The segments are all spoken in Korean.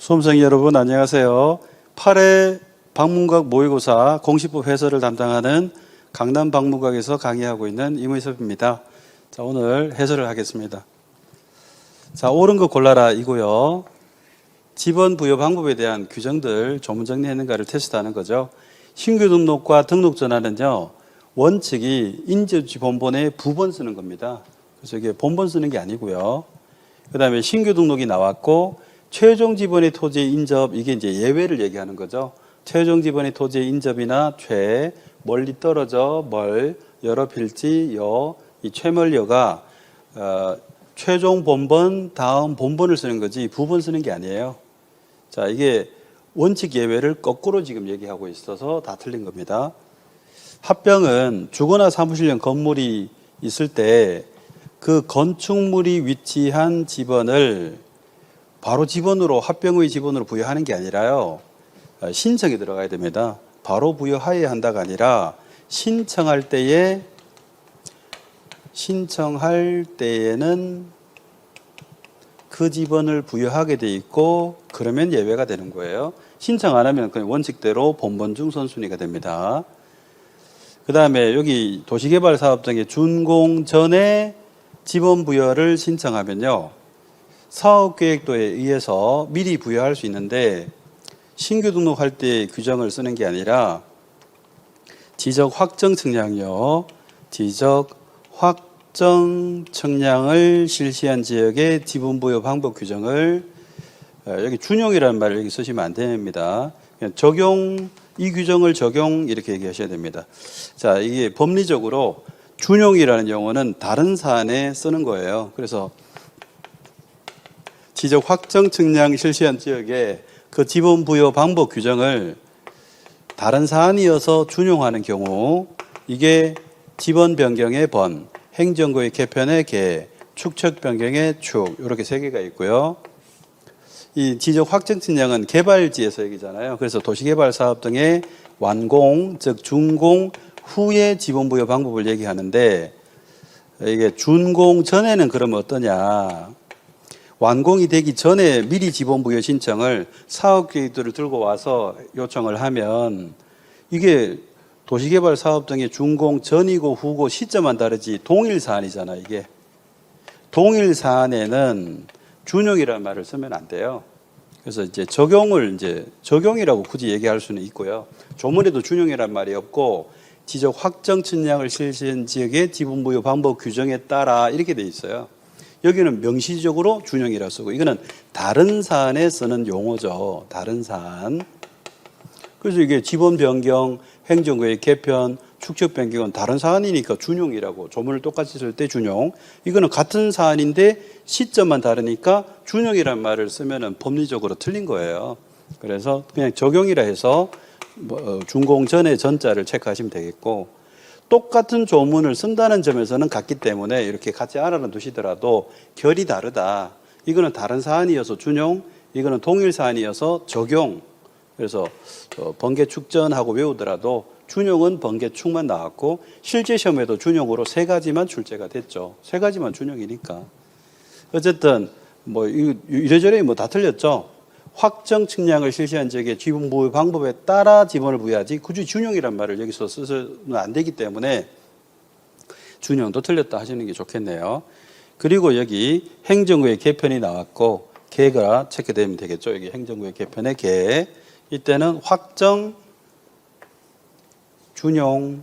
수험생 여러분 안녕하세요. 8회 방문각 모의고사 공시법 해설을 담당하는 강남 방문각에서 강의하고 있는 임의섭입니다. 자, 오늘 해설을 하겠습니다. 자, 옳은 거 골라라 이고요. 지번 부여 방법에 대한 규정들 조문 정리했는가를 테스트하는 거죠. 신규 등록과 등록 전환은요, 원칙이 인재주치 본본에 부본 쓰는 겁니다. 그래서 이게 본본 쓰는 게 아니고요. 그 다음에 신규 등록이 나왔고 최종 지번의 토지의 인접, 이게 이제 예외를 얘기하는 거죠. 최종 지번의 토지의 인접이나 멀리 떨어져, 여러 필지, 이 최멀여가 최종 본번, 다음 본번을 쓰는 거지 부번 쓰는 게 아니에요. 자, 이게 원칙 예외를 거꾸로 지금 얘기하고 있어서 다 틀린 겁니다. 합병은 주거나 사무실형 건물이 있을 때 그 건축물이 위치한 지번을 바로 지번으로, 합병의 지번으로 부여하는 게 아니라요, 신청이 들어가야 됩니다. 바로 부여하여야 한다가 아니라 신청할 때에는 그 지번을 부여하게 돼 있고, 그러면 예외가 되는 거예요. 신청 안 하면 그냥 원칙대로 본번 중 선순위가 됩니다. 그 다음에 여기 도시개발사업 등의 준공 전에 지번 부여를 신청하면요, 사업계획도에 의해서 미리 부여할 수 있는데, 신규 등록할 때 규정을 쓰는 게 아니라 지적 확정 측량이요, 지적 확정 측량을 실시한 지역의 지분 부여 방법 규정을, 여기 준용이라는 말을 여기 쓰시면 안 됩니다. 그냥 적용, 이 규정을 적용 이렇게 얘기하셔야 됩니다. 자, 이게 법리적으로 준용이라는 용어는 다른 사안에 쓰는 거예요. 그래서 지적 확정 측량 실시한 지역에 그 지분 부여 방법 규정을 다른 사안이어서 준용하는 경우, 이게 지번 변경의 번, 행정구의 개편의 개, 축척 변경의 축, 이렇게 세 개가 있고요. 이 지적 확정 측량은 개발지에서 얘기잖아요. 그래서 도시개발 사업 등의 완공, 즉 준공 후에 지분 부여 방법을 얘기하는데, 이게 준공 전에는 그러면 어떠냐? 완공이 되기 전에 미리 지분 부여 신청을 사업계획들을 들고 와서 요청을 하면, 이게 도시개발 사업 등의 준공 전이고 후고 시점만 다르지 동일 사안이잖아. 이게 동일 사안에는 준용이라는 말을 쓰면 안 돼요. 그래서 이제 적용이라고 굳이 얘기할 수는 있고요. 조문에도 준용이라는 말이 없고, 지적 확정 측량을 실시한 지역의 지분 부여 방법 규정에 따라 이렇게 돼 있어요. 여기는 명시적으로 준용이라고 쓰고, 이거는 다른 사안에 쓰는 용어죠. 다른 사안. 그래서 이게 지번 변경, 행정구의 개편, 축척 변경은 다른 사안이니까 준용이라고, 조문을 똑같이 쓸 때 준용. 이거는 같은 사안인데 시점만 다르니까 준용이라는 말을 쓰면은 법리적으로 틀린 거예요. 그래서 그냥 적용이라 해서 준공 전에 전자를 체크하시면 되겠고, 똑같은 조문을 쓴다는 점에서는 같기 때문에 이렇게 같이 알아두시더라도 결이 다르다. 이거는 다른 사안이어서 준용, 이거는 동일 사안이어서 적용. 그래서 번개 축전하고 외우더라도 준용은 번개 축만 나왔고, 실제 시험에도 준용으로 3가지만 출제가 됐죠. 3가지만 준용이니까. 어쨌든 이래저래 다 틀렸죠. 확정 측량을 실시한 지역의 지분 부여 방법에 따라 지분을 부여하지 굳이 준용이란 말을 여기서 쓰면 안 되기 때문에 준용도 틀렸다 하시는 게 좋겠네요. 그리고 여기 행정구의 개편이 나왔고, 개가 체크되면 되겠죠. 여기 행정구의 개편의 개. 이때는 확정, 준용.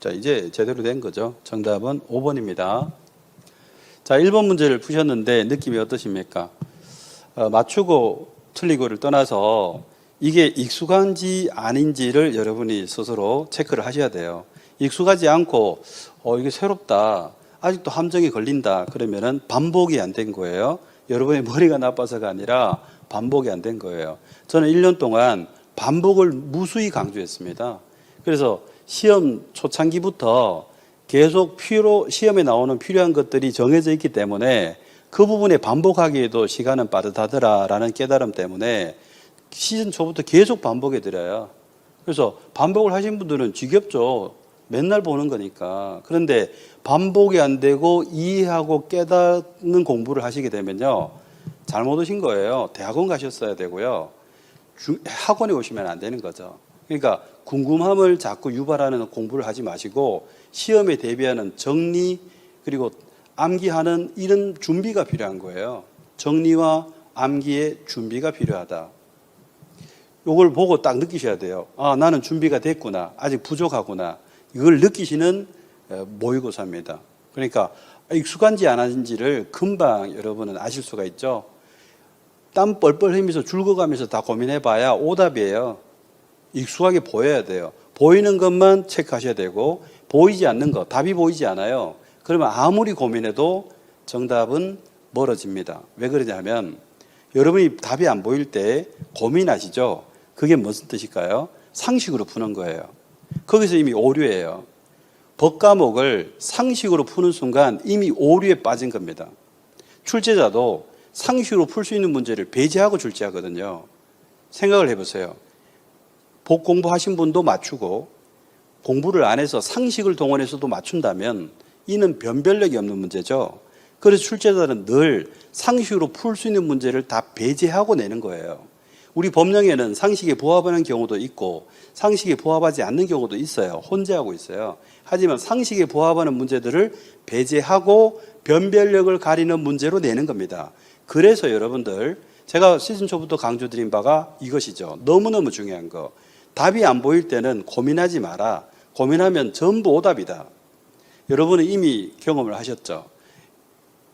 자, 이제 제대로 된 거죠. 정답은 5번입니다. 자, 1번 문제를 푸셨는데 느낌이 어떠십니까? 맞추고 틀리고를 떠나서 이게 익숙한지 아닌지를 여러분이 스스로 체크를 하셔야 돼요. 익숙하지 않고 이게 새롭다, 아직도 함정이 걸린다, 그러면은 반복이 안 된 거예요. 여러분의 머리가 나빠서가 아니라 반복이 안 된 거예요. 저는 1년 동안 반복을 무수히 강조했습니다. 그래서 시험 초창기부터 계속 시험에 나오는 필요한 것들이 정해져 있기 때문에 그 부분에 반복하기에도 시간은 빠듯하더라라는 깨달음 때문에 시즌 초부터 계속 반복해 드려요. 그래서 반복을 하신 분들은 지겹죠. 맨날 보는 거니까. 그런데 반복이 안 되고 이해하고 깨닫는 공부를 하시게 되면요, 잘못 오신 거예요. 대학원 가셨어야 되고요. 학원에 오시면 안 되는 거죠. 그러니까 궁금함을 자꾸 유발하는 공부를 하지 마시고 시험에 대비하는 정리 그리고 암기하는 이런 준비가 필요한 거예요. 정리와 암기의 준비가 필요하다. 이걸 보고 딱 느끼셔야 돼요. 아, 나는 준비가 됐구나. 아직 부족하구나. 이걸 느끼시는 모의고사입니다. 그러니까 익숙한지 안 한지를 금방 여러분은 아실 수가 있죠. 땀 뻘뻘 흘리면서 줄거가면서 다 고민해봐야 오답이에요. 익숙하게 보여야 돼요. 보이는 것만 체크하셔야 되고 보이지 않는 것, 답이 보이지 않아요. 그러면 아무리 고민해도 정답은 멀어집니다. 왜 그러냐면 여러분이 답이 안 보일 때 고민하시죠. 그게 무슨 뜻일까요? 상식으로 푸는 거예요. 거기서 이미 오류예요. 법 과목을 상식으로 푸는 순간 이미 오류에 빠진 겁니다. 출제자도 상식으로 풀 수 있는 문제를 배제하고 출제하거든요. 생각을 해보세요. 복 공부하신 분도 맞추고 공부를 안 해서 상식을 동원해서도 맞춘다면 이는 변별력이 없는 문제죠. 그래서 출제자들은 늘 상식으로 풀 수 있는 문제를 다 배제하고 내는 거예요. 우리 법령에는 상식에 부합하는 경우도 있고 상식에 부합하지 않는 경우도 있어요. 혼재하고 있어요. 하지만 상식에 부합하는 문제들을 배제하고 변별력을 가리는 문제로 내는 겁니다. 그래서 여러분들 제가 시즌 초부터 강조드린 바가 이것이죠. 너무너무 중요한 거. 답이 안 보일 때는 고민하지 마라. 고민하면 전부 오답이다. 여러분은 이미 경험을 하셨죠.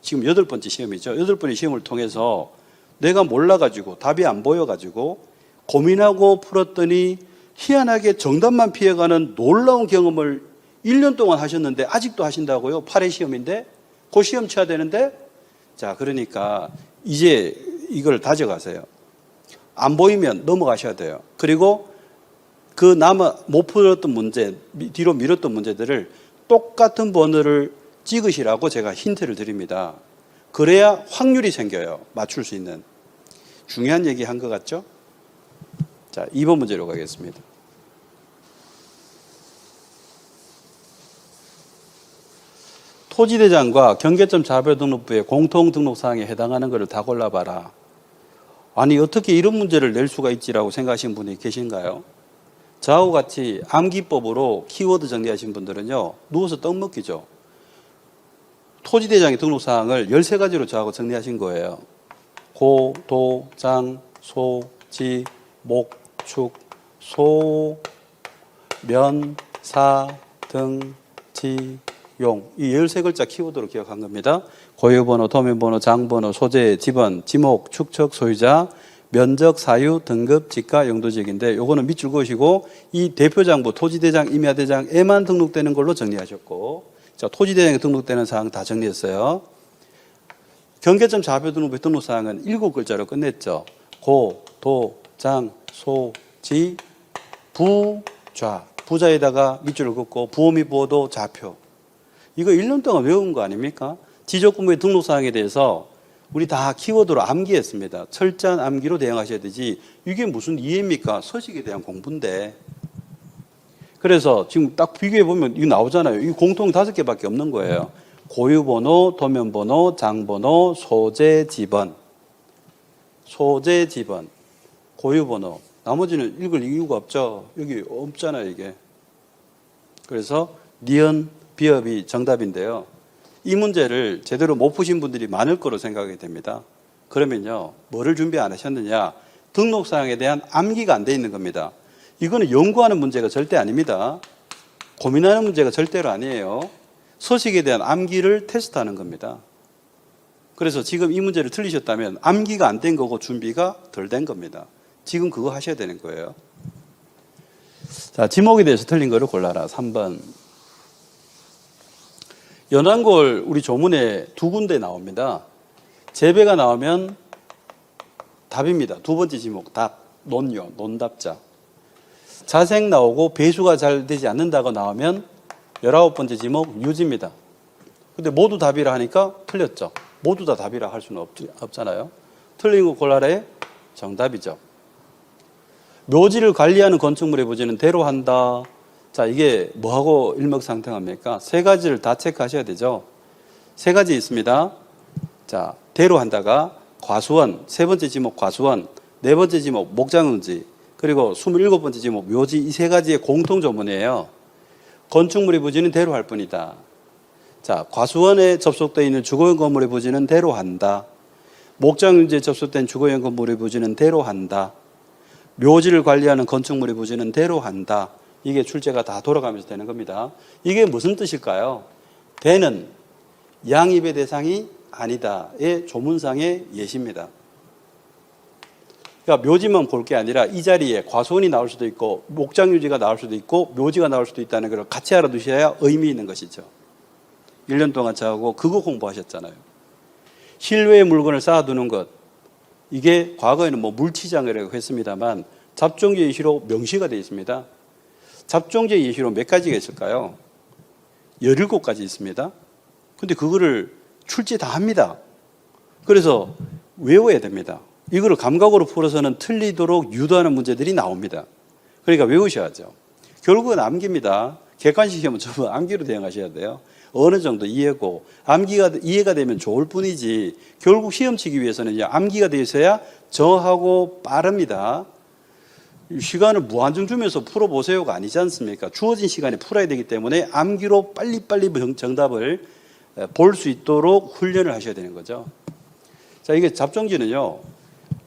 지금 8번째 시험이죠. 8번의 시험을 통해서 내가 몰라가지고 답이 안 보여가지고 고민하고 풀었더니 희한하게 정답만 피해가는 놀라운 경험을 1년 동안 하셨는데 아직도 하신다고요? 8회 시험인데? 그 시험 쳐야 되는데? 자, 그러니까 이제 이걸 다져가세요. 안 보이면 넘어가셔야 돼요. 그리고 그 못 풀었던 문제, 뒤로 미뤘던 문제들을 똑같은 번호를 찍으시라고 제가 힌트를 드립니다. 그래야 확률이 생겨요. 맞출 수 있는. 중요한 얘기 한 것 같죠? 자, 2번 문제로 가겠습니다. 토지대장과 경계점 자별등록부의 공통등록사항에 해당하는 것을 다 골라봐라. 아니, 어떻게 이런 문제를 낼 수가 있지라고 생각하시는 분이 계신가요? 저하고 같이 암기법으로 키워드 정리하신 분들은요, 누워서 떡 먹기죠. 토지대장의 등록사항을 13가지로 저하고 정리하신 거예요. 고, 도, 장, 소, 지, 목, 축, 소, 면, 사, 등, 지, 용. 이 13글자 키워드로 기억한 겁니다. 고유번호, 도면번호, 장번호, 소재, 지번, 지목, 축척, 소유자, 면적, 사유, 등급, 지가, 용도지역인데 요거는 밑줄 그으시고 이 대표장부, 토지대장, 임야대장에만 등록되는 걸로 정리하셨고 자, 토지대장에 등록되는 사항 다 정리했어요. 경계점 자별등록부의 등록사항은 7글자로 끝냈죠. 고, 도, 장, 소, 지, 부, 좌. 부자에다가 밑줄을 긋고 부호미 부호도 좌표. 이거 1년 동안 외운 거 아닙니까? 지적구무의 등록사항에 대해서 우리 다 키워드로 암기했습니다. 철저한 암기로 대응하셔야 되지 이게 무슨 이해입니까? 서식에 대한 공부인데. 그래서 지금 딱 비교해보면 이거 나오잖아요. 이 공통 5개밖에 없는 거예요. 고유번호, 도면번호, 장번호, 소재, 지번. 소재, 지번. 고유번호. 나머지는 읽을 이유가 없죠. 여기 없잖아요, 이게. 그래서 니은, 비읍이 정답인데요. 이 문제를 제대로 못 푸신 분들이 많을 거로 생각이 됩니다. 그러면요, 뭐를 준비 안 하셨느냐? 등록사항에 대한 암기가 안 돼 있는 겁니다. 이거는 연구하는 문제가 절대 아닙니다. 고민하는 문제가 절대로 아니에요. 서식에 대한 암기를 테스트하는 겁니다. 그래서 지금 이 문제를 틀리셨다면 암기가 안 된 거고 준비가 덜 된 겁니다. 지금 그거 하셔야 되는 거예요. 자, 지목에 대해서 틀린 거를 골라라. 3번. 연안골 우리 조문에 2군데 나옵니다. 재배가 나오면 답입니다. 2번째 지목 답, 논요, 논답자. 자생 나오고 배수가 잘 되지 않는다고 나오면 19번째 지목 유지입니다. 근데 모두 답이라 하니까 틀렸죠. 모두 다 답이라 할 수는 없잖아요. 틀린 거 골라라의 정답이죠. 묘지를 관리하는 건축물의 부지는 대로 한다. 자, 이게 뭐하고 일맥상통합니까? 3가지를 다 체크하셔야 되죠. 3가지 있습니다. 자, 대로 한다가 과수원, 세 번째 지목 과수원, 네 번째 지목 목장응지, 그리고 27번째 지목 묘지, 이 세 가지의 공통 조문이에요. 건축물의 부지는 대로 할 뿐이다. 자, 과수원에 접속되어 있는 주거용 건물의 부지는 대로 한다. 목장응지에 접속된 주거용 건물의 부지는 대로 한다. 묘지를 관리하는 건축물의 부지는 대로 한다. 이게 출제가 다 돌아가면서 되는 겁니다. 이게 무슨 뜻일까요? 대는 양입의 대상이 아니다의 조문상의 예시입니다. 그러니까 묘지만 볼 게 아니라 이 자리에 과수원이 나올 수도 있고 목장유지가 나올 수도 있고 묘지가 나올 수도 있다는 걸 같이 알아두셔야 의미 있는 것이죠. 1년 동안 저하고 그거 공부하셨잖아요. 실외에 물건을 쌓아두는 것, 이게 과거에는 뭐 물치장이라고 했습니다만 잡종제 예시로 명시가 되어 있습니다. 잡종제 예시로 몇 가지가 있을까요? 17가지 있습니다. 근데 그거를 출제 다 합니다. 그래서 외워야 됩니다. 이거를 감각으로 풀어서는 틀리도록 유도하는 문제들이 나옵니다. 그러니까 외우셔야죠. 결국은 암기입니다. 객관식 시험은 전부 암기로 대응하셔야 돼요. 어느 정도 이해고, 암기가 이해가 되면 좋을 뿐이지 결국 시험 치기 위해서는 암기가 되어 있어야 정하고 빠릅니다. 시간을 무한정 주면서 풀어보세요가 아니지 않습니까? 주어진 시간에 풀어야 되기 때문에 암기로 빨리빨리 정답을 볼 수 있도록 훈련을 하셔야 되는 거죠. 자, 이게 잡종지는요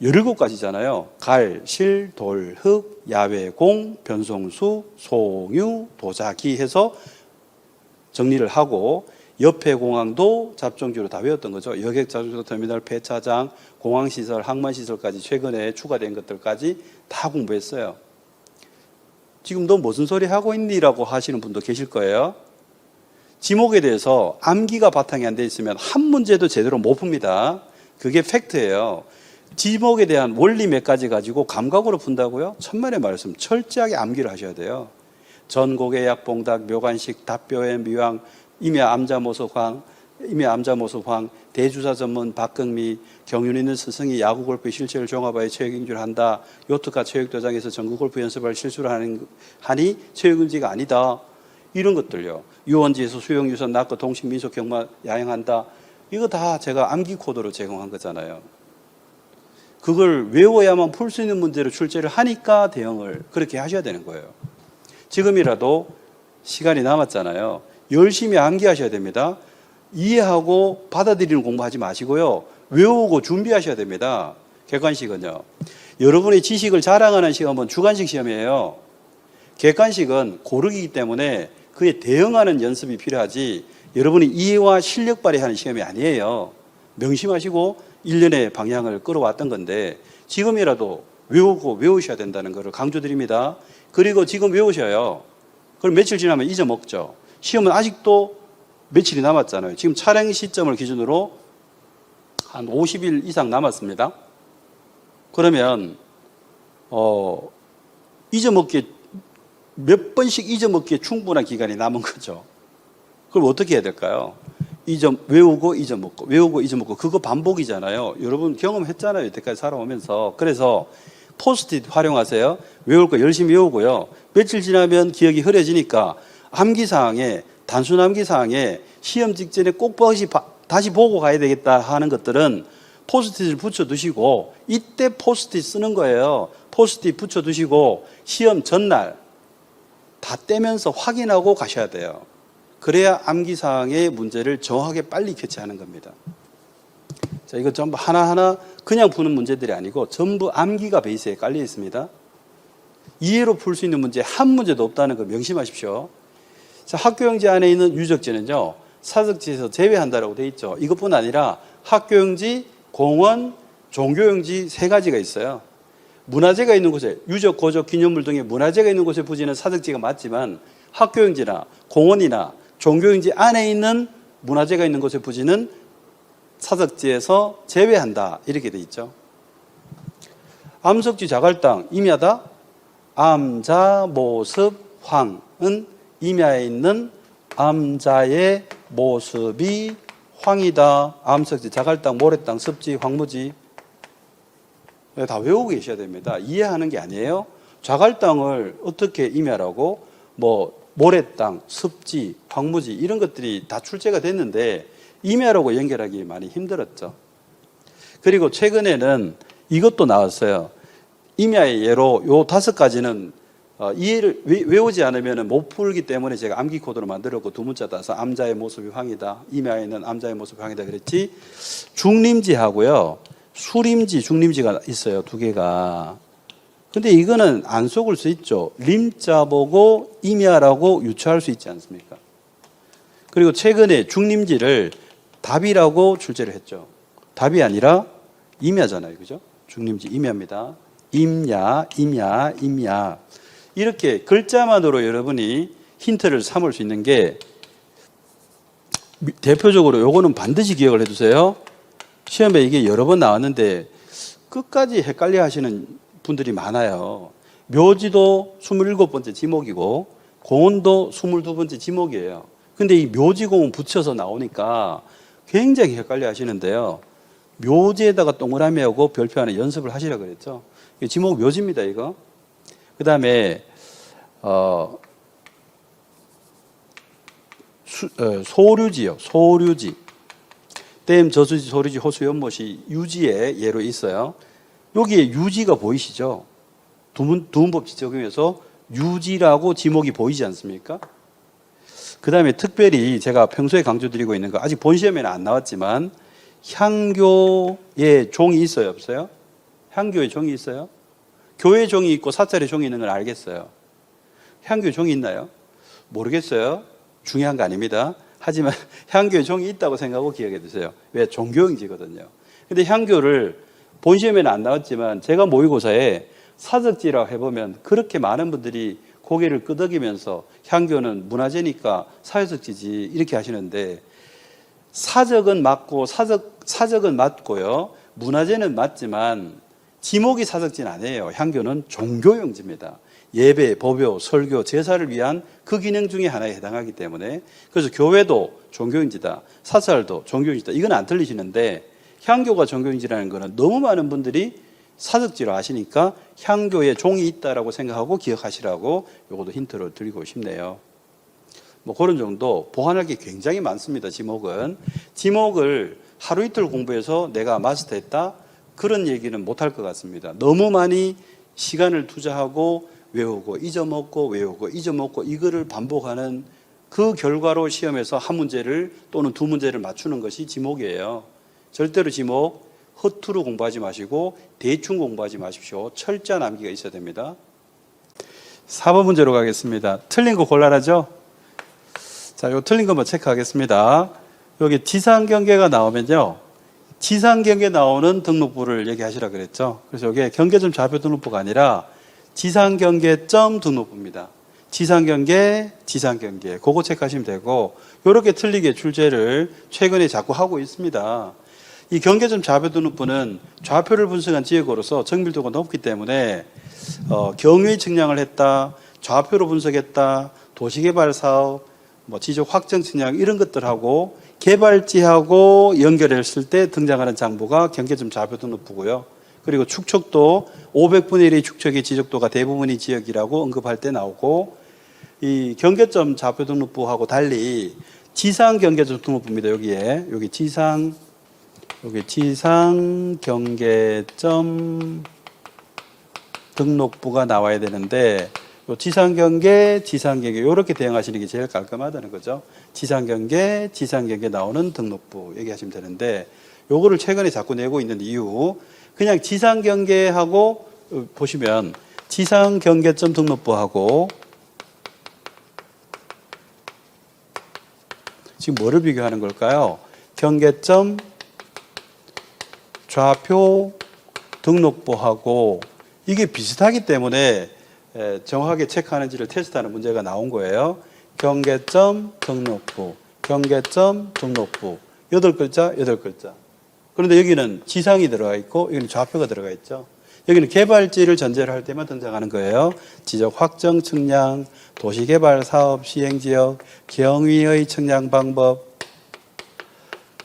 17가지잖아요. 갈, 실, 돌, 흙, 야외, 공, 변송수, 송유, 도자기 해서 정리를 하고, 옆에 공항도 잡종지로 다 외웠던 거죠. 여객 잡종지 터미널, 폐차장, 공항시설, 항만시설까지 최근에 추가된 것들까지 다 공부했어요. 지금 너 무슨 소리 하고 있니라고 하시는 분도 계실 거예요. 지목에 대해서 암기가 바탕이 안 돼 있으면 한 문제도 제대로 못 풉니다. 그게 팩트예요. 지목에 대한 원리 몇 가지 가지고 감각으로 푼다고요? 천만의 말씀, 철저하게 암기를 하셔야 돼요. 전곡의 약봉닭, 묘관식, 답묘의 미왕, 임야 암자모석황, 대주사 전문 박경미, 경륜 있는 스승이 야구 골프 실체를 종합하여 체육 인주를 한다. 요트카 체육도장에서 전국 골프 연습을 실수를 하니 체육 인지가 아니다. 이런 것들요. 유원지에서 수영유선 낙거 동식 민속 경마 야행한다. 이거 다 제가 암기 코드로 제공한 거잖아요. 그걸 외워야만 풀 수 있는 문제로 출제를 하니까 대응을 그렇게 하셔야 되는 거예요. 지금이라도 시간이 남았잖아요. 열심히 암기하셔야 됩니다. 이해하고 받아들이는 공부하지 마시고요. 외우고 준비하셔야 됩니다. 객관식은요. 여러분의 지식을 자랑하는 시험은 주관식 시험이에요. 객관식은 고르기이기 때문에 그에 대응하는 연습이 필요하지 여러분이 이해와 실력 발휘하는 시험이 아니에요. 명심하시고 1년의 방향을 끌어왔던 건데 지금이라도 외우셔야 된다는 것을 강조드립니다. 그리고 지금 외우셔요. 그럼 며칠 지나면 잊어먹죠. 시험은 아직도 며칠이 남았잖아요. 지금 촬영 시점을 기준으로 한 50일 이상 남았습니다. 그러면 몇 번씩 잊어먹기에 충분한 기간이 남은 거죠. 그럼 어떻게 해야 될까요? 외우고 잊어먹고 그거 반복이잖아요. 여러분 경험했잖아요. 여태까지 살아오면서. 그래서 포스트잇 활용하세요. 외울 거 열심히 외우고요. 며칠 지나면 기억이 흐려지니까 암기사항에, 단순 암기사항에 시험 직전에 꼭 다시 보고 가야 되겠다 하는 것들은 포스트잇을 붙여두시고 이때 포스트잇 쓰는 거예요. 포스트잇 붙여두시고 시험 전날 다 떼면서 확인하고 가셔야 돼요. 그래야 암기사항의 문제를 정확하게 빨리 캐치하는 겁니다. 자, 이거 전부 하나하나 그냥 푸는 문제들이 아니고 전부 암기가 베이스에 깔려 있습니다. 이해로 풀 수 있는 문제 한 문제도 없다는 거 명심하십시오. 자, 학교용지 안에 있는 유적지는요, 사적지에서 제외한다라고 돼 있죠. 이것뿐 아니라 학교용지, 공원, 종교용지 3가지가 있어요. 문화재가 있는 곳에, 유적, 고적, 기념물 등의 문화재가 있는 곳에 부지는 사적지가 맞지만 학교용지나 공원이나 종교용지 안에 있는 문화재가 있는 곳의 부지는 사적지에서 제외한다. 이렇게 돼 있죠. 암석지 자갈당, 임야다. 암자, 모습, 황은 임야에 있는 암자의 모습이 황이다. 암석지, 자갈당, 모래땅, 습지, 황무지. 다 외우고 계셔야 됩니다. 이해하는 게 아니에요. 자갈땅을 어떻게 임야라고 모래땅, 습지, 황무지 이런 것들이 다 출제가 됐는데 임야라고 연결하기 많이 힘들었죠. 그리고 최근에는 이것도 나왔어요. 임야의 예로 요 5가지는 이해를 외우지 않으면 못 풀기 때문에 제가 암기 코드로 만들었고 두 문자 따서 암자의 모습이 황이다. 임야에는 암자의 모습이 황이다 그랬지. 중림지하고요. 수림지, 중림지가 있어요. 2개가. 근데 이거는 안 속을 수 있죠. 림자 보고 임야라고 유추할 수 있지 않습니까? 그리고 최근에 중림지를 답이라고 출제를 했죠. 답이 아니라 임야잖아요. 그죠? 중림지 임야입니다. 임야, 임야, 임야. 이렇게 글자만으로 여러분이 힌트를 삼을 수 있는 게 대표적으로 요거는 반드시 기억을 해두세요. 시험에 이게 여러 번 나왔는데 끝까지 헷갈려 하시는 분들이 많아요. 묘지도 27번째 지목이고 공원도 22번째 지목이에요. 근데 이 묘지공은 붙여서 나오니까 굉장히 헷갈려 하시는데요. 묘지에다가 동그라미하고 별표하는 연습을 하시라 그랬죠. 지목 묘지입니다, 이거. 그 다음에 소류지요. 소류지. 댐, 저수지, 소류지, 호수, 연못이 유지의 예로 있어요. 여기에 유지가 보이시죠? 두문법 적용해서 유지라고 지목이 보이지 않습니까? 그 다음에 특별히 제가 평소에 강조드리고 있는 거 아직 본 시험에는 안 나왔지만 향교에 종이 있어요, 없어요? 향교에 종이 있어요? 교회 종이 있고 사찰에 종이 있는 걸 알겠어요. 향교에 종이 있나요? 모르겠어요. 중요한 거 아닙니다. 하지만 향교에 종이 있다고 생각하고 기억해 두세요. 왜? 종교용지거든요. 근데 향교를 본 시험에는 안 나왔지만 제가 모의고사에 사적지라고 해보면 그렇게 많은 분들이 고개를 끄덕이면서 향교는 문화재니까 사회적지지 이렇게 하시는데 사적은 맞고 사적은 맞고요. 문화재는 맞지만 지목이 사적지는 아니에요. 향교는 종교용지입니다. 예배, 법요, 설교, 제사를 위한 그 기능 중에 하나에 해당하기 때문에 그래서 교회도 종교용지다. 사찰도 종교용지다. 이건 안 틀리시는데 향교가 종교용지라는 거는 너무 많은 분들이 사적지로 아시니까 향교에 종이 있다라고 생각하고 기억하시라고 이것도 힌트를 드리고 싶네요. 뭐 그런 정도 보완할 게 굉장히 많습니다. 지목은. 지목을 하루 이틀 공부해서 내가 마스터했다 그런 얘기는 못할 것 같습니다. 너무 많이 시간을 투자하고 외우고 잊어먹고 외우고 잊어먹고 이거를 반복하는 그 결과로 시험에서 한 문제를 또는 두 문제를 맞추는 것이 지목이에요. 절대로 지목 허투루 공부하지 마시고 대충 공부하지 마십시오. 철저한 암기가 있어야 됩니다. 4번 문제로 가겠습니다. 틀린 거 곤란하죠? 자, 요 틀린 것만 체크하겠습니다. 여기 지상경계가 나오면요. 지상경계 나오는 등록부를 얘기하시라 그랬죠. 그래서 여기에 경계점 좌표 등록부가 아니라 지상경계점 등록부입니다. 지상경계, 지상경계. 그거 체크하시면 되고 이렇게 틀리게 출제를 최근에 자꾸 하고 있습니다. 이 경계점 좌표 등록부는 좌표를 분석한 지역으로서 정밀도가 높기 때문에 경유의 측량을 했다, 좌표로 분석했다, 도시개발 사업, 뭐 지적 확정 측량 이런 것들하고 개발지하고 연결했을 때 등장하는 장부가 경계점 좌표 등록부고요. 그리고 축척도 500분의 1의 축척의 지적도가 대부분의 지역이라고 언급할 때 나오고 이 경계점 좌표 등록부하고 달리 지상 경계점 등록부입니다. 여기에 여기 지상 경계점 등록부가 나와야 되는데 지상 경계 이렇게 대응하시는 게 제일 깔끔하다는 거죠. 지상 경계 나오는 등록부 얘기하시면 되는데 요거를 최근에 자꾸 내고 있는 이유 그냥 지상 경계하고 보시면 지상 경계점 등록부하고 지금 뭐를 비교하는 걸까요? 경계점 좌표 등록부하고 이게 비슷하기 때문에 정확하게 체크하는지를 테스트하는 문제가 나온 거예요. 경계점 등록부, 경계점 등록부 8글자, 8글자. 그런데 여기는 지상이 들어가 있고 여기는 좌표가 들어가 있죠. 여기는 개발지를 전제로 할 때만 등장하는 거예요. 지적 확정 측량, 도시개발 사업 시행지역, 경위의 측량 방법,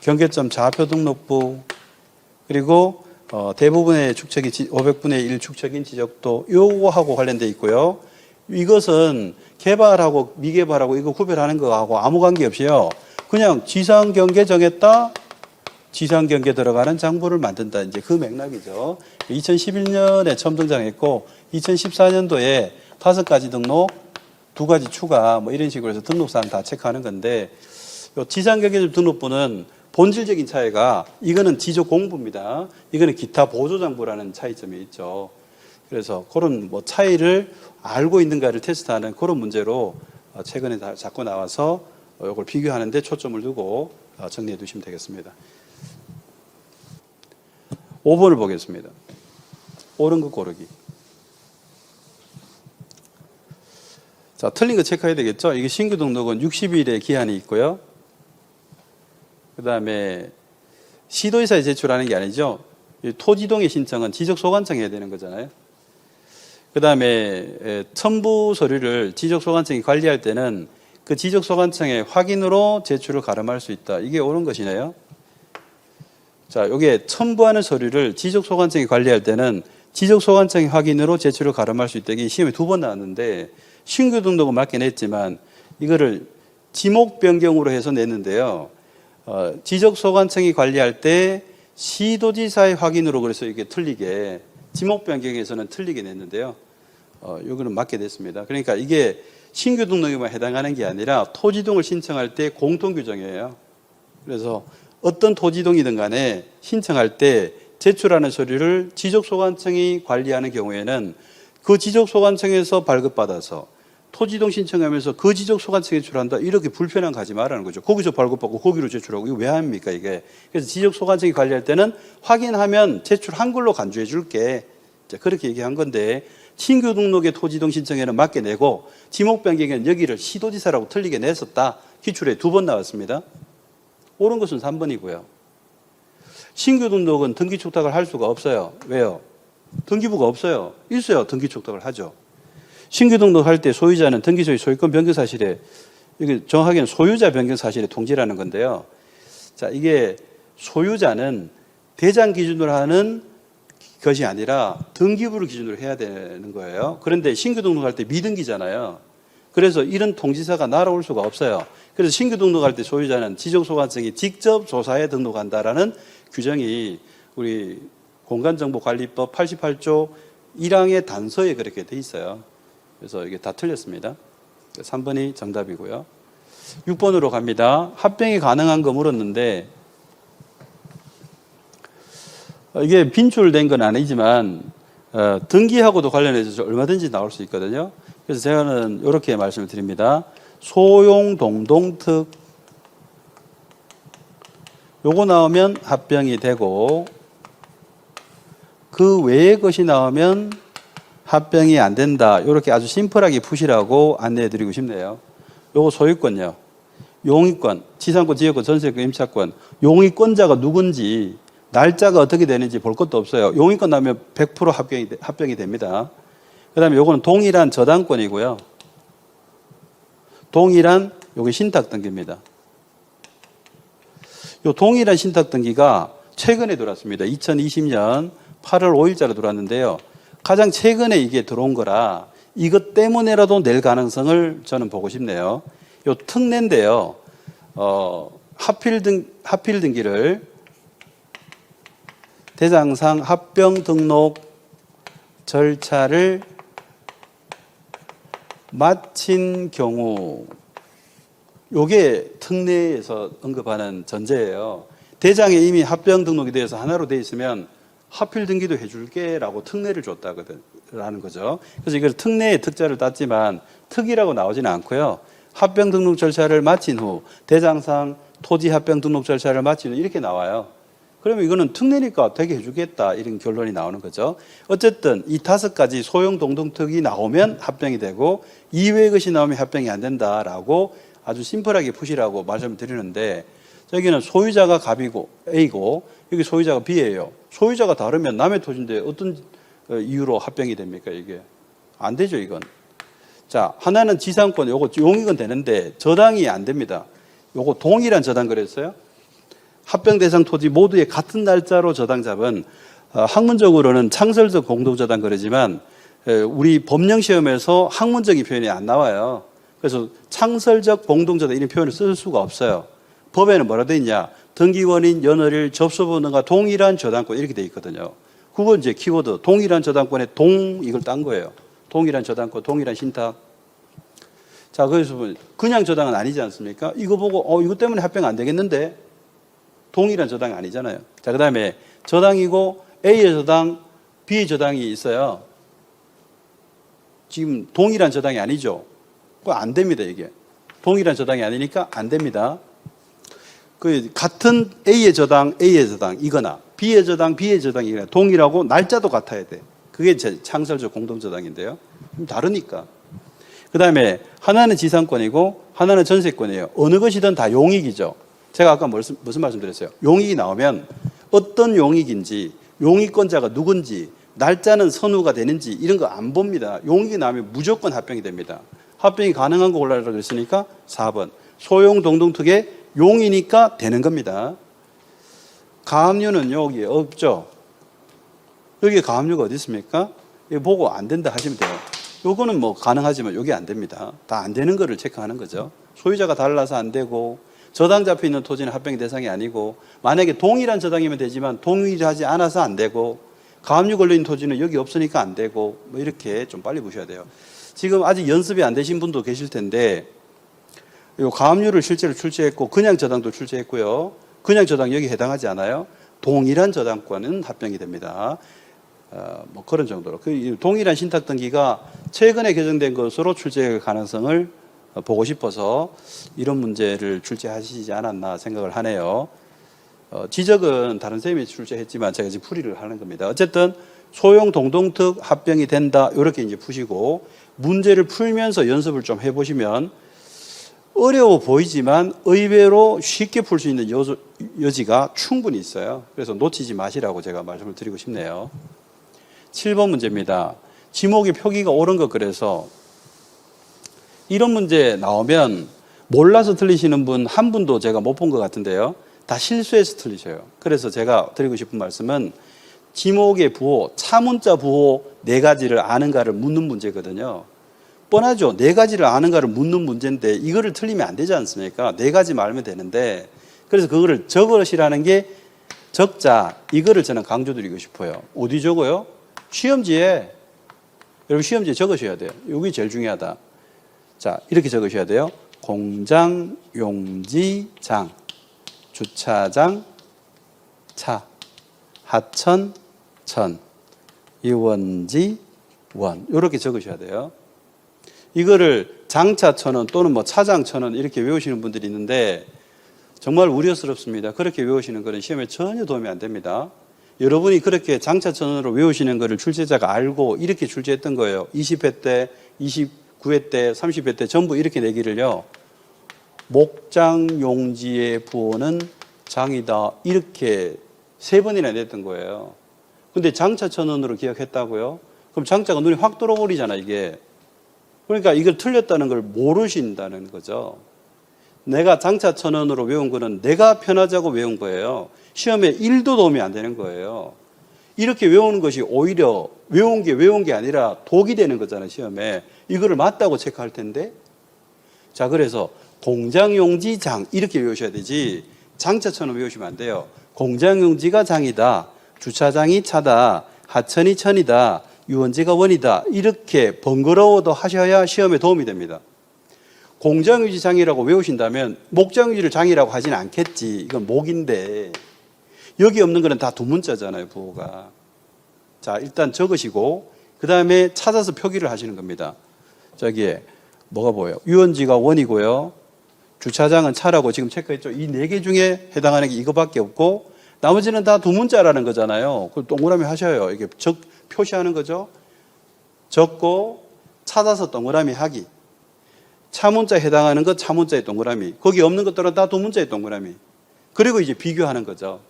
경계점 좌표 등록부, 그리고 대부분의 축척이 500분의 1 축척인 지적도 요거하고 관련돼 있고요. 이것은 개발하고 미개발하고 이거 구별하는 거하고 아무 관계없이요. 그냥 지상 경계 정했다. 지상 경계에 들어가는 장부를 만든다. 이제 그 맥락이죠. 2011년에 처음 등장했고 2014년도에 5가지 등록, 2가지 추가 뭐 이런 식으로 해서 등록사항 다 체크하는 건데 요 지상 경계 등록부는 본질적인 차이가 이거는 지적 공부입니다. 이거는 기타 보조 장부라는 차이점이 있죠. 그래서 그런 뭐 차이를 알고 있는가를 테스트하는 그런 문제로 최근에 자꾸 나와서 이걸 비교하는데 초점을 두고 정리해 두시면 되겠습니다. 5번을 보겠습니다. 옳은 거 고르기. 자, 틀린 거 체크해야 되겠죠? 이게 신규 등록은 60일의 기한이 있고요. 그 다음에 시도지사에 제출하는 게 아니죠. 토지동의 신청은 지적소관청에 해야 되는 거잖아요. 그 다음에 첨부 서류를 지적소관청이 관리할 때는 그 지적소관청의 확인으로 제출을 가름할 수 있다. 이게 옳은 것이네요. 자, 이게 첨부하는 서류를 지적소관청이 관리할 때는 지적소관청의 확인으로 제출을 가름할 수 있다. 이게 시험에 2번 나왔는데 신규 등록은 맞긴 했지만 이거를 지목 변경으로 해서 냈는데요. 지적소관청이 관리할 때 시도지사의 확인으로 그래서 이게 틀리게 지목 변경에서는 틀리게 냈는데요. 이거는 맞게 됐습니다. 그러니까 이게 신규 등록에만 해당하는 게 아니라 토지동을 신청할 때 공통 규정이에요. 그래서 어떤 토지동이든 간에 신청할 때 제출하는 서류를 지적소관청이 관리하는 경우에는 그 지적소관청에서 발급받아서 토지동 신청하면서 그 지적소관청에 제출한다. 이렇게 불편한 거 하지 말라는 거죠. 거기서 발급받고 거기로 제출하고 이거 왜 합니까 이게. 그래서 지적소관청이 관리할 때는 확인하면 제출한 걸로 간주해 줄게. 그렇게 얘기한 건데 신규 등록의 토지동 신청에는 맞게 내고 지목 변경에는 여기를 시도지사라고 틀리게 냈었다. 기출에 2번 나왔습니다. 옳은 것은 3번이고요. 신규 등록은 등기 축탁을 할 수가 없어요. 왜요? 등기부가 없어요. 있어요. 등기 축탁을 하죠. 신규 등록할 때 소유자는 등기소의 소유권 변경 사실에 이게 정확하게는 소유자 변경 사실의 통지라는 건데요. 자, 이게 소유자는 대장 기준으로 하는 것이 아니라 등기부를 기준으로 해야 되는 거예요. 그런데 신규 등록할 때 미등기잖아요. 그래서 이런 통지서가 날아올 수가 없어요. 그래서 신규 등록할 때 소유자는 지적소관청이 직접 조사에 등록한다라는 규정이 우리 공간정보관리법 88조 1항의 단서에 그렇게 돼 있어요. 그래서 이게 다 틀렸습니다. 3번이 정답이고요. 6번으로 갑니다. 합병이 가능한 거 물었는데 이게 빈출된 건 아니지만 등기하고도 관련해서 얼마든지 나올 수 있거든요. 그래서 제가는 이렇게 말씀을 드립니다. 소용 동동특 요거 나오면 합병이 되고 그 외의 것이 나오면 합병이 안 된다. 이렇게 아주 심플하게 푸시라고 안내해 드리고 싶네요. 요거 소유권요. 용의권, 지상권, 지역권, 전세권, 임차권. 용의권자가 누군지 날짜가 어떻게 되는지 볼 것도 없어요. 용의권 나오면 100% 합병이 됩니다. 그 다음에 요거는 동일한 저당권이고요. 동일한 요게 신탁등기입니다. 요 동일한 신탁등기가 최근에 들어왔습니다. 2020년 8월 5일자로 들어왔는데요. 가장 최근에 이게 들어온 거라 이것 때문에라도 낼 가능성을 저는 보고 싶네요. 요 특례인데요. 하필 등기를 대장상 합병 등록 절차를 마친 경우 요게 특례에서 언급하는 전제예요. 대장에 이미 합병 등록이 되어서 하나로 되어 있으면 하필 등기도 해줄게라고 특례를 줬다라는 거죠. 그래서 이걸 특례의 특자를 땄지만 특이라고 나오지는 않고요. 합병 등록 절차를 마친 후 대장상 토지 합병 등록 절차를 마친 후 이렇게 나와요. 그러면 이거는 특례니까 되게 해주겠다 이런 결론이 나오는 거죠. 어쨌든 이 5가지 소용 동동특이 나오면 합병이 되고 이외의 것이 나오면 합병이 안 된다라고 아주 심플하게 푸시라고 말씀을 드리는데 저기는 소유자가 갑이고 A고 여기 소유자가 B예요. 소유자가 다르면 남의 토지인데 어떤 이유로 합병이 됩니까 이게? 안 되죠 이건. 자, 하나는 지상권 요거 용익은 되는데 저당이 안 됩니다. 요거 동일한 저당 그랬어요. 합병 대상 토지 모두의 같은 날짜로 저당 잡은 학문적으로는 창설적 공동저당 그러지만 우리 법령시험에서 학문적인 표현이 안 나와요. 그래서 창설적 공동저당 이런 표현을 쓸 수가 없어요. 법에는 뭐라 돼 있냐? 등기원인 연월일 접수번호가 동일한 저당권 이렇게 돼 있거든요. 그거 이제 키워드 동일한 저당권에 동 이걸 딴 거예요. 동일한 저당권, 동일한 신탁. 자, 그래서 그냥 저당은 아니지 않습니까? 이거 보고 이거 때문에 합병 안 되겠는데 동일한 저당이 아니잖아요. 자, 그다음에 저당이고 A의 저당, B의 저당이 있어요. 지금 동일한 저당이 아니죠. 그거 안 됩니다, 이게. 동일한 저당이 아니니까 안 됩니다. 그 같은 A의 저당, A의 저당이거나 B의 저당, B의 저당이거나 동일하고 날짜도 같아야 돼. 그게 제 창설적 공동저당인데요. 다르니까. 그 다음에 하나는 지상권이고 하나는 전세권이에요. 어느 것이든 다 용익이죠. 제가 아까 무슨 말씀드렸어요? 용익이 나오면 어떤 용익인지, 용익권자가 누군지, 날짜는 선후가 되는지 이런 거 안 봅니다. 용익이 나오면 무조건 합병이 됩니다. 합병이 가능한 거 골라라고 했으니까 4번. 소용 동동특의 용이니까 되는 겁니다. 가압류는 여기 없죠. 여기 가압류가 어디 있습니까? 이거 보고 안 된다 하시면 돼요. 요거는 뭐 가능하지만 여기 안 됩니다. 다 안 되는 거를 체크하는 거죠. 소유자가 달라서 안 되고 저당 잡혀 있는 토지는 합병 대상이 아니고 만약에 동일한 저당이면 되지만 동일하지 않아서 안 되고 가압류 걸려 있는 토지는 여기 없으니까 안 되고 뭐 이렇게 좀 빨리 보셔야 돼요. 지금 아직 연습이 안 되신 분도 계실 텐데 요 가압류를 실제로 출제했고 그냥 저당도 출제했고요. 그냥 저당 여기 해당하지 않아요. 동일한 저당권은 합병이 됩니다. 뭐 그런 정도로 그 동일한 신탁 등기가 최근에 개정된 것으로 출제할 가능성을 보고 싶어서 이런 문제를 출제하시지 않았나 생각을 하네요. 지적은 다른 쌤이 출제했지만 제가 지금 풀이를 하는 겁니다. 어쨌든 소용 동동특 합병이 된다 이렇게 이제 푸시고 문제를 풀면서 연습을 좀 해보시면 어려워 보이지만 의외로 쉽게 풀 수 있는 여지가 충분히 있어요. 그래서 놓치지 마시라고 제가 말씀을 드리고 싶네요. 7번 문제입니다. 지목의 표기가 옳은 것 그래서 이런 문제 나오면 몰라서 틀리시는 분 한 분도 제가 못 본 것 같은데요. 다 실수해서 틀리셔요. 그래서 제가 드리고 싶은 말씀은 지목의 부호, 차문자 부호 4가지를 아는가를 묻는 문제거든요. 뻔하죠. 4가지를 아는가를 묻는 문제인데 이거를 틀리면 안 되지 않습니까? 4가지만 알면 되는데 그래서 그거를 적으시라는 게 적자 이거를 저는 강조드리고 싶어요. 어디 적어요? 시험지에 여러분 시험지에 적으셔야 돼요. 이게 제일 중요하다. 자 이렇게 적으셔야 돼요. 공장, 용지장, 주차장, 차, 하천, 천, 유원지, 원 이렇게 적으셔야 돼요. 이거를 장차천원 또는 뭐 차장천원 이렇게 외우시는 분들이 있는데 정말 우려스럽습니다. 그렇게 외우시는 것은 시험에 전혀 도움이 안 됩니다. 여러분이 그렇게 장차천원으로 외우시는 것을 출제자가 알고 이렇게 출제했던 거예요. 20회 때, 29회 때, 30회 때 전부 이렇게 내기를요. 목장용지의 부호는 장이다. 이렇게 3번이나 냈던 거예요. 근데 장차천원으로 기억했다고요? 그럼 장자가 눈에 확 들어버리잖아, 이게. 그러니까 이걸 틀렸다는 걸 모르신다는 거죠. 내가 장차천원으로 외운 거는 내가 편하자고 외운 거예요. 시험에 1도 도움이 안 되는 거예요. 이렇게 외우는 것이 오히려 외운 게 아니라 독이 되는 거잖아요, 시험에. 이거를 맞다고 체크할 텐데. 자, 그래서 공장용지장 이렇게 외우셔야 되지 장차천원 외우시면 안 돼요. 공장용지가 장이다. 주차장이 차다. 하천이 천이다. 유원지가 원이다. 이렇게 번거로워도 하셔야 시험에 도움이 됩니다. 공장유지 장이라고 외우신다면 목장유지를 장이라고 하지는 않겠지. 이건 목인데 여기 없는 거는 다 두 문자잖아요, 부호가. 자, 일단 적으시고 그 다음에 찾아서 표기를 하시는 겁니다. 저기에 뭐가 보여요? 유원지가 원이고요. 주차장은 차라고 지금 체크했죠. 이 4개 중에 해당하는 게 이거밖에 없고 나머지는 다 두 문자라는 거잖아요. 그걸 동그라미 하셔요. 이게 표시하는 거죠. 적고 찾아서 동그라미 하기. 차문자에 해당하는 것 차문자에 동그라미. 거기 없는 것들은 다 두 문자에 동그라미. 그리고 이제 비교하는 거죠.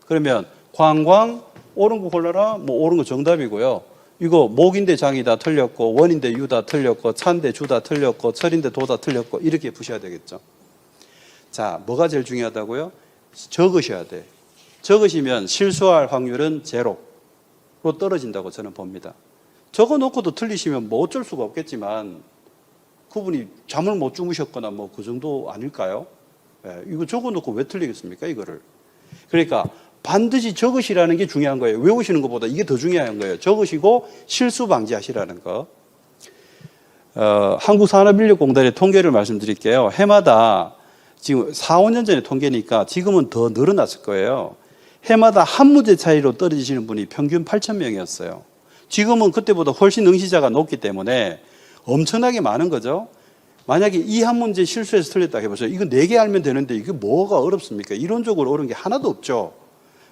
그러면 관광 옳은 거 골라라. 뭐 옳은 거 정답이고요. 이거 목인데 장이다 틀렸고 원인데 유다 틀렸고 차인데 주다 틀렸고 철인데 도다 틀렸고 이렇게 푸셔야 되겠죠. 자, 뭐가 제일 중요하다고요? 적으셔야 돼. 적으시면 실수할 확률은 제로로 떨어진다고 저는 봅니다. 적어놓고도 틀리시면 뭐 어쩔 수가 없겠지만 그분이 잠을 못 주무셨거나 뭐 그 정도 아닐까요? 이거 적어놓고 왜 틀리겠습니까, 이거를? 그러니까 반드시 적으시라는 게 중요한 거예요. 외우시는 것보다 이게 더 중요한 거예요. 적으시고 실수 방지하시라는 거. 한국산업인력공단의 통계를 말씀드릴게요. 해마다 지금 4, 5년 전에 통계니까 지금은 더 늘어났을 거예요. 해마다 한 문제 차이로 떨어지시는 분이 평균 8,000명이었어요. 지금은 그때보다 훨씬 응시자가 높기 때문에 엄청나게 많은 거죠. 만약에 이 한 문제 실수해서 틀렸다 해보세요. 이거 4개 알면 되는데 이게 뭐가 어렵습니까? 이론적으로 어려운 게 하나도 없죠.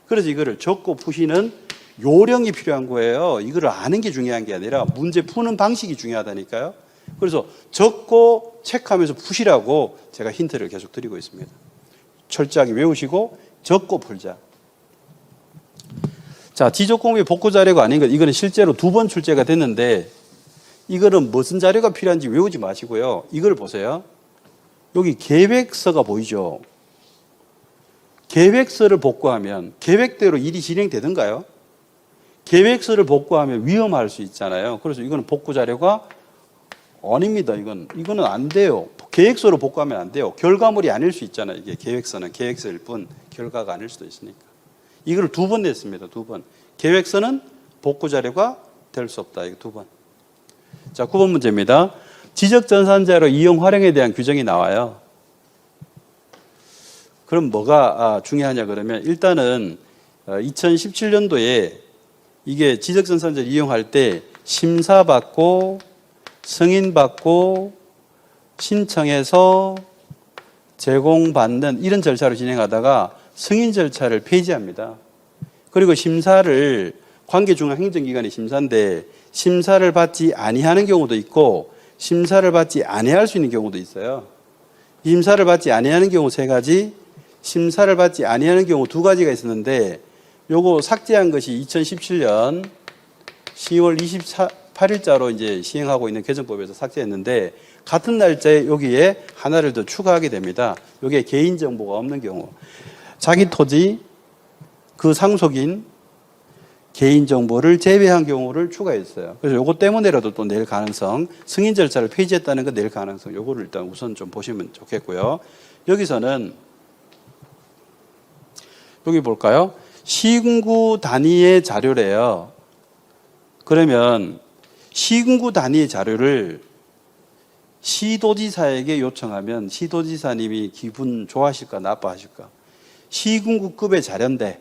그래서 이거를 적고 푸시는 요령이 필요한 거예요. 이거를 아는 게 중요한 게 아니라 문제 푸는 방식이 중요하다니까요. 그래서 적고 체크하면서 푸시라고 제가 힌트를 계속 드리고 있습니다. 철저하게 외우시고 적고 풀자. 자, 지적공부의 복구 자료가 아닌 것, 이거는 실제로 2번 출제가 됐는데 이거는 무슨 자료가 필요한지 외우지 마시고요. 이걸 보세요. 여기 계획서가 보이죠? 계획서를 복구하면 계획대로 일이 진행되던가요? 계획서를 복구하면 위험할 수 있잖아요. 그래서 이거는 복구 자료가 아닙니다. 이거는 안 돼요. 계획서로 복구하면 안 돼요. 결과물이 아닐 수 있잖아요. 이게 계획서는 계획서일 뿐 결과가 아닐 수도 있으니까. 이걸 2번 냈습니다. 2번. 계획서는 복구 자료가 될 수 없다. 이거 2번. 자, 9번 문제입니다. 지적전산자료 이용 활용에 대한 규정이 나와요. 그럼 뭐가 중요하냐 그러면 일단은 2017년도에 이게 지적전산자료 이용할 때 심사받고 승인받고 신청해서 제공받는 이런 절차로 진행하다가 승인 절차를 폐지합니다. 그리고 심사를 관계중앙행정기관의 심사인데 심사를 받지 아니하는 경우도 있고 심사를 받지 아니할 수 있는 경우도 있어요. 심사를 받지 아니하는 경우 3가지, 심사를 받지 아니하는 경우 2가지가 있었는데 요거 삭제한 것이 2017년 10월 28일자로 이제 시행하고 있는 개정법에서 삭제했는데 같은 날짜에 여기에 하나를 더 추가하게 됩니다. 여기에 개인정보가 없는 경우. 자기 토지, 그 상속인, 개인정보를 제외한 경우를 추가했어요. 그래서 요거 때문에라도 또 낼 가능성, 승인 절차를 폐지했다는 거 낼 가능성, 요거를 일단 우선 좀 보시면 좋겠고요. 여기서는, 여기 볼까요? 시군구 단위의 자료래요. 그러면 시군구 단위의 자료를 시도지사에게 요청하면 시도지사님이 기분 좋아하실까 나빠하실까? 시군구급의 자료인데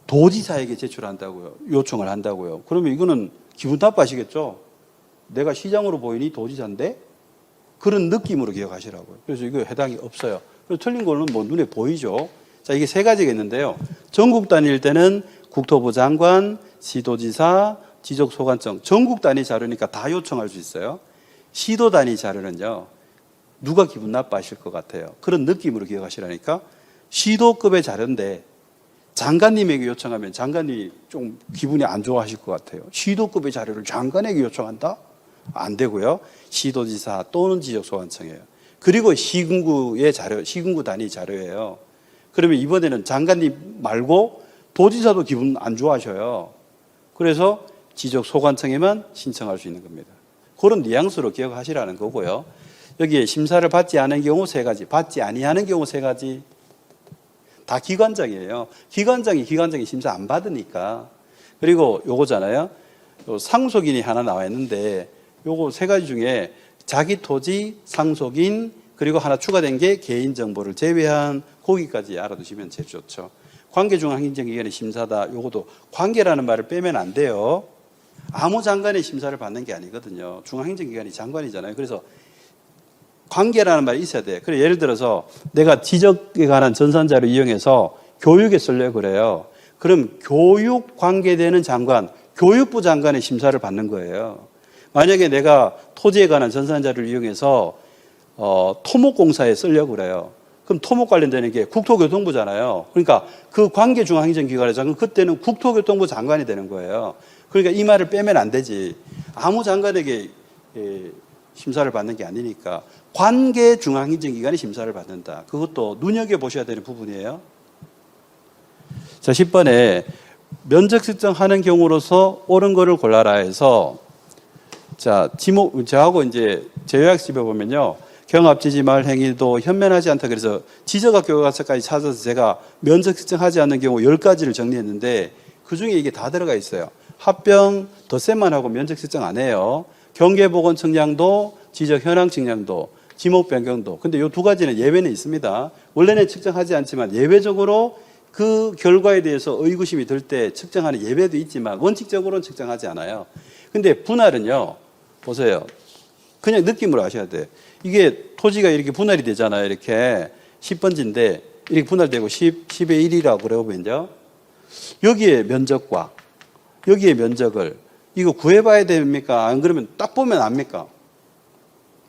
도지사에게 제출한다고요. 요청을 한다고요. 그러면 이거는 기분 나빠하시겠죠? 내가 시장으로 보이니 도지사인데? 그런 느낌으로 기억하시라고요. 그래서 이거 해당이 없어요. 그래서 틀린 거는 뭐 눈에 보이죠? 자, 이게 3가지가 있는데요. 전국 단위일 때는 국토부 장관, 시도지사, 지적소관청, 전국 단위 자료니까 다 요청할 수 있어요. 시도 단위 자료는요, 누가 기분 나빠하실 것 같아요? 그런 느낌으로 기억하시라니까. 시도급의 자료인데 장관님에게 요청하면 장관님이 좀 기분이 안 좋아하실 것 같아요. 시도급의 자료를 장관에게 요청한다? 안 되고요. 시도지사 또는 지적소관청이에요. 그리고 시군구의 자료, 시군구 단위 자료예요. 그러면 이번에는 장관님 말고 도지사도 기분 안 좋아하셔요. 그래서 지적소관청에만 신청할 수 있는 겁니다. 그런 뉘앙스로 기억하시라는 거고요. 여기에 심사를 받지 않은 경우 3가지, 받지 아니하는 경우 3가지, 다 기관장이에요. 기관장이 심사 안 받으니까. 그리고 요거잖아요. 요 상속인이 하나 나와 있는데 요거 3가지 중에 자기 토지, 상속인, 그리고 하나 추가된 게 개인정보를 제외한 거기까지 알아두시면 제일 좋죠. 관계중앙행정기관의 심사다. 요것도 관계라는 말을 빼면 안 돼요. 아무 장관의 심사를 받는 게 아니거든요. 중앙행정기관이 장관이잖아요. 그래서 관계라는 말이 있어야 돼. 그래, 예를 들어서 내가 지적에 관한 전산자를 이용해서 교육에 쓰려고 그래요. 그럼 교육 관계되는 장관, 교육부 장관의 심사를 받는 거예요. 만약에 내가 토지에 관한 전산자를 이용해서 토목공사에 쓰려고 그래요. 그럼 토목 관련되는 게 국토교통부잖아요. 그러니까 그 관계중앙행정기관의 장관, 그때는 국토교통부 장관이 되는 거예요. 그러니까 이 말을 빼면 안 되지. 아무 장관에게 심사를 받는 게 아니니까 관계중앙행정기관이 심사를 받는다. 그것도 눈여겨보셔야 되는 부분이에요. 자, 10번에 면적 측정하는 경우로서 옳은 거를 골라라 해서 자, 저하고 이제 제요약 집에 보면요. 경합지지 말 행위도 현면하지 않다. 그래서 지적학 교과서까지 찾아서 제가 면접 측정하지 않는 경우 10가지를 정리했는데 그중에 이게 다 들어가 있어요. 합병 덧셈만 하고 면적 측정 안 해요. 경계보건 측량도, 지적 현황 측량도, 지목 변경도. 근데 이 2가지는 예외는 있습니다. 원래는 측정하지 않지만 예외적으로 그 결과에 대해서 의구심이 들 때 측정하는 예외도 있지만 원칙적으로는 측정하지 않아요. 근데 분할은요. 보세요. 그냥 느낌으로 아셔야 돼요. 이게 토지가 이렇게 분할이 되잖아요. 이렇게 10번지인데 이렇게 분할되고 10의 1이라고 그러거든요. 여기에 면적과 여기에 면적을 이거 구해봐야 됩니까? 안 그러면 딱 보면 압니까?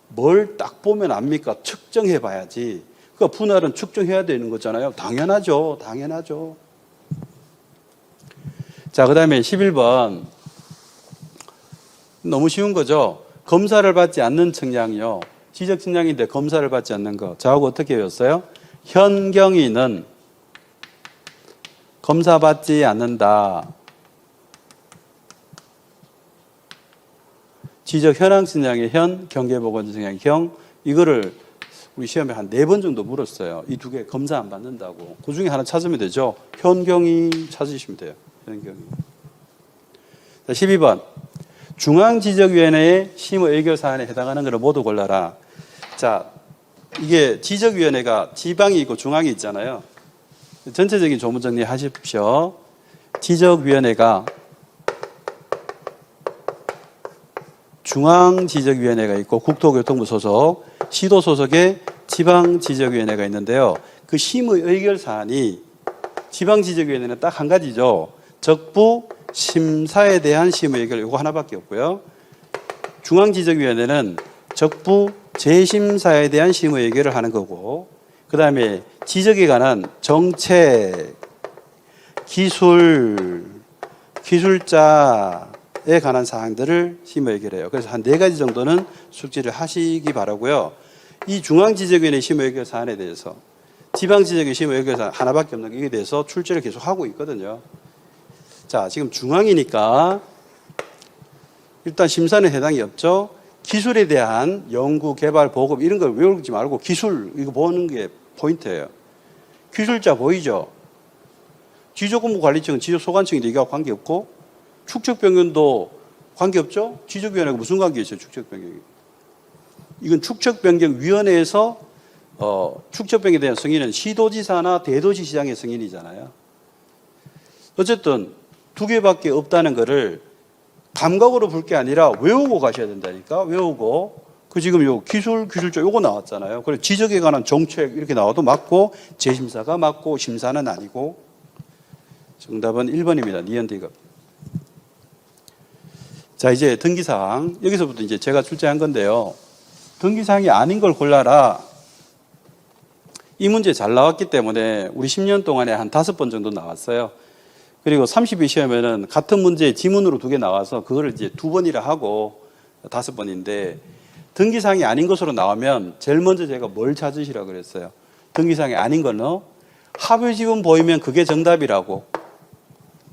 뭘 딱 보면 압니까? 측정해봐야지. 그러니까 분할은 측정해야 되는 거잖아요. 당연하죠. 당연하죠. 자, 그 다음에 11번. 너무 쉬운 거죠. 검사를 받지 않는 측량이요. 지적 측량인데 검사를 받지 않는 거. 저하고 어떻게 배웠어요? 현경위는 검사받지 않는다. 지적 현황 측량의 현, 경계보건 측량의 경. 이거를 우리 시험에 한 4번 정도 물었어요. 이 2개 검사 안 받는다고. 그 중에 하나 찾으면 되죠. 현경위 찾으시면 돼요. 현경위. 자, 12번. 중앙지적위원회의 심의 의결 사안에 해당하는 것을 모두 골라라. 자, 이게 지적위원회가 지방이 있고 중앙이 있잖아요. 전체적인 조문 정리하십시오. 지적위원회가 중앙지적위원회가 있고 국토교통부 소속, 시도 소속의 지방지적위원회가 있는데요. 그 심의 의결 사안이 지방지적위원회는 딱 한 가지죠. 적부 심사에 대한 심의 의결 이거 하나밖에 없고요. 중앙지적위원회는 적부 재심사에 대한 심의 의결을 하는 거고, 그 다음에 지적에 관한 정책, 기술, 기술자에 관한 사항들을 심의 의결해요. 그래서 한 4가지 정도는 숙지를 하시기 바라고요. 이 중앙지적위원회 심의 의결 사안에 대해서 지방지적위원회 심의 의결 사안 하나밖에 없는 것에 대해서 출제를 계속 하고 있거든요. 자, 지금 중앙이니까 일단 심사는 해당이 없죠. 기술에 대한 연구, 개발, 보급 이런 걸 외우지 말고 기술 이거 보는 게 포인트예요. 기술자 보이죠? 지적공부관리청은 지적소관청인데 이거하고 관계없고 축척변경도 관계없죠? 지적위원회가 무슨 관계 있어요? 축척변경이. 이건 축척변경위원회에서 축척변경에 대한 승인은 시도지사나 대도시시장의 승인이잖아요. 어쨌든 2개밖에 없다는 거를 감각으로 볼 게 아니라 외우고 가셔야 된다니까. 외우고. 그 지금 요 기술자 요거 나왔잖아요. 그래 지적에 관한 정책 이렇게 나와도 맞고 재심사가 맞고 심사는 아니고. 정답은 1번입니다. 니은디귿. 자, 이제 등기사항. 여기서부터 이제 제가 출제한 건데요. 등기사항이 아닌 걸 골라라. 이 문제 잘 나왔기 때문에 우리 10년 동안에 한 5번 정도 나왔어요. 그리고 30일 시험에는 같은 문제 지문으로 2개 나와서 그거를 이제 2번이라 하고 5번인데 등기사항이 아닌 것으로 나오면 제일 먼저 제가 뭘 찾으시라고 그랬어요. 등기사항이 아닌 거는 합의지분 보이면 그게 정답이라고.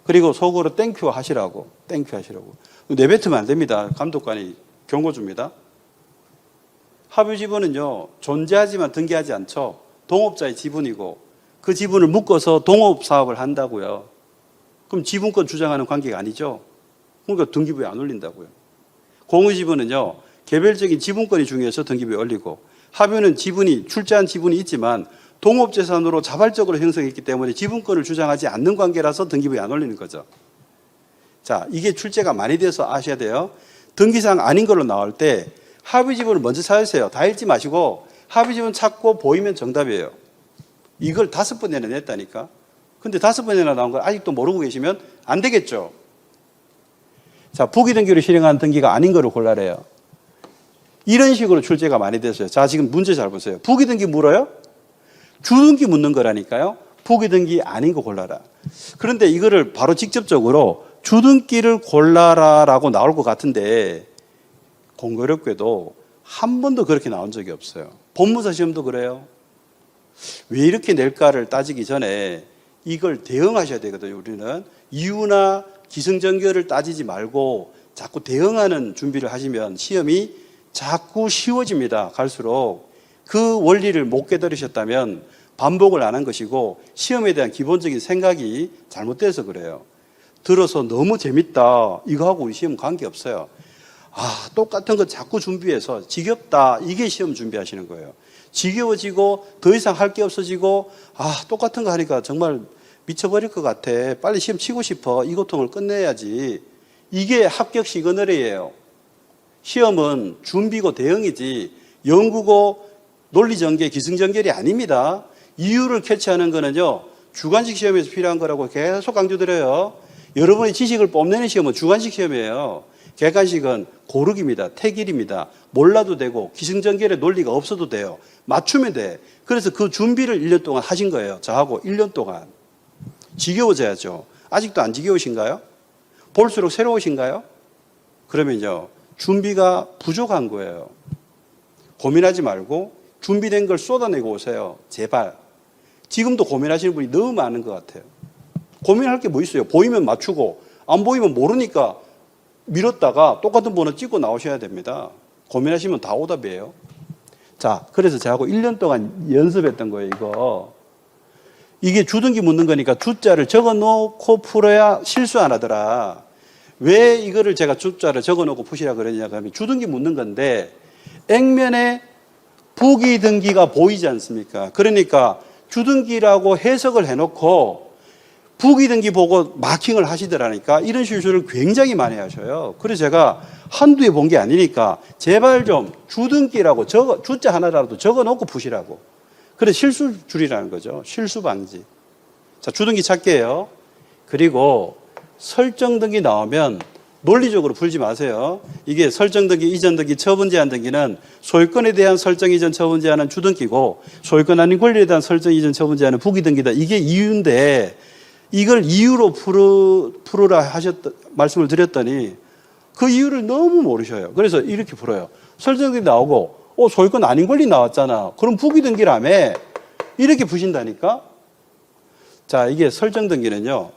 그리고 속으로 땡큐 하시라고. 땡큐 하시라고. 내뱉으면 안 됩니다. 감독관이 경고 줍니다. 합의지분은요. 존재하지만 등기하지 않죠. 동업자의 지분이고 그 지분을 묶어서 동업사업을 한다고요. 그럼 지분권 주장하는 관계가 아니죠. 그러니까 등기부에 안 올린다고요. 공유지분은요. 개별적인 지분권이 중요해서 등기부에 올리고 합의는 지분이 출제한 지분이 있지만 동업재산으로 자발적으로 형성했기 때문에 지분권을 주장하지 않는 관계라서 등기부에 안 올리는 거죠. 자, 이게 출제가 많이 돼서 아셔야 돼요. 등기사항 아닌 걸로 나올 때 합의지분을 먼저 찾으세요. 다 읽지 마시고 합의지분 찾고 보이면 정답이에요. 이걸 5번이나 냈다니까. 근데 5번이나 나온 걸 아직도 모르고 계시면 안 되겠죠. 자, 부기등기로 실행한 등기가 아닌 거를 골라래요. 이런 식으로 출제가 많이 됐어요. 자, 지금 문제 잘 보세요. 부기등기 물어요? 주등기 묻는 거라니까요. 부기등기 아닌 거 골라라. 그런데 이거를 바로 직접적으로 주등기를 골라라라고 나올 것 같은데 공교롭게도 한 번도 그렇게 나온 적이 없어요. 본무사 시험도 그래요. 왜 이렇게 낼까를 따지기 전에 이걸 대응하셔야 되거든요. 우리는 이유나 기승전결을 따지지 말고 자꾸 대응하는 준비를 하시면 시험이 자꾸 쉬워집니다. 갈수록 그 원리를 못 깨달으셨다면 반복을 안 한 것이고 시험에 대한 기본적인 생각이 잘못돼서 그래요. 들어서 너무 재밌다. 이거하고 우리 시험 관계없어요. 아, 똑같은 거 자꾸 준비해서 지겹다. 이게 시험 준비하시는 거예요. 지겨워지고 더 이상 할 게 없어지고 아, 똑같은 거 하니까 정말 미쳐버릴 것 같아. 빨리 시험 치고 싶어. 이 고통을 끝내야지. 이게 합격 시그널이에요. 시험은 준비고 대응이지 연구고 논리전개, 기승전결이 아닙니다. 이유를 캐치하는 거는요. 주관식 시험에서 필요한 거라고 계속 강조드려요. 여러분의 지식을 뽐내는 시험은 주관식 시험이에요. 객관식은 고르기입니다. 택일입니다. 몰라도 되고 기승전결의 논리가 없어도 돼요. 맞추면 돼. 그래서 그 준비를 1년 동안 하신 거예요. 저하고 1년 동안. 지겨워져야죠. 아직도 안 지겨우신가요? 볼수록 새로우신가요? 그러면요. 준비가 부족한 거예요. 고민하지 말고 준비된 걸 쏟아내고 오세요. 제발. 지금도 고민하시는 분이 너무 많은 것 같아요. 고민할 게 뭐 있어요? 보이면 맞추고 안 보이면 모르니까 밀었다가 똑같은 번호 찍고 나오셔야 됩니다. 고민하시면 다 오답이에요. 자, 그래서 저하고 1년 동안 연습했던 거예요, 이거. 이게 주등기 묻는 거니까 주자를 적어 놓고 풀어야 실수 안 하더라. 왜 이거를 제가 주자를 적어 놓고 푸시라 그러냐 하면 주등기 묻는 건데 액면에 부기 등기가 보이지 않습니까? 그러니까 주등기라고 해석을 해놓고 부기 등기 보고 마킹을 하시더라니까 이런 실수를 굉장히 많이 하셔요. 그래서 제가 한두 해 본 게 아니니까 제발 좀 주등기라고 주자 하나라도 적어 놓고 푸시라고. 그래서 실수 줄이라는 거죠. 실수 방지. 자, 주등기 찾게요. 그리고 설정 등기 나오면 논리적으로 풀지 마세요. 이게 설정 등기, 이전 등기, 처분 제한 등기는 소유권에 대한 설정 이전 처분 제한은 주등기고 소유권 아닌 권리에 대한 설정 이전 처분 제한은 부기 등기다. 이게 이유인데 이걸 이유로 풀으라 말씀을 드렸더니 그 이유를 너무 모르셔요. 그래서 이렇게 풀어요. 설정 등기 나오고 소유권 아닌 권리 나왔잖아. 그럼 부기 등기라며 이렇게 푸신다니까. 자, 이게 설정 등기는요.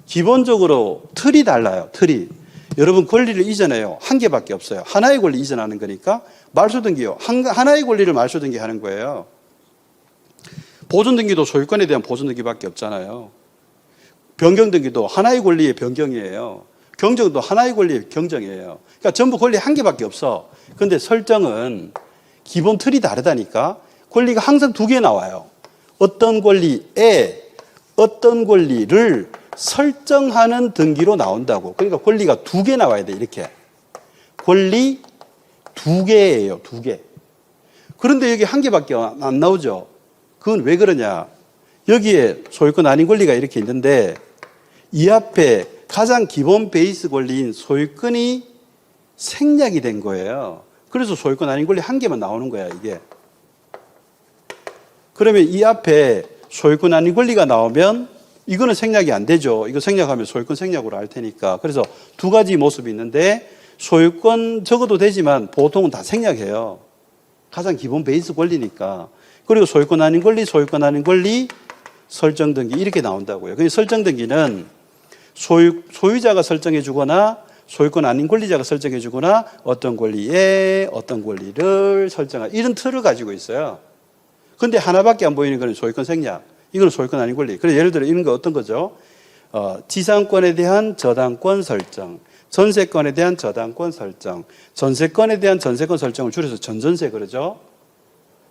기본적으로 틀이 달라요. 틀이. 여러분 권리를 이전해요. 한 개밖에 없어요. 하나의 권리 이전하는 거니까 말소 등기요. 하나의 권리를 말소 등기하는 거예요. 보존 등기도 소유권에 대한 보존 등기밖에 없잖아요. 변경 등기도 하나의 권리의 변경이에요. 경정도 하나의 권리의 경정이에요. 그러니까 전부 권리 한 개밖에 없어. 그런데 설정은 기본 틀이 다르다니까. 권리가 항상 두 개 나와요. 어떤 권리에 어떤 권리를 설정하는 등기로 나온다고. 그러니까 권리가 두 개 나와야 돼. 이렇게. 권리 두 개예요. 두 개. 그런데 여기 한 개밖에 안 나오죠. 그건 왜 그러냐. 여기에 소유권 아닌 권리가 이렇게 있는데 이 앞에 가장 기본 베이스 권리인 소유권이 생략이 된 거예요. 그래서 소유권 아닌 권리 한 개만 나오는 거야, 이게. 그러면 이 앞에 소유권 아닌 권리가 나오면 이거는 생략이 안 되죠. 이거 생략하면 소유권 생략으로 할 테니까. 그래서 두 가지 모습이 있는데 소유권 적어도 되지만 보통은 다 생략해요. 가장 기본 베이스 권리니까. 그리고 소유권 아닌 권리, 소유권 아닌 권리, 설정 등기 이렇게 나온다고요. 그래서 설정 등기는 소유자가 설정해 주거나 소유권 아닌 권리자가 설정해 주거나 어떤 권리에 어떤 권리를 설정할 이런 틀을 가지고 있어요. 근데 하나밖에 안 보이는 거는 소유권 생략. 이거는 소유권 아닌 권리. 그래서 예를 들어 이런 거 어떤 거죠? 지상권에 대한 저당권 설정, 전세권에 대한 저당권 설정, 전세권에 대한 전세권 설정을 줄여서 전전세 그러죠.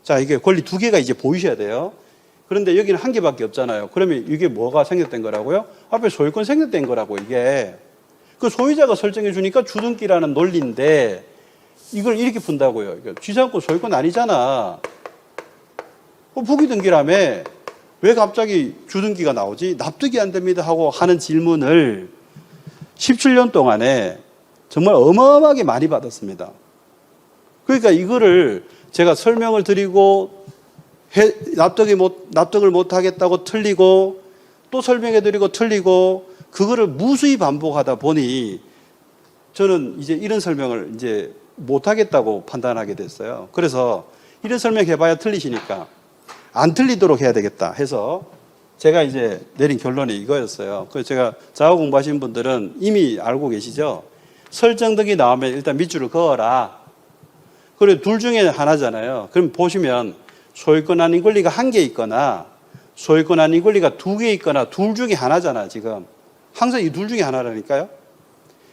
자, 이게 권리 두 개가 이제 보이셔야 돼요. 그런데 여기는 한 개밖에 없잖아요. 그러면 이게 뭐가 생략된 거라고요? 앞에 소유권 생략된 거라고 이게. 그 소유자가 설정해 주니까 주등기라는 논리인데 이걸 이렇게 푼다고요. 지상권 소유권 아니잖아. 부기 등기라며 왜 갑자기 주등기가 나오지? 납득이 안 됩니다 하고 하는 질문을 17년 동안에 정말 어마어마하게 많이 받았습니다. 그러니까 이거를 제가 설명을 드리고 납득을 못 하겠다고 틀리고 또 설명해 드리고 틀리고 그거를 무수히 반복하다 보니 저는 이제 이런 설명을 이제 못 하겠다고 판단하게 됐어요. 그래서 이런 설명해 봐야 틀리시니까 안 틀리도록 해야 되겠다 해서 제가 이제 내린 결론이 이거였어요. 그래서 제가 자고 공부하신 분들은 이미 알고 계시죠? 설정 등기 나오면 일단 밑줄을 그어라. 그래 둘 중에 하나잖아요. 그럼 보시면 소유권 아닌 권리가 한 개 있거나 소유권 아닌 권리가 두 개 있거나 둘 중에 하나잖아 지금. 항상 이 둘 중에 하나라니까요.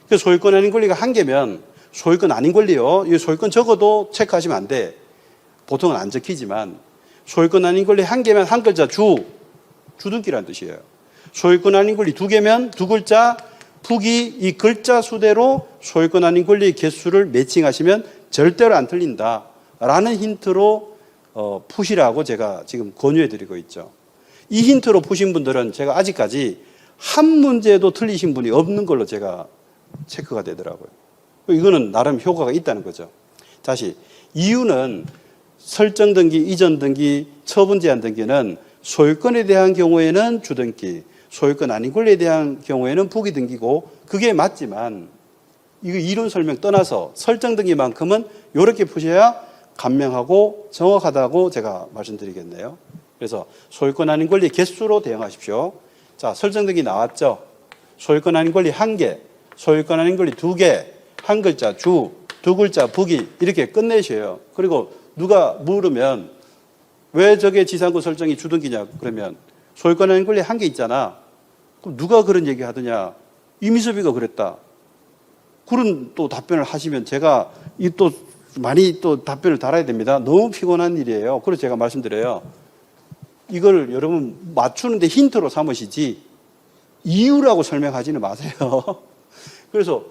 그 소유권 아닌 권리가 한 개면 소유권 아닌 권리요. 이 소유권 적어도 체크하시면 안 돼. 보통은 안 적히지만 소유권 아닌 권리 한 개면 한 글자 주등기라는 뜻이에요. 소유권 아닌 권리 두 개면 두 글자 북이 이 글자 수대로 소유권 아닌 권리의 개수를 매칭하시면 절대로 안 틀린다라는 힌트로 푸시라고 제가 지금 권유해 드리고 있죠. 이 힌트로 푸신 분들은 제가 아직까지 한 문제도 틀리신 분이 없는 걸로 제가 체크가 되더라고요. 이거는 나름 효과가 있다는 거죠. 다시 이유는 설정 등기, 이전 등기, 처분 제한 등기는 소유권에 대한 경우에는 주등기, 소유권 아닌 권리에 대한 경우에는 부기 등기고 그게 맞지만 이거 이론 설명 떠나서 설정 등기만큼은 이렇게 푸셔야 간명하고 정확하다고 제가 말씀드리겠네요. 그래서 소유권 아닌 권리 개수로 대응하십시오. 자, 설정 등기 나왔죠? 소유권 아닌 권리 한 개, 소유권 아닌 권리 두 개, 한 글자 주, 두 글자 부기 이렇게 끝내셔요. 그리고 누가 물으면 왜 저게 지상권 설정이 주등기냐 그러면 소유권 아닌 권리 한 개 있잖아. 그럼 누가 그런 얘기 하더냐? 이미섭이가 그랬다. 그런 또 답변을 하시면 제가 이 또 많이 또 답변을 달아야 됩니다. 너무 피곤한 일이에요. 그래서 제가 말씀드려요. 이걸 여러분 맞추는데 힌트로 삼으시지 이유라고 설명하지는 마세요. 그래서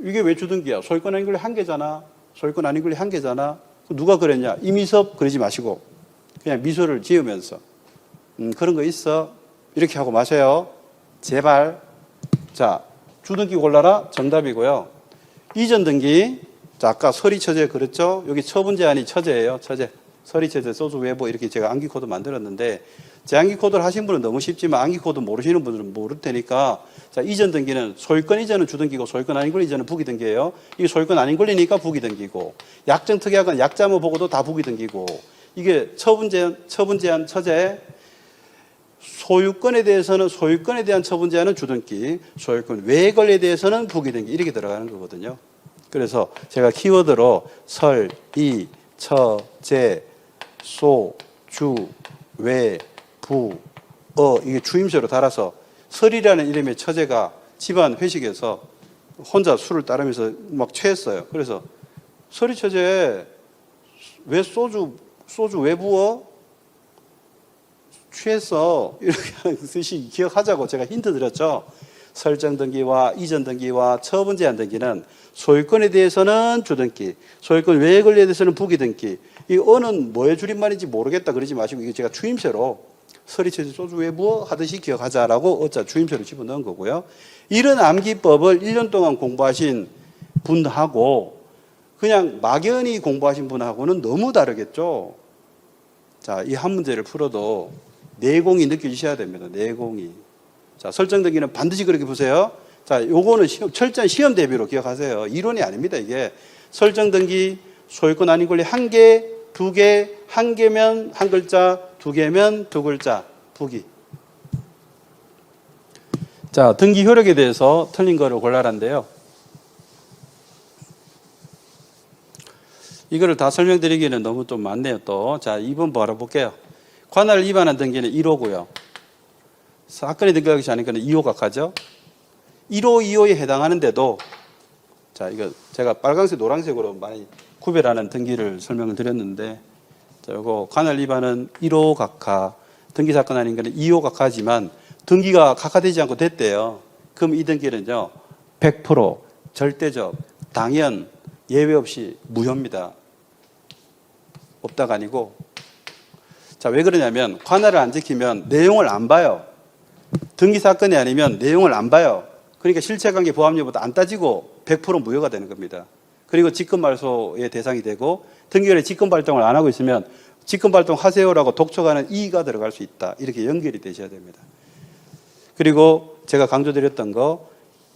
이게 왜 주등기야? 소유권 아닌 권리 한 개잖아. 소유권 아닌 권리 한 개잖아. 누가 그랬냐? 이미섭 그러지 마시고 그냥 미소를 지으면서 그런 거 있어. 이렇게 하고 마세요. 제발. 자, 주등기 골라라. 정답이고요. 이전 등기. 자, 아까 서리처제 그랬죠? 여기 처분 제한이 처제예요. 처제. 서리처제, 소주 외부 이렇게 제가 암기 코드 만들었는데 제 암기 코드를 하신 분은 너무 쉽지만 암기 코드 모르시는 분들은 모를 테니까 자, 이전 등기는 소유권 이전은 주등기고 소유권 아닌 권리 이전은 부기 등기예요. 이게 소유권 아닌 권리니까 부기 등기고 약정 특약은 약자모 보고도 다 부기 등기고 이게 처분 제한 처제 소유권에 대해서는 소유권에 대한 처분 제한은 주등기, 소유권 외 권리에 대해서는 부기 등기 이렇게 들어가는 거거든요. 그래서 제가 키워드로 설, 이, 처, 제, 소, 주, 외, 부, 이게 주임새로 달아서 설이라는 이름의 처제가 집안 회식에서 혼자 술을 따르면서 막 취했어요. 그래서 설이 처제 왜 소주 왜 부어? 취했어. 이렇게 하는 뜻이 기억하자고 제가 힌트 드렸죠. 설정 등기와 이전 등기와 처분 제한 등기는 소유권에 대해서는 주등기, 소유권 외의 권리에 대해서는 부기 등기. 이 어는 뭐의 줄임말인지 모르겠다 그러지 마시고 이게 제가 주임새로 서리처제 소주 왜 부어 하듯이 기억하자라고 어짜 주임새로 집어넣은 거고요. 이런 암기법을 1년 동안 공부하신 분하고 그냥 막연히 공부하신 분하고는 너무 다르겠죠. 자, 이 한 문제를 풀어도 내공이 느껴지셔야 됩니다. 내공이. 자, 설정 등기는 반드시 그렇게 보세요. 자, 요거는 철저한 시험 대비로 기억하세요. 이론이 아닙니다, 이게. 설정 등기, 소유권 아닌 권리 한 개, 두 개, 한 개면 한 글자, 두 개면 두 글자, 부기. 자, 등기 효력에 대해서 틀린 거를 골라라인데요. 이거를 다 설명드리기는 너무 좀 많네요, 또. 자, 2번 바로 볼게요. 관할을 위반한 등기는 1호고요. 사건이 등기하기 전에 그는 2호 각하죠. 1호, 2호에 해당하는데도 자, 이거 제가 빨간색, 노란색으로 많이 구별하는 등기를 설명을 드렸는데 자, 이거 관할 위반은 1호 각하, 등기 사건 아닌 거는 2호 각하지만 등기가 각하되지 않고 됐대요. 그럼 이 등기는요, 100% 절대적, 당연, 예외 없이 무효입니다. 없다가 아니고. 자, 왜 그러냐면 관할을 안 지키면 내용을 안 봐요. 등기 사건이 아니면 내용을 안 봐요. 그러니까 실체관계 보완 여부도 안 따지고 100% 무효가 되는 겁니다. 그리고 직권말소의 대상이 되고 등기관이 직권발동을 안 하고 있으면 직권발동 하세요라고 독촉하는 이의가 들어갈 수 있다. 이렇게 연결이 되셔야 됩니다. 그리고 제가 강조드렸던 거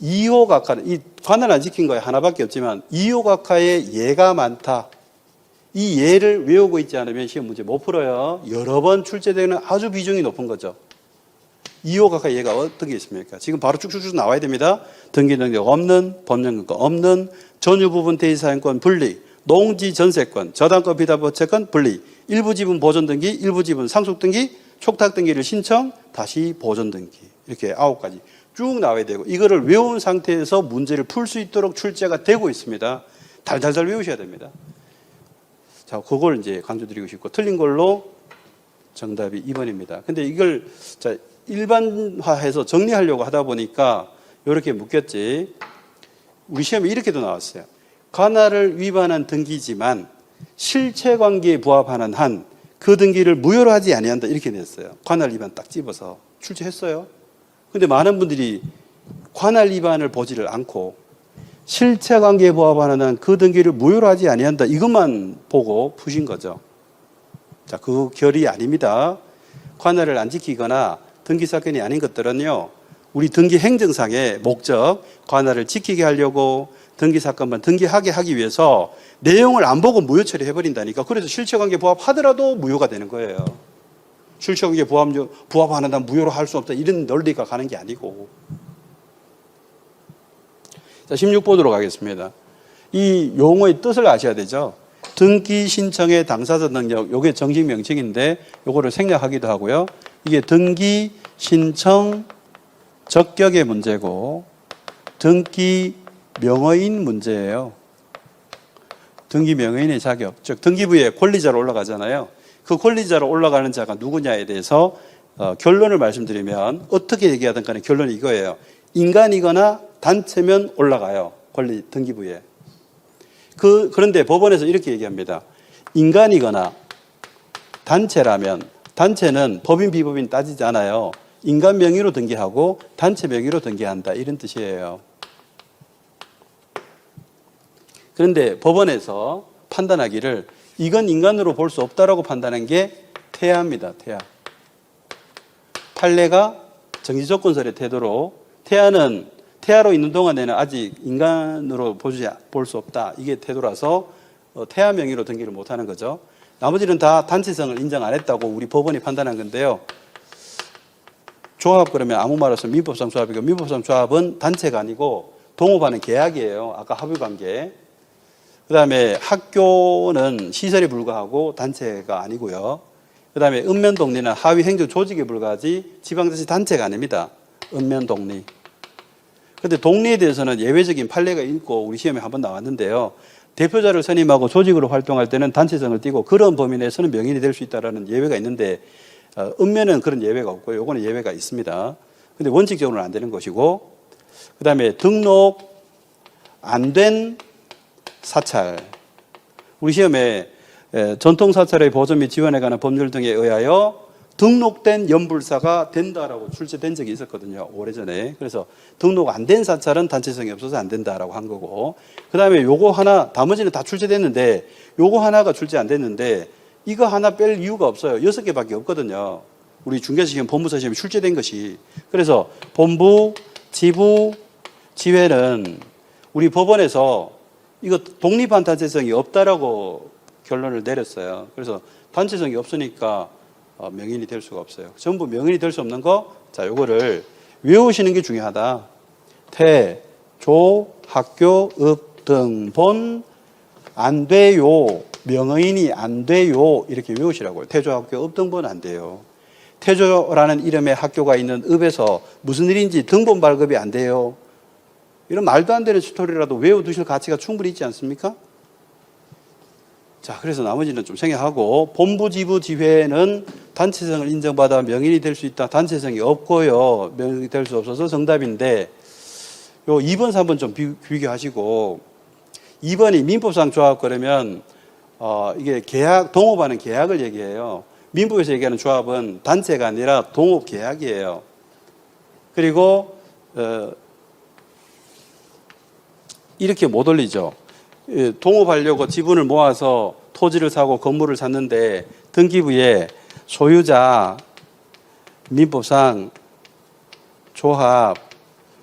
2호 각하는 이 관할 안 지킨 거에 하나밖에 없지만 2호 각하에 예가 많다. 이 예를 외우고 있지 않으면 시험 문제 못 풀어요. 여러 번 출제되는 아주 비중이 높은 거죠. 2호 각하 예가 어떤 게 있습니까? 지금 바로 쭉쭉쭉 나와야 됩니다. 등기 능력 없는, 법령 근거 없는, 전유 부분 대지사용권 분리, 농지 전세권, 저당권 비과세권 분리, 일부 지분 보존 등기, 일부 지분 상속 등기, 촉탁 등기를 신청, 다시 보존 등기. 이렇게 9가지 쭉 나와야 되고, 이거를 외운 상태에서 문제를 풀 수 있도록 출제가 되고 있습니다. 달달달 외우셔야 됩니다. 자, 그걸 이제 강조드리고 싶고, 틀린 걸로 정답이 2번입니다. 근데 이걸 자, 일반화해서 정리하려고 하다 보니까 이렇게 묶였지. 우리 시험에 이렇게도 나왔어요. 관할을 위반한 등기지만 실체관계에 부합하는 한 그 등기를 무효로 하지 아니한다, 이렇게 냈어요. 관할 위반 딱 집어서 출제했어요. 근데 많은 분들이 관할 위반을 보지를 않고 실체관계에 부합하는 한 그 등기를 무효로 하지 아니한다, 이것만 보고 푸신 거죠. 자, 그 결이 아닙니다. 관할을 안 지키거나 등기 사건이 아닌 것들은요, 우리 등기 행정상의 목적, 관할을 지키게 하려고 등기 사건만 등기하게 하기 위해서 내용을 안 보고 무효 처리해버린다니까. 그래서 실체관계 부합하더라도 무효가 되는 거예요. 실체관계 부합하는 한 무효로 할 수 없다, 이런 논리가 가는 게 아니고. 자, 16번으로 가겠습니다. 이 용어의 뜻을 아셔야 되죠. 등기 신청의 당사자 능력, 요게 정식 명칭인데 요거를 생략하기도 하고요. 이게 등기 신청 적격의 문제고, 등기 명의인 문제예요. 등기 명의인의 자격, 즉 등기부에 권리자로 올라가잖아요. 그 권리자로 올라가는 자가 누구냐에 대해서 결론을 말씀드리면, 어떻게 얘기하든 간에 결론이 이거예요. 인간이거나 단체면 올라가요, 권리 등기부에. 그런데 법원에서 이렇게 얘기합니다. 인간이거나 단체라면, 단체는 법인 비법인 따지지 않아요. 인간 명의로 등기하고 단체 명의로 등기한다, 이런 뜻이에요. 그런데 법원에서 판단하기를 이건 인간으로 볼 수 없다라고 판단한 게 태아입니다. 태아. 판례가 정지조건설의 태도로, 태아로 있는 동안에는 아직 인간으로 볼 수 없다, 이게 태도라서 태아 명의로 등기를 못하는 거죠. 나머지는 다 단체성을 인정 안 했다고 우리 법원이 판단한 건데요. 조합, 그러면 아무 말 없으면 민법상 조합이고, 민법상 조합은 단체가 아니고 동업하는 계약이에요. 아까 합의관계. 그 다음에 학교는 시설에 불과하고 단체가 아니고요. 그 다음에 읍면동리는 하위 행정 조직에 불과하지 지방자치 단체가 아닙니다. 읍면동리. 그런데 동리에 대해서는 예외적인 판례가 있고 우리 시험에 한번 나왔는데요. 대표자를 선임하고 조직으로 활동할 때는 단체성을 띠고 그런 범위 내에서는 명인이 될 수 있다는 예외가 있는데, 읍면은 그런 예외가 없고요. 요거는 예외가 있습니다. 근데 원칙적으로는 안 되는 것이고, 그 다음에 등록 안 된 사찰. 우리 시험에 전통사찰의 보존 및 지원에 관한 법률 등에 의하여 등록된 연불사가 된다라고 출제된 적이 있었거든요, 오래전에. 그래서 등록 안 된 사찰은 단체성이 없어서 안 된다라고 한 거고, 그 다음에 요거 하나, 나머지는 다 출제됐는데 요거 하나가 출제 안 됐는데 이거 하나 뺄 이유가 없어요. 6개밖에 없거든요. 우리 중개사 시험, 법무사 시험에 출제된 것이. 그래서 본부, 지부, 지회는 우리 법원에서 이거 독립한 단체성이 없다라고 결론을 내렸어요. 그래서 단체성이 없으니까 명인이 될 수가 없어요. 전부 명인이 될 수 없는 거, 자, 요거를 외우시는 게 중요하다. 태, 조, 학교, 읍, 등, 본, 안 돼요. 명의인이 안 돼요. 이렇게 외우시라고요. 태조, 학교, 읍, 등, 본 안 돼요. 태조라는 이름의 학교가 있는 읍에서 무슨 일인지 등본 발급이 안 돼요. 이런 말도 안 되는 스토리라도 외워두실 가치가 충분히 있지 않습니까? 자, 그래서 나머지는 좀 생략하고, 본부, 지부, 지회는 단체성을 인정받아 명인이 될 수 있다. 단체성이 없고요. 명인이 될 수 없어서 정답인데, 요 2번, 3번 좀 비교하시고, 2번이 민법상 조합, 그러면 이게 계약, 동업하는 계약을 얘기해요. 민법에서 얘기하는 조합은 단체가 아니라 동업 계약이에요. 그리고 이렇게 못 올리죠. 동업하려고 지분을 모아서 토지를 사고 건물을 샀는데 등기부에 소유자, 민법상 조합,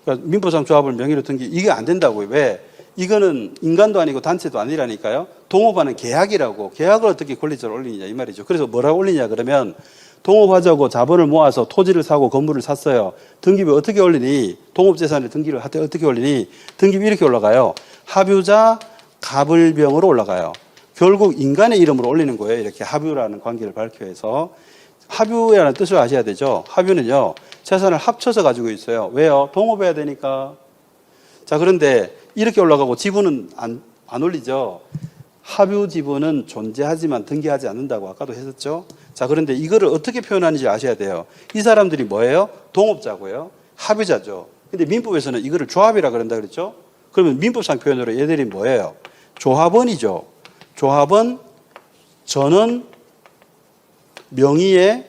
그러니까 민법상 조합을 명의로 등기, 이게 안 된다고요. 왜? 이거는 인간도 아니고 단체도 아니라니까요. 동업하는 계약이라고. 계약을 어떻게 권리적으로 올리냐 이 말이죠. 그래서 뭐라고 올리냐 그러면, 동업하자고 자본을 모아서 토지를 사고 건물을 샀어요. 등기부 어떻게 올리니? 동업재산을 등기를 어떻게 올리니? 등기부 이렇게 올라가요. 합유자, 갑을병으로 올라가요. 결국 인간의 이름으로 올리는 거예요. 이렇게 합유라는 관계를 발표해서. 합유라는 뜻을 아셔야 되죠. 합유는요, 재산을 합쳐서 가지고 있어요. 왜요? 동업해야 되니까. 자, 그런데 이렇게 올라가고 지분은 안 올리죠. 합유 지분은 존재하지만 등기하지 않는다고 아까도 했었죠. 자, 그런데 이거를 어떻게 표현하는지 아셔야 돼요. 이 사람들이 뭐예요? 동업자고요. 합유자죠. 근데 민법에서는 이거를 조합이라 그런다 그랬죠. 그러면 민법상 표현으로 얘들이 뭐예요? 조합원이죠. 조합원 전원 명의의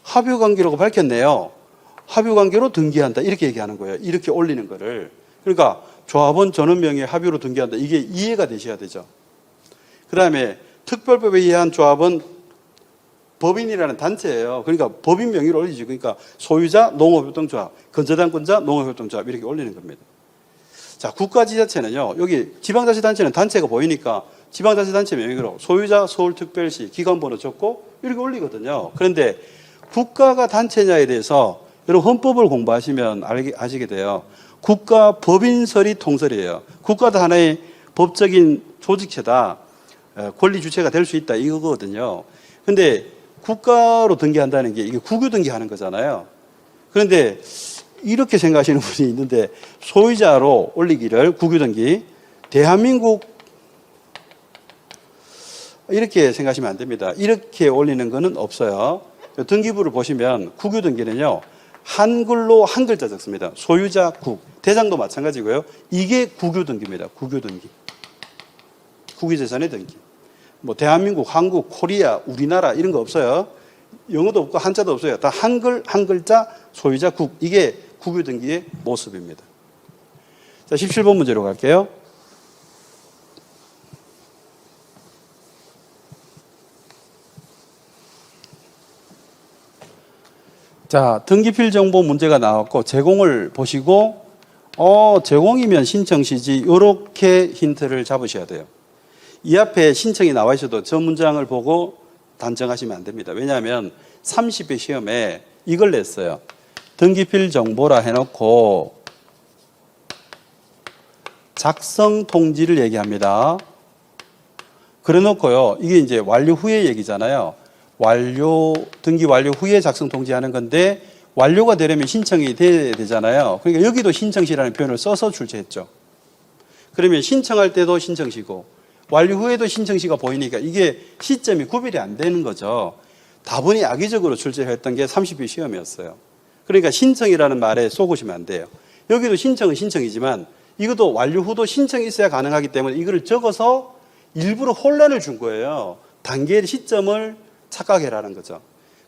합유관계라고 밝혔네요. 합유관계로 등기한다 이렇게 얘기하는 거예요. 이렇게 올리는 거를. 그러니까 조합원 전원 명의의 합유로 등기한다. 이게 이해가 되셔야 되죠. 그 다음에 특별법에 의한 조합은 법인이라는 단체예요. 그러니까 법인 명의로 올리지. 그러니까 소유자 농업협동조합, 건재당권자 농업협동조합 이렇게 올리는 겁니다. 자, 국가지자체는요. 여기 지방자치단체는 단체가 보이니까 지방자치단체 명의로 소유자 서울특별시 기관번호 적고 이렇게 올리거든요. 그런데 국가가 단체냐에 대해서 여러분 헌법을 공부하시면 아시게 돼요. 국가 법인설이 통설이에요. 국가도 하나의 법적인 조직체다. 권리 주체가 될 수 있다. 이거거든요. 그런데 국가로 등기한다는 게 이게 국유 등기하는 거잖아요. 그런데 이렇게 생각하시는 분이 있는데 소유자로 올리기를 국유 등기 대한민국 이렇게 생각하시면 안 됩니다. 이렇게 올리는 거는 없어요. 등기부를 보시면 국유 등기는요. 한글로 한 글자 적습니다. 소유자 국. 대장도 마찬가지고요. 이게 국유 등기입니다. 국유 등기. 국유재산의 등기. 뭐 대한민국, 한국, 코리아, 우리나라 이런 거 없어요. 영어도 없고 한자도 없어요. 다 한글, 한 글자, 소유자 국. 이게 국유 등기의 모습입니다. 자, 17번 문제로 갈게요. 자, 등기필 정보 문제가 나왔고 제공을 보시고 제공이면 신청시지 이렇게 힌트를 잡으셔야 돼요. 이 앞에 신청이 나와 있어도 저 문장을 보고 단정하시면 안 됩니다. 왜냐하면 30회 시험에 이걸 냈어요. 등기필 정보라 해놓고 작성 통지를 얘기합니다. 그래 놓고요. 이게 이제 완료 후의 얘기잖아요. 등기 완료 후에 작성 통지하는 건데 완료가 되려면 신청이 돼야 되잖아요. 그러니까 여기도 신청시라는 표현을 써서 출제했죠. 그러면 신청할 때도 신청시고 완료 후에도 신청시가 보이니까 이게 시점이 구별이 안 되는 거죠. 다분히 악의적으로 출제를 했던 게 30회 시험이었어요. 그러니까 신청이라는 말에 속으시면 안 돼요. 여기도 신청은 신청이지만 이것도 완료 후도 신청이 있어야 가능하기 때문에 이거를 적어서 일부러 혼란을 준 거예요. 단계 시점을 착각해라는 거죠.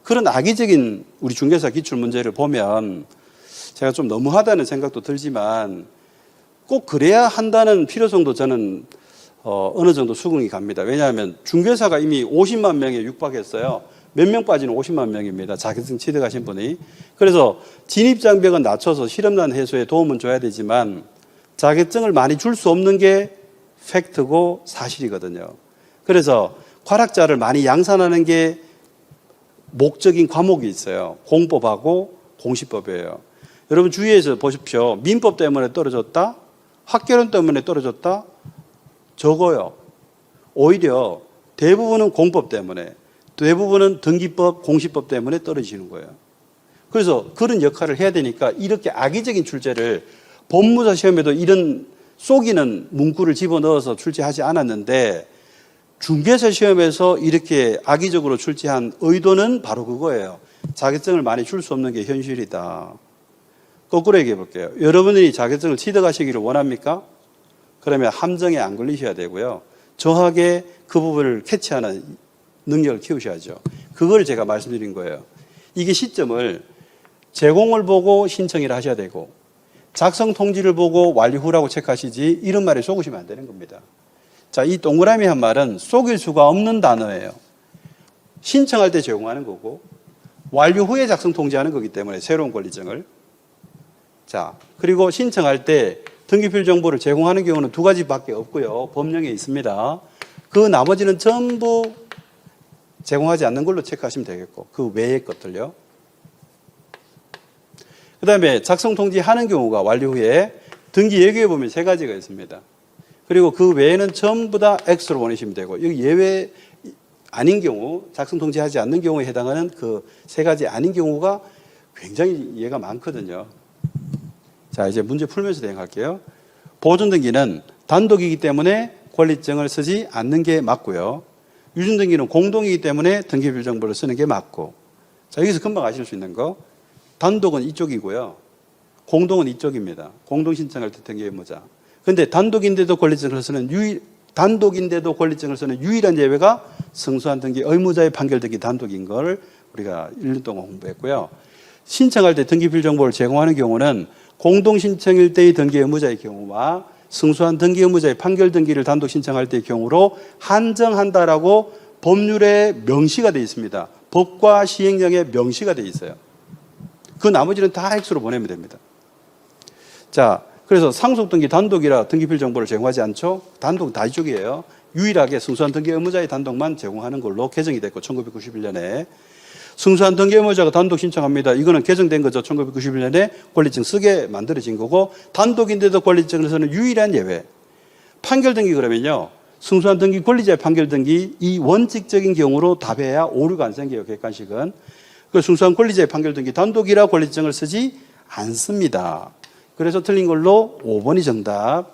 그런 악의적인 우리 중개사 기출문제를 보면 제가 좀 너무하다는 생각도 들지만 꼭 그래야 한다는 필요성도 저는 어느 정도 수긍이 갑니다. 왜냐하면 중개사가 이미 50만 명에 육박했어요. 몇 명 빠지는 50만 명입니다. 자격증 취득하신 분이. 그래서 진입장벽은 낮춰서 실업난 해소에 도움은 줘야 되지만 자격증을 많이 줄 수 없는 게 팩트고 사실이거든요. 그래서 과락자를 많이 양산하는 게 목적인 과목이 있어요. 공법하고 공시법이에요. 여러분 주위에서 보십시오. 민법 때문에 떨어졌다? 학개론 때문에 떨어졌다? 적어요. 오히려 대부분은 공법 때문에, 대부분은 등기법, 공시법 때문에 떨어지는 거예요. 그래서 그런 역할을 해야 되니까 이렇게 악의적인 출제를 법무사 시험에도 이런 속이는 문구를 집어넣어서 출제하지 않았는데 중개사 시험에서 이렇게 악의적으로 출제한 의도는 바로 그거예요. 자격증을 많이 줄 수 없는 게 현실이다. 거꾸로 얘기해 볼게요. 여러분들이 자격증을 취득하시기를 원합니까? 그러면 함정에 안 걸리셔야 되고요. 정확하게 그 부분을 캐치하는 능력을 키우셔야죠. 그걸 제가 말씀드린 거예요. 이게 시점을 제공을 보고 신청을 하셔야 되고 작성 통지를 보고 완료 후라고 체크하시지 이런 말에 속으시면 안 되는 겁니다. 자, 이 동그라미 한 말은 속일 수가 없는 단어예요. 신청할 때 제공하는 거고 완료 후에 작성 통지하는 거기 때문에 새로운 권리증을. 자, 그리고 신청할 때 등기필 정보를 제공하는 경우는 두 가지밖에 없고요. 법령에 있습니다. 그 나머지는 전부 제공하지 않는 걸로 체크하시면 되겠고 그 외의 것들요. 그 다음에 작성 통지하는 경우가 완료 후에 등기 예규에 보면 세 가지가 있습니다. 그리고 그 외에는 전부 다 X로 보내시면 되고, 여기 예외 아닌 경우, 작성 통지하지 않는 경우에 해당하는 그 세 가지 아닌 경우가 굉장히 예가 많거든요. 자, 이제 문제 풀면서 대응할게요. 보존 등기는 단독이기 때문에 권리증을 쓰지 않는 게 맞고요. 유증 등기는 공동이기 때문에 등기부여 정보를 쓰는 게 맞고. 자, 여기서 금방 아실 수 있는 거. 단독은 이쪽이고요. 공동은 이쪽입니다. 공동 신청할 때 등기 의무자. 근데 단독인데도 권리증을 쓰는 유일한 예외가 승소한 등기 의무자의 판결 등기 단독인 걸 우리가 1년 동안 공부했고요. 신청할 때 등기필 정보를 제공하는 경우는 공동 신청일 때의 등기 의무자의 경우와 승소한 등기 의무자의 판결 등기를 단독 신청할 때의 경우로 한정한다라고 법률에 명시가 되어 있습니다. 법과 시행령에 명시가 되어 있어요. 그 나머지는 다 X로 보내면 됩니다. 자, 그래서 상속등기 단독이라 등기필 정보를 제공하지 않죠. 단독은 다 이쪽이에요. 유일하게 승소한 등기 의무자의 단독만 제공하는 걸로 개정이 됐고 1991년에 승소한 등기 의무자가 단독 신청합니다. 이거는 개정된 거죠. 1991년에 권리증 쓰게 만들어진 거고, 단독인데도 권리증을 쓰는 유일한 예외. 판결 등기 그러면요, 승소한 등기 권리자의 판결 등기 이 원칙적인 경우로 답해야 오류가 안 생겨요. 객관식은. 그 승소한 권리자의 판결 등기 단독이라 권리증을 쓰지 않습니다. 그래서 틀린 걸로 5번이 정답.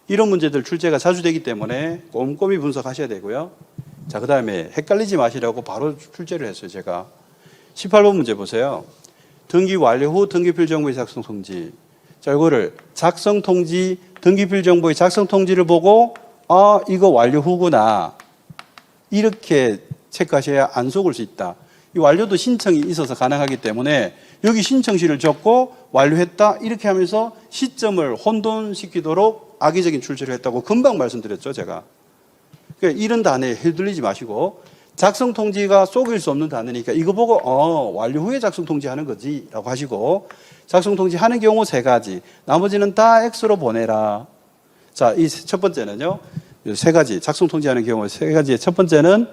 이런 문제들 출제가 자주 되기 때문에 꼼꼼히 분석하셔야 되고요. 자, 그 다음에 헷갈리지 마시라고 바로 출제를 했어요, 제가. 18번 문제 보세요. 등기 완료 후 등기필 정보의 작성 통지. 자, 이거를 작성 통지, 등기필 정보의 작성 통지를 보고, 아, 이거 완료 후구나. 이렇게 체크하셔야 안 속을 수 있다. 이 완료도 신청이 있어서 가능하기 때문에 여기 신청시를 적고 완료했다. 이렇게 하면서 시점을 혼돈시키도록 악의적인 출제를 했다고 금방 말씀드렸죠, 제가. 그러니까 이런 단어에 휘둘리지 마시고 작성 통지가 속일 수 없는 단어니까 이거 보고 완료 후에 작성 통지하는 거지 라고 하시고, 작성 통지하는 경우 세 가지, 나머지는 다 X로 보내라. 자, 이 첫 번째는요, 세 가지 작성 통지하는 경우 세 가지의 첫 번째는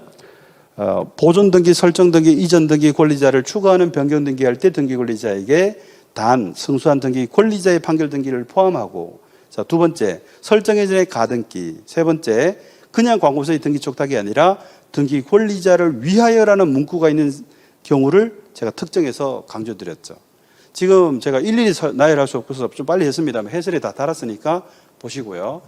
보존 등기, 설정 등기, 이전 등기 권리자를 추가하는 변경 등기할 때 등기 권리자에게 단 승소한 등기 권리자의 판결 등기를 포함하고, 자, 두 번째 설정 예전의 가등기, 세 번째 그냥 광고서의 등기 촉탁이 아니라 등기 권리자를 위하여라는 문구가 있는 경우를 제가 특정해서 강조드렸죠. 지금 제가 일일이 나열할 수 없어서 좀 빨리 했습니다만 해설에 다 달았으니까 보시고요.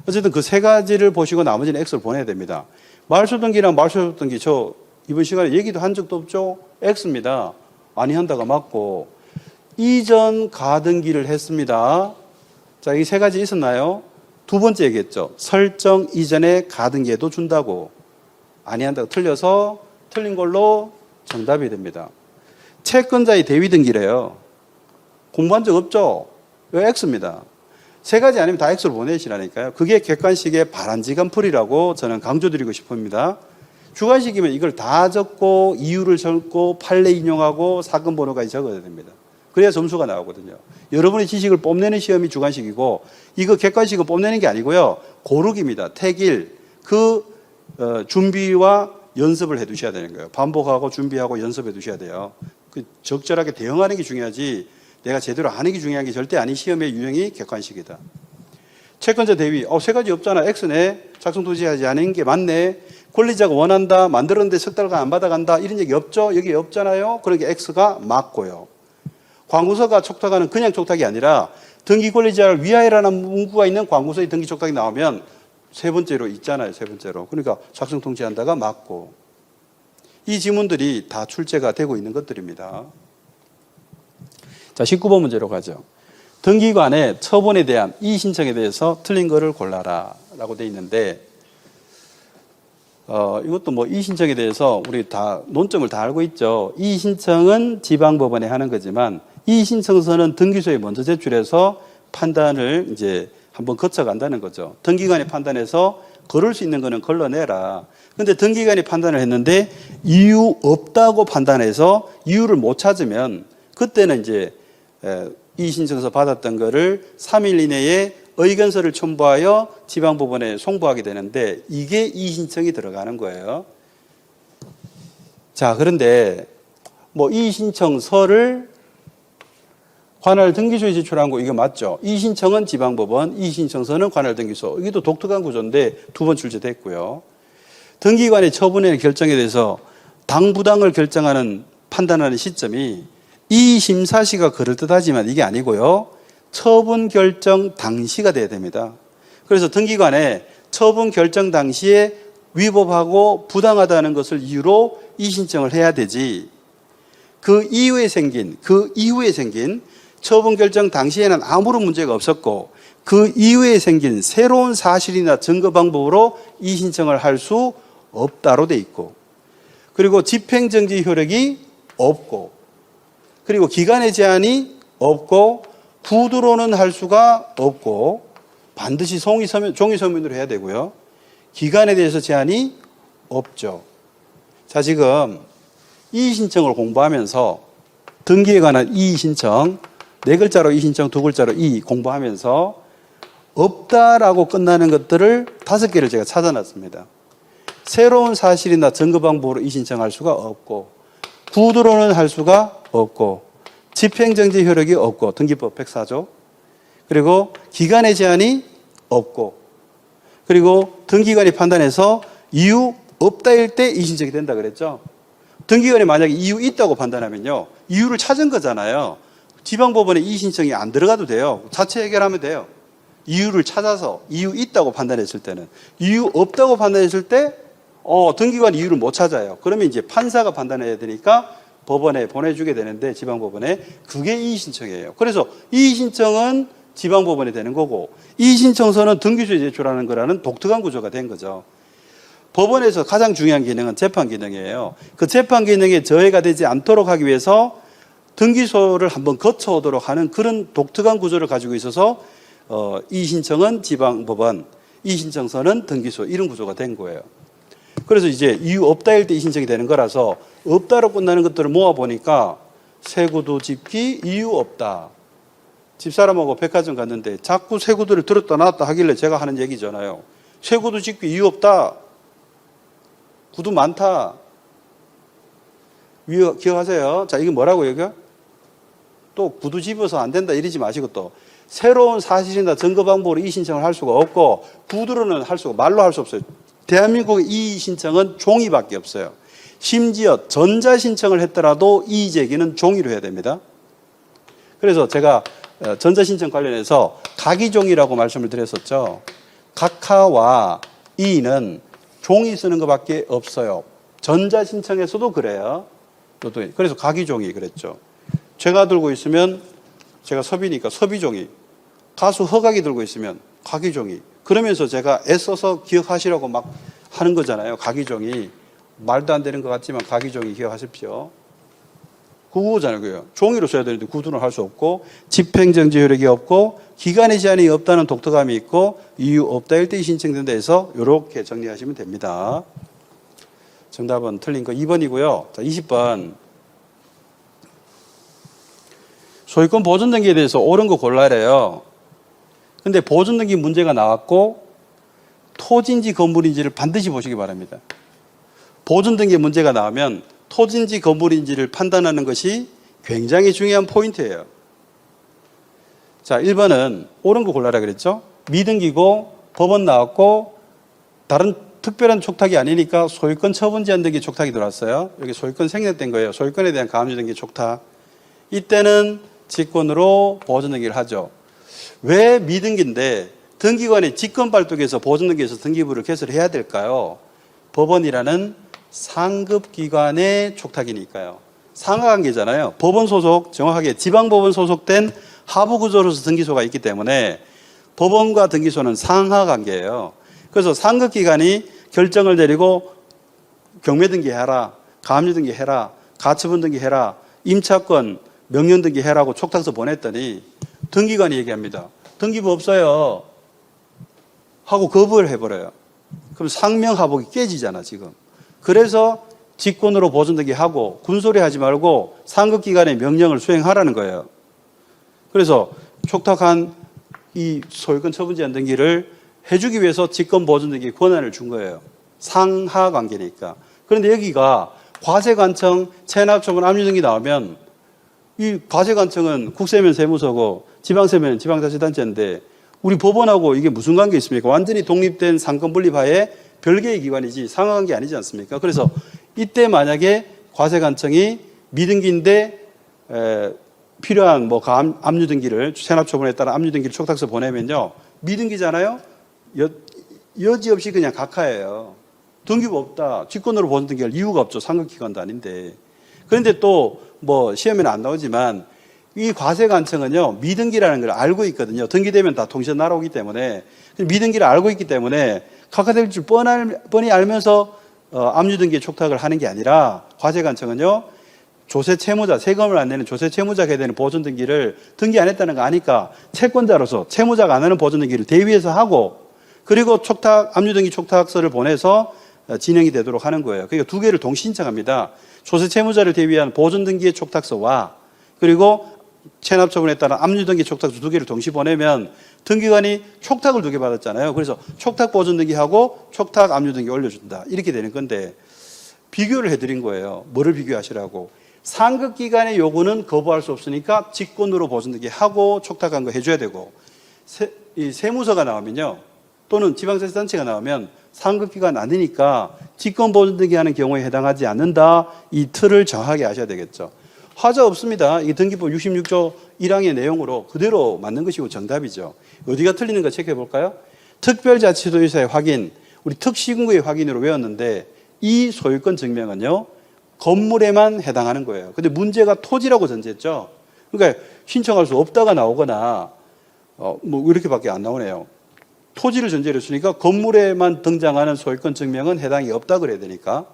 어쨌든 그 세 가지를 보시고 나머지는 X를 보내야 됩니다. 말소등기랑 말소등기 저 이번 시간에 얘기도 한 적도 없죠. X입니다. 아니 한다가 맞고, 이전 가등기를 했습니다. 자, 이 세 가지 있었나요? 두 번째 얘기했죠. 설정 이전에 가등기에도 준다고. 아니 한다고 틀려서 틀린 걸로 정답이 됩니다. 채권자의 대위 등기래요. 공부한 적 없죠? 이거 X입니다. 세 가지 아니면 다 X로 보내시라니까요. 그게 객관식의 바람직한 풀이라고 저는 강조드리고 싶습니다. 주관식이면 이걸 다 적고 이유를 적고 판례 인용하고 사건 번호까지 적어야 됩니다. 그래야 점수가 나오거든요. 여러분의 지식을 뽐내는 시험이 주관식이고, 이거 객관식은 뽐내는 게 아니고요, 고르기입니다. 택일. 그 준비와 연습을 해 두셔야 되는 거예요. 반복하고 준비하고 연습해 두셔야 돼요. 그 적절하게 대응하는 게 중요하지 내가 제대로 아는 게 중요한 게 절대 아닌 시험의 유형이 객관식이다. 채권자 대위, 세 가지 없잖아. X네. 작성 통지하지 않은 게 맞네. 권리자가 원한다. 만들었는데 석 달간 안 받아간다. 이런 얘기 없죠? 여기 없잖아요. 그러니까 X가 맞고요. 광고서가 촉탁하는 그냥 촉탁이 아니라 등기 권리자를 위하여라는 문구가 있는 광고서의 등기 촉탁이 나오면 세 번째로 있잖아요. 세 번째로. 그러니까 작성 통지한다가 맞고. 이 지문들이 다 출제가 되고 있는 것들입니다. 자, 19번 문제로 가죠. 등기관의 처분에 대한 이의 신청에 대해서 틀린 거를 골라라 라고 돼 있는데, 이것도 뭐 이의 신청에 대해서 우리 다 논점을 다 알고 있죠. 이의 신청은 지방법원에 하는 거지만 이의 신청서는 등기소에 먼저 제출해서 판단을 이제 한번 거쳐간다는 거죠. 등기관이 판단해서 걸을 수 있는 거는 걸러내라. 근데 등기관이 판단을 했는데 이유 없다고 판단해서 이유를 못 찾으면 그때는 이제 이의 신청서 받았던 거를 3일 이내에 의견서를 첨부하여 지방법원에 송부하게 되는데 이게 이의 신청이 들어가는 거예요. 자, 그런데 뭐 이의 신청서를 관할 등기소에 제출한 거 이거 맞죠? 이의신청은 지방법원, 이의신청서는 관할 등기소. 이게 또 독특한 구조인데 두 번 출제됐고요. 등기관의 처분의 결정에 대해서 당부당을 결정하는 판단하는 시점이 이의심사시가 그럴듯하지만 이게 아니고요. 처분 결정 당시가 돼야 됩니다. 그래서 등기관에 처분 결정 당시에 위법하고 부당하다는 것을 이유로 이의신청을 해야 되지. 그 이후에 생긴 처분 결정 당시에는 아무런 문제가 없었고 그 이후에 생긴 새로운 사실이나 증거 방법으로 이의신청을 할 수 없다로 돼 있고, 그리고 집행정지 효력이 없고, 그리고 기간의 제한이 없고, 구두로는 할 수가 없고, 반드시 종이 서면으로 해야 되고요. 기간에 대해서 제한이 없죠. 자, 지금 이의신청을 공부하면서 등기에 관한 이의신청, 4글자로 이의신청, 2글자로 이의 공부하면서 없다라고 끝나는 것들을 5개를 제가 찾아놨습니다. 새로운 사실이나 증거 방법으로 이의신청할 수가 없고, 구두로는 할 수가 없고, 집행정지 효력이 없고, 등기법 104조, 그리고 기간의 제한이 없고, 그리고 등기관이 판단해서 이유 없다일 때 이의신청이 된다 그랬죠. 등기관이 만약에 이유 있다고 판단하면요, 이유를 찾은 거잖아요. 지방법원에 이의신청이 안 들어가도 돼요. 자체 해결하면 돼요. 이유를 찾아서 이유 있다고 판단했을 때는. 이유 없다고 판단했을 때 등기관이 이유를 못 찾아요. 그러면 이제 판사가 판단해야 되니까 법원에 보내주게 되는데, 지방법원에. 그게 이의신청이에요. 그래서 이의신청은 지방법원에 되는 거고, 이의신청서는 등기소에 제출하는 거라는 독특한 구조가 된 거죠. 법원에서 가장 중요한 기능은 재판 기능이에요. 그 재판 기능에 저해가 되지 않도록 하기 위해서 등기소를 한번 거쳐오도록 하는 그런 독특한 구조를 가지고 있어서 이의신청은 지방법원, 이의신청서는 등기소, 이런 구조가 된 거예요. 그래서 이제 이유 없다일 때 이의신청이 되는 거라서 없다로 끝나는 것들을 모아보니까 세구두 집기 이유 없다. 집사람하고 백화점 갔는데 자꾸 세구두를 들었다 놨다 하길래 제가 하는 얘기잖아요. 세구두 집기 이유 없다. 구두 많다. 기억하세요? 자, 이게 뭐라고요, 이거? 또 구두 집어서 안 된다 이러지 마시고, 또 새로운 사실이나 증거 방법으로 이의신청을 할 수가 없고, 구두로는 할 수가, 말로 할 수 없어요. 대한민국의 이의신청은 종이밖에 없어요. 심지어 전자신청을 했더라도 이의제기는 종이로 해야 됩니다. 그래서 제가 전자신청 관련해서 각이종이라고 말씀을 드렸었죠. 각하와 이의는 종이 쓰는 것밖에 없어요. 전자신청에서도 그래요. 그래서 각이종이 그랬죠. 제가 들고 있으면, 제가 섭이니까 섭이종이, 가수 허각이 들고 있으면 각이종이, 그러면서 제가 애써서 기억하시라고 막 하는 거잖아요. 각이종이. 말도 안 되는 것 같지만 각이종이 기억하십시오. 그거잖아요. 종이로 써야 되는데 구두는 할 수 없고, 집행정지 효력이 없고, 기간의 제한이 없다는 독특함이 있고, 이유 없다일 때 신청된다 해서 이렇게 정리하시면 됩니다. 정답은 틀린 거 2번이고요. 자, 20번. 소유권 보존 등기에 대해서 옳은 거 골라래요. 근데 보존 등기 문제가 나왔고, 토지인지 건물인지를 반드시 보시기 바랍니다. 보존 등기 문제가 나오면 토지인지 건물인지를 판단하는 것이 굉장히 중요한 포인트예요. 자, 1번은 옳은 거 골라라 그랬죠? 미등기고 법원 나왔고 다른 특별한 촉탁이 아니니까 소유권 처분 제한 등기 촉탁이 들어왔어요. 여기 소유권 생략된 거예요. 소유권에 대한 가압류 등기 촉탁. 이때는 직권으로 보존 등기를 하죠. 왜 미등기인데 등기관이 직권 발동해서 보존 등기에서 등기부를 개설해야 될까요? 법원이라는 상급기관의 촉탁이니까요. 상하관계잖아요. 법원 소속, 정확하게 지방법원 소속된 하부구조로서 등기소가 있기 때문에 법원과 등기소는 상하관계예요. 그래서 상급기관이 결정을 내리고 경매등기해라, 가압류등기해라, 가처분 등기해라, 임차권, 명령등기해라고 촉탁서 보냈더니 등기관이 얘기합니다. 등기부 없어요 하고 거부를 해버려요. 그럼 상명하복이 깨지잖아 지금. 그래서 직권으로 보존등기하고 군소리 하지 말고 상급기관의 명령을 수행하라는 거예요. 그래서 촉탁한 이 소유권 처분 제한 등기를 해주기 위해서 직권 보존등기 권한을 준 거예요. 상하관계니까. 그런데 여기가 과세관청, 체납처분 압류 등기 나오면 이 과세관청은 국세면 세무서고 지방세면 지방자치단체인데 우리 법원하고 이게 무슨 관계 있습니까? 완전히 독립된 상권분립하에 별개의 기관이지 상하관계 아니지 않습니까? 그래서 이때 만약에 과세관청이 미등기인데 필요한 뭐 압류등기를 체납처분에 따라 압류등기를 촉탁서 보내면요, 미등기잖아요. 여지없이 그냥 각하예요. 등기부 없다. 직권으로 보존등기할 이유가 없죠. 상급기관도 아닌데. 그런데 또 뭐 시험에는 안 나오지만 이 과세관청은요, 미등기라는 걸 알고 있거든요. 등기되면 다 통신 날아오기 때문에. 미등기를 알고 있기 때문에 각하될 줄 뻔히 알면서 압류등기에 촉탁을 하는 게 아니라 과세관청은요, 조세 채무자, 세금을 안 내는 조세 채무자가 해야 되는 보존등기를 등기 안 했다는 거 아니까 채권자로서 채무자가 안 하는 보존등기를 대위해서 하고, 그리고 압류등기 촉탁서를 보내서 진행이 되도록 하는 거예요. 그러니까 두 개를 동시 신청합니다. 조세 채무자를 대위한 보존등기의 촉탁서와 그리고 체납처분에 따라 압류등기 촉탁서 두 개를 동시 보내면 등기관이 촉탁을 두 개 받았잖아요. 그래서 촉탁 보존등기하고 촉탁 압류등기 올려준다. 이렇게 되는 건데, 비교를 해드린 거예요. 뭐를 비교하시라고. 상급기관의 요구는 거부할 수 없으니까 직권으로 보존등기하고 촉탁한 거 해줘야 되고, 이 세무서가 나오면요, 또는 지방자치단체가 나오면 상급기관 아니니까 직권보존등기하는 경우에 해당하지 않는다. 이 틀을 정확하게 아셔야 되겠죠. 하자 없습니다. 이 등기법 66조 1항의 내용으로 그대로 맞는 것이고 정답이죠. 어디가 틀리는가 체크해 볼까요? 특별자치도의사의 확인, 우리 특시군구의 확인으로 외웠는데 이 소유권 증명은요, 건물에만 해당하는 거예요. 근데 문제가 토지라고 전제했죠. 그러니까 신청할 수 없다가 나오거나 뭐 이렇게밖에 안 나오네요. 토지를 전제로 했으니까 건물에만 등장하는 소유권 증명은 해당이 없다 그래야 되니까.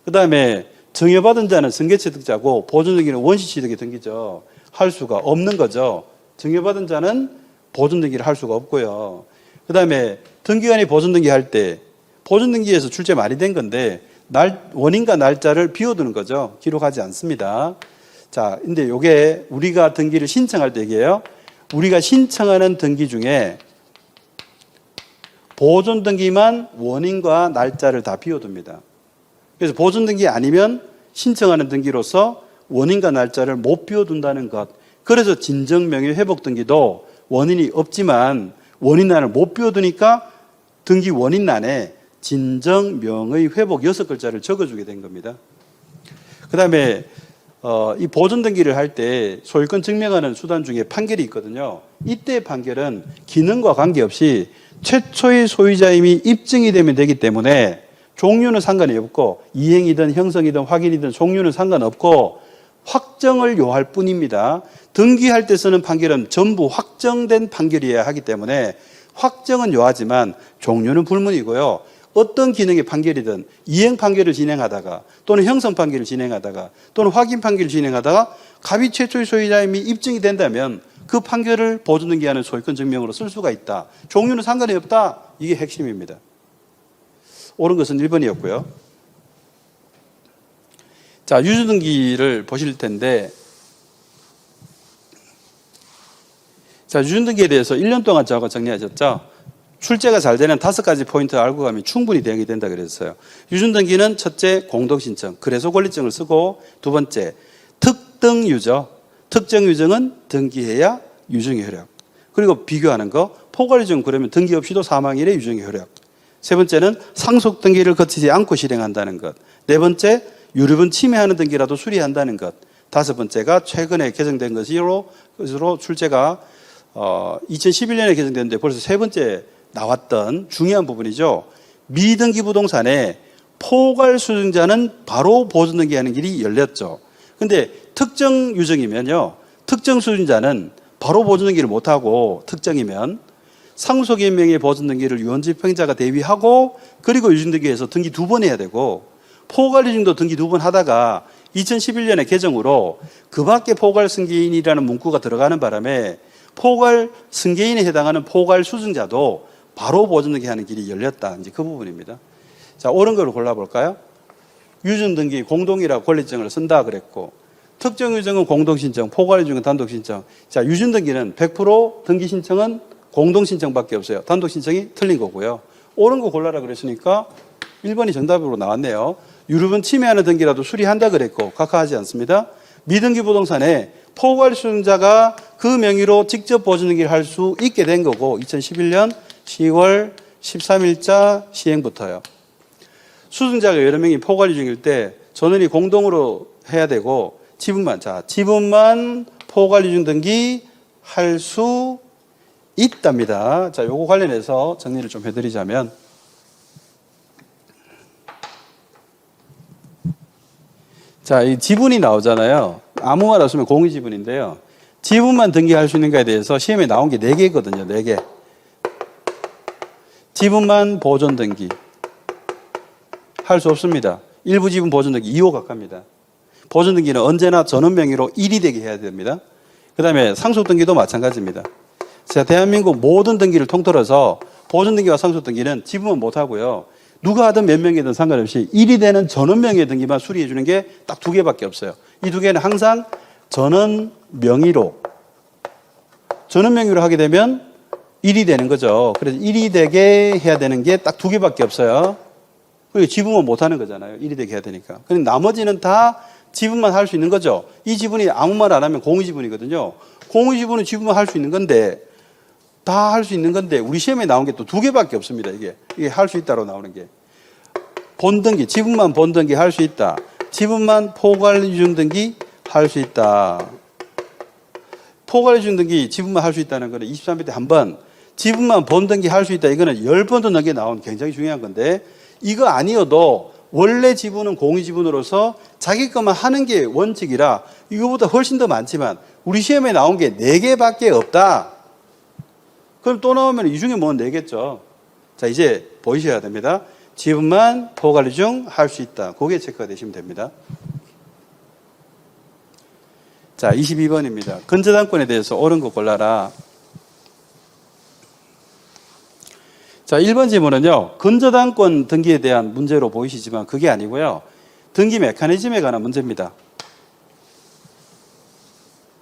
그 다음에 증여받은 자는 승계취득자고 보존등기는 원시취득의 등기죠. 할 수가 없는 거죠. 증여받은 자는 보존등기를 할 수가 없고요. 그 다음에 등기관이 보존등기 할 때 보존등기에서 출제 많이 된 건데 원인과 날짜를 비워두는 거죠. 기록하지 않습니다. 자, 근데 요게 우리가 등기를 신청할 때 얘기해요. 우리가 신청하는 등기 중에 보존등기만 원인과 날짜를 다 비워둡니다. 그래서 보존등기 아니면 신청하는 등기로서 원인과 날짜를 못 비워둔다는 것. 그래서 진정명예회복등기도 원인이 없지만 원인란을 못 비워두니까 등기 원인란에 진정명의회복 6글자를 적어주게 된 겁니다. 그 다음에 이 보존등기를 할 때 소유권 증명하는 수단 중에 판결이 있거든요. 이때 판결은 기능과 관계없이 최초의 소유자임이 입증이 되면 되기 때문에 종류는 상관이 없고 이행이든 형성이든 확인이든 종류는 상관없고 확정을 요할 뿐입니다. 등기할 때 쓰는 판결은 전부 확정된 판결이어야 하기 때문에 확정은 요하지만 종류는 불문이고요. 어떤 기능의 판결이든 이행 판결을 진행하다가 또는 형성 판결을 진행하다가 또는 확인 판결을 진행하다가 갑이 최초의 소유자임이 입증이 된다면 그 판결을 보존등기하는 소유권 증명으로 쓸 수가 있다. 종류는 상관이 없다. 이게 핵심입니다. 옳은 것은 1번이었고요. 자, 유주등기를 보실 텐데, 자, 유주등기에 대해서 1년 동안 저하고 정리하셨죠? 출제가 잘 되는 5가지 포인트 알고 가면 충분히 대응이 된다 그랬어요. 유주등기는 첫째, 공동신청, 그래서 권리증을 쓰고, 두 번째, 특등유저. 특정유정은 등기해야 유증의 효력. 그리고 비교하는 거, 포괄유증 그러면 등기 없이도 사망일에 유증의 효력. 세 번째는 상속 등기를 거치지 않고 실행한다는 것. 네 번째, 유류분 침해하는 등기라도 수리한다는 것. 다섯 번째가 최근에 개정된 것으로 출제가 2011년에 개정됐는데 벌써 세 번째 나왔던 중요한 부분이죠. 미등기 부동산에 포괄 수증자는 바로 보존등기하는 길이 열렸죠. 근데 특정 유증이면요, 특정 수증자는 바로 보존등기를 못하고 특정이면 상속인명의 보존등기를 유언집행자가 대위하고 그리고 유증등기에서 등기 2번 해야 되고 포괄유증도 등기 2번 하다가 2011년에 개정으로 그 밖에 포괄 승계인이라는 문구가 들어가는 바람에 포괄 승계인에 해당하는 포괄 수증자도 바로 보존등기 하는 길이 열렸다. 이제 그 부분입니다. 자, 옳은 걸 골라볼까요? 유증등기 공동이라고 권리증을 쓴다 그랬고, 특정유증은 공동신청, 포괄유증은 단독신청. 자, 유증등기는 100% 등기 신청은 공동신청밖에 없어요. 단독신청이 틀린 거고요. 옳은 거 골라라 그랬으니까 1번이 정답으로 나왔네요. 유류분 침해하는 등기라도 수리한다 그랬고 각하하지 않습니다. 미등기 부동산에 포괄 수증자가 그 명의로 직접 보증등기를 할 수 있게 된 거고 2011년 10월 13일자 시행부터요. 수증자가 여러 명이 포괄 중일 때 전원이 공동으로 해야 되고 지분만 포괄 유증 등기 할 수 있답니다. 자, 요거 관련해서 정리를 좀 해드리자면 자, 이 지분이 나오잖아요. 아무 말 없으면 공유 지분인데요. 지분만 등기할 수 있는가에 대해서 시험에 나온 게 4개거든요. 4개. 지분만 보존 등기 할 수 없습니다. 일부 지분 보존 등기 2호 각합니다. 보존 등기는 언제나 전원 명의로 1이 되게 해야 됩니다. 그 다음에 상속 등기도 마찬가지입니다. 자, 대한민국 모든 등기를 통틀어서 보존 등기와 상속 등기는 지분은 못 하고요. 누가 하든 몇 명이든 상관없이 1이 되는 전원 명의 등기만 수리해 주는 게 딱 2개밖에 없어요. 이 2개는 항상 전원 명의로 하게 되면 1이 되는 거죠. 그래서 1이 되게 해야 되는 게 딱 2개밖에 없어요. 그리고 지분은 못 하는 거잖아요. 1이 되게 해야 되니까. 근데 나머지는 다 지분만 할 수 있는 거죠. 이 지분이 아무 말 안 하면 공유 지분이거든요. 공유 지분은 지분만 할 수 있는 건데 다 할 수 있는 건데 우리 시험에 나온 게 또 2개밖에 없습니다. 이게 할 수 있다로 나오는 게. 본등기, 지분만 본등기 할 수 있다. 지분만 포괄유증 등기 할 수 있다. 포괄유증 등기 지분만 할 수 있다는 거는 23회 때 한 번, 지분만 본등기 할 수 있다. 이거는 10번도 넘게 나온 굉장히 중요한 건데 이거 아니어도 원래 지분은 공유 지분으로서 자기 것만 하는 게 원칙이라 이거보다 훨씬 더 많지만 우리 시험에 나온 게 4개밖에 없다. 그럼 또 나오면 이 중에 뭐는 4개죠. 자, 이제 보이셔야 됩니다. 지분만 포괄유증 할 수 있다. 그게 체크가 되시면 됩니다. 자, 22번입니다. 근저당권에 대해서 옳은 거 골라라. 자, 1번 질문은요. 근저당권 등기에 대한 문제로 보이시지만 그게 아니고요. 등기 메커니즘에 관한 문제입니다.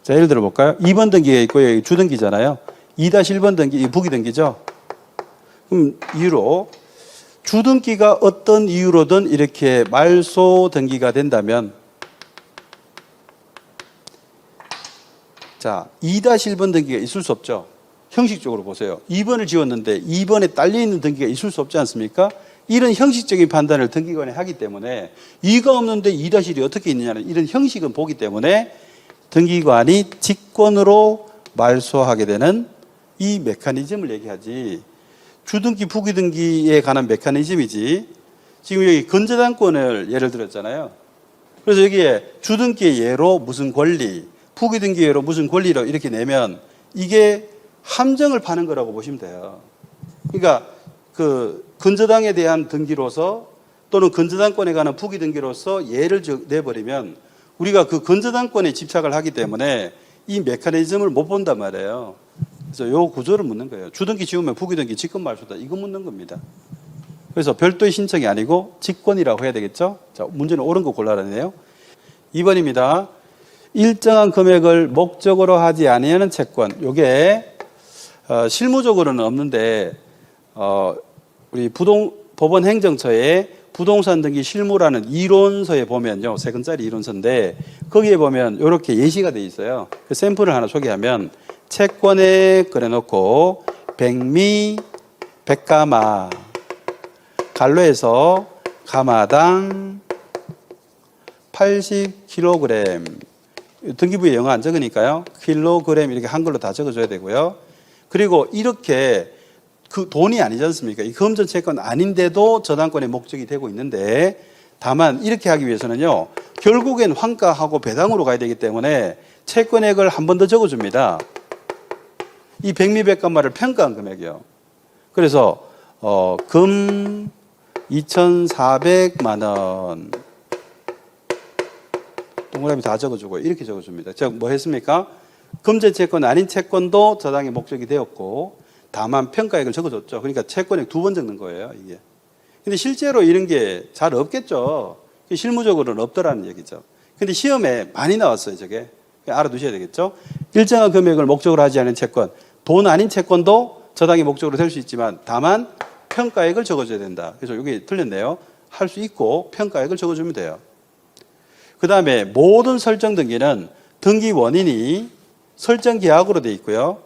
자, 예를 들어 볼까요? 2번 등기가 있고요. 주등기잖아요. 2-1번 등기, 부기등기죠. 그럼 이유로 주등기가 어떤 이유로든 이렇게 말소 등기가 된다면 자, 2-1번 등기가 있을 수 없죠. 형식적으로 보세요. 2번을 지웠는데 2번에 딸려있는 등기가 있을 수 없지 않습니까? 이런 형식적인 판단을 등기관이 하기 때문에 2가 없는데 2-1이 어떻게 있느냐는 이런 형식은 보기 때문에 등기관이 직권으로 말소하게 되는 이 메커니즘을 얘기하지 주등기, 부기등기에 관한 메커니즘이지 지금 여기 근저당권을 예를 들었잖아요. 그래서 여기에 주등기의 예로 무슨 권리, 부기등기의 예로 무슨 권리로 이렇게 내면 이게 함정을 파는 거라고 보시면 돼요. 그러니까 그 근저당에 대한 등기로서 또는 근저당권에 관한 부기등기로서 예를 내버리면 우리가 그 근저당권에 집착을 하기 때문에 이 메커니즘을 못 본단 말이에요. 그래서 요 구조를 묻는 거예요. 주등기 지우면 부기등기 직권 말소다. 이거 묻는 겁니다. 그래서 별도의 신청이 아니고 직권이라고 해야 되겠죠. 자, 문제는 옳은 거 골라라네요. 2번입니다. 일정한 금액을 목적으로 하지 아니하는 채권. 요게 실무적으로는 없는데 우리 법원 행정처에 부동산 등기 실무라는 이론서에 보면요. 3권짜리 이론서인데 거기에 보면 이렇게 예시가 돼 있어요. 그 샘플을 하나 소개하면 채권에 그려놓고 백미, 백가마, 갈로에서 가마당 80kg 등기부에 영어 안 적으니까요. 킬로그램 이렇게 한글로 다 적어줘야 되고요. 그리고 이렇게 그 돈이 아니지 않습니까? 이 금전 채권 아닌데도 저당권의 목적이 되고 있는데 다만 이렇게 하기 위해서는요. 결국엔 환가하고 배당으로 가야 되기 때문에 채권액을 한 번 더 적어줍니다. 이 백미백가마를 평가한 금액이요. 그래서 금 2,400만 원 동그라미 다 적어주고 이렇게 적어줍니다. 즉 뭐 했습니까? 금전채권 아닌 채권도 저당의 목적이 되었고 다만 평가액을 적어줬죠. 그러니까 채권액 2번 적는 거예요. 이게. 근데 실제로 이런 게 잘 없겠죠. 실무적으로는 없더라는 얘기죠. 근데 시험에 많이 나왔어요. 저게. 알아두셔야 되겠죠. 일정한 금액을 목적으로 하지 않은 채권, 돈 아닌 채권도 저당의 목적으로 될 수 있지만 다만 평가액을 적어줘야 된다. 그래서 이게 틀렸네요. 할 수 있고 평가액을 적어주면 돼요. 그 다음에 모든 설정 등기는 등기 원인이 설정 계약으로 돼 있고요.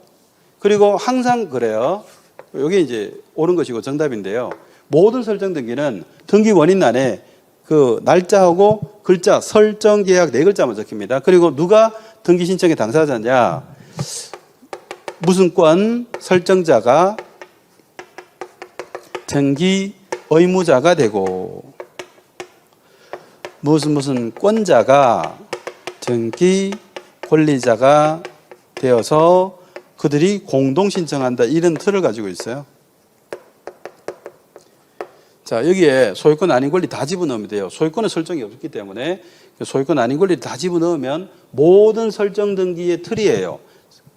그리고 항상 그래요. 이게 이제 옳은 것이고 정답인데요. 모든 설정 등기는 등기 원인란에 그 날짜하고 글자, 설정 계약 네 글자만 적힙니다. 그리고 누가 등기 신청의 당사자냐? 무슨 권 설정자가 등기 의무자가 되고 무슨 권자가 등기 권리자가 되어서 그들이 공동 신청한다. 이런 틀을 가지고 있어요. 자, 여기에 소유권 아닌 권리 다 집어넣으면 돼요. 소유권은 설정이 없기 때문에 소유권 아닌 권리를 다 집어넣으면 모든 설정 등기의 틀이에요.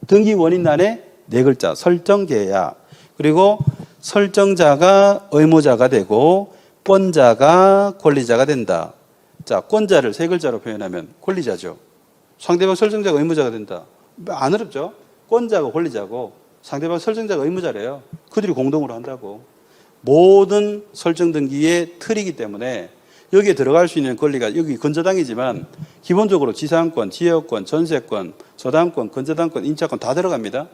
등기 원인란에 네 글자 설정 계약, 그리고 설정자가 의무자가 되고 권자가 권리자가 된다. 자, 권자를 세 글자로 표현하면 권리자죠. 상대방 설정자가 의무자가 된다. 안 어렵죠? 권자가 권리자고 상대방 설정자가 의무자래요. 그들이 공동으로 한다고. 모든 설정 등기의 틀이기 때문에 여기에 들어갈 수 있는 권리가 여기 건저당이지만 기본적으로 지상권, 지역권, 전세권, 저당권, 건저당권, 임차권 다 들어갑니다.